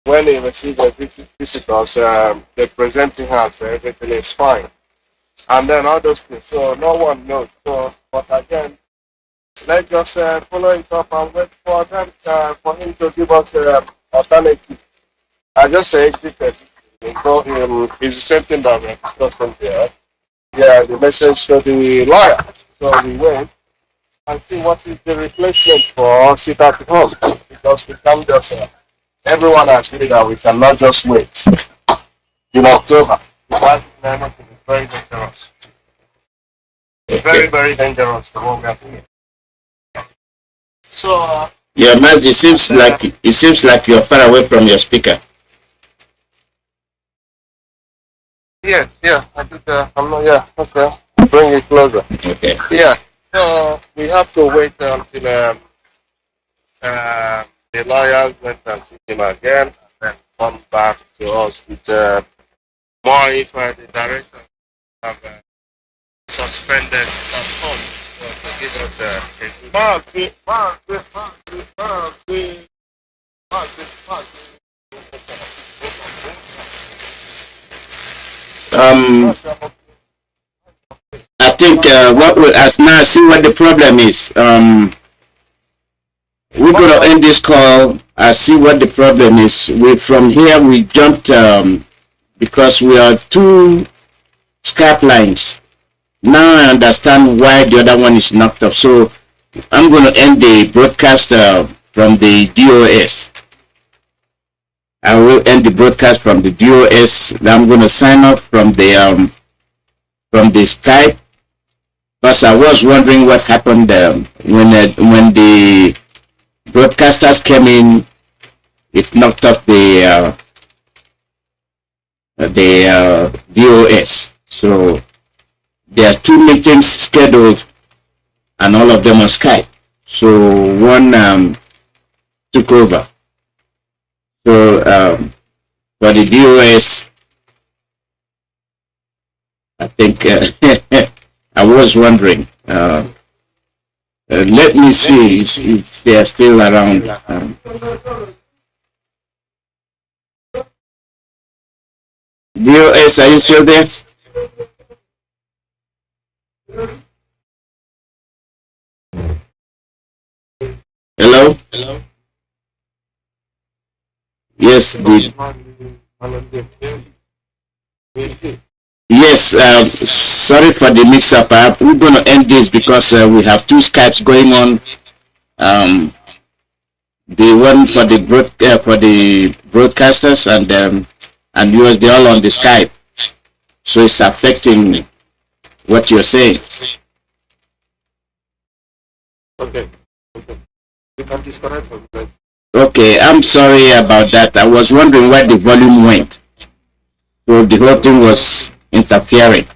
when he receives the visitors, they present him as everything is fine. And then all those things. So no one knows. So, but again, let's just follow it up and wait for them, for him to give us alternative. I just say exited. So it's the same thing that we're discussing here. Yeah, the message to the lawyer. So we wait and see what is the replacement for sit at home. Because we can't just, everyone agreed that we cannot just wait till October. That is very dangerous. Very, very dangerous the what we are doing. So
Yeah, Max, it seems like you're far away from your speaker.
yes, yeah, I think I'm not. Yeah, okay. Bring it closer.
Okay.
Yeah. So we have to wait until the lawyers went and see him again, and then come back to us with more info in the direction of suspended at home. So to give us
Um, I think what we as now see what the problem is. We're gonna end this call. I see what the problem is. We from here we jumped because we are two Skype lines. Now I understand why the other one is knocked off. So I'm gonna end the broadcast from the DOS. I will end the broadcast from the DOS. I'm gonna sign off from the Skype because I was wondering what happened when the broadcasters came in. It knocked off the DOS. So there are two meetings scheduled, and all of them on Skype. So one took over. So for the DOS, I think I was wondering. Let me see if they are still around. DOS, are you still there? Hello? Yes, Yes, sorry for the mix-up. We're going to end this because we have two Skypes going on. Um, the one for the broadcasters and yours, they're all on the Skype, so it's affecting what you're saying.
Okay. You can disconnect from this.
Okay, I'm sorry about that. I was wondering where the volume went, so the whole thing was interfering.